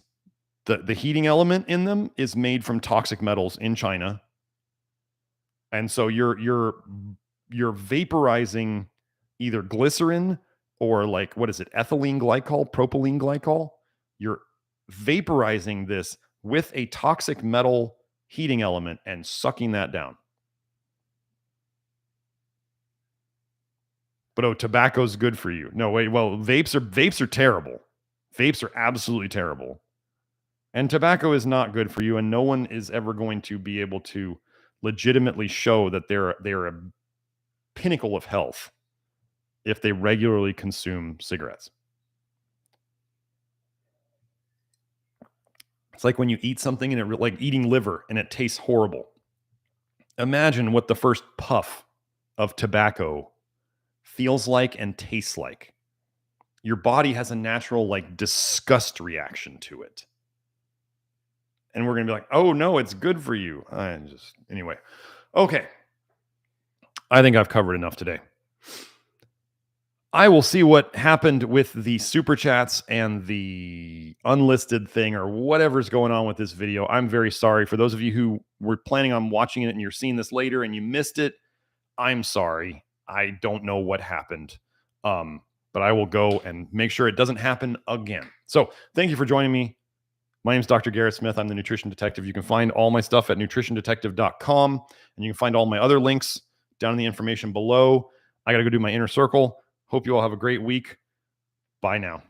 the heating element in them is made from toxic metals in China. And so you're vaporizing either glycerin or ethylene glycol, propylene glycol. You're vaporizing this with a toxic metal heating element and sucking that down. But tobacco's good for you. No, wait, well, vapes are terrible. Vapes are absolutely terrible. And tobacco is not good for you, and no one is ever going to be able to legitimately show that they're a pinnacle of health if they regularly consume cigarettes. It's like when you eat something and like eating liver and it tastes horrible. Imagine what the first puff of tobacco feels like and tastes like. Your body has a natural disgust reaction to it. And we're going to be like, oh no, it's good for you. Anyway. Okay. I think I've covered enough today. I will see what happened with the super chats and the unlisted thing or whatever's going on with this video. I'm very sorry for those of you who were planning on watching it and you're seeing this later and you missed it. I'm sorry. I don't know what happened. But I will go and make sure it doesn't happen again. So thank you for joining me. My name is Dr. Garrett Smith. I'm the Nutrition Detective. You can find all my stuff at nutritiondetective.com, and you can find all my other links down in the information below. I got to go do my inner circle. Hope you all have a great week. Bye now.